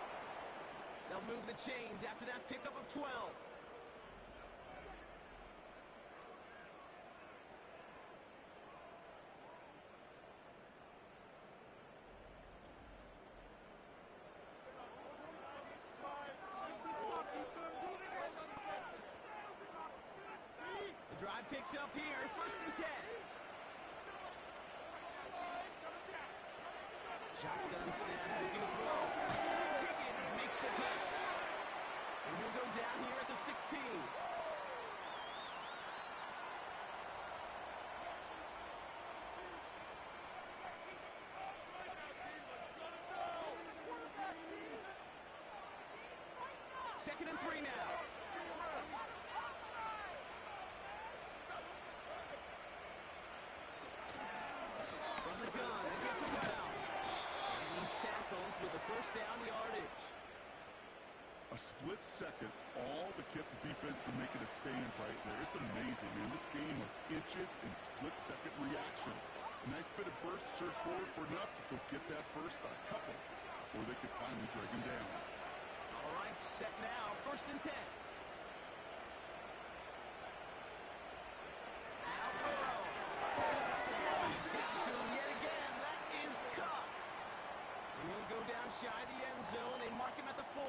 They'll move the chains after that pickup of 12. The drive picks up here, 1st and 10. Shotgun snap, looking to throw. Higgins makes the catch. And he'll go down here at the 16. Second and 3 now. From the gun, it gets around. And he's tackled with the first down yardage. A split second, all but kept the defense from making a stand right there. It's amazing, man. This game of inches and split-second reactions. A nice bit of burst, surge forward for enough to go get that first by a couple before they could finally drag him down. All right, set now, 1st and 10. Now Burrow. He's down to him yet again. That is caught. And he'll go down shy of the end zone. They mark him at the 4.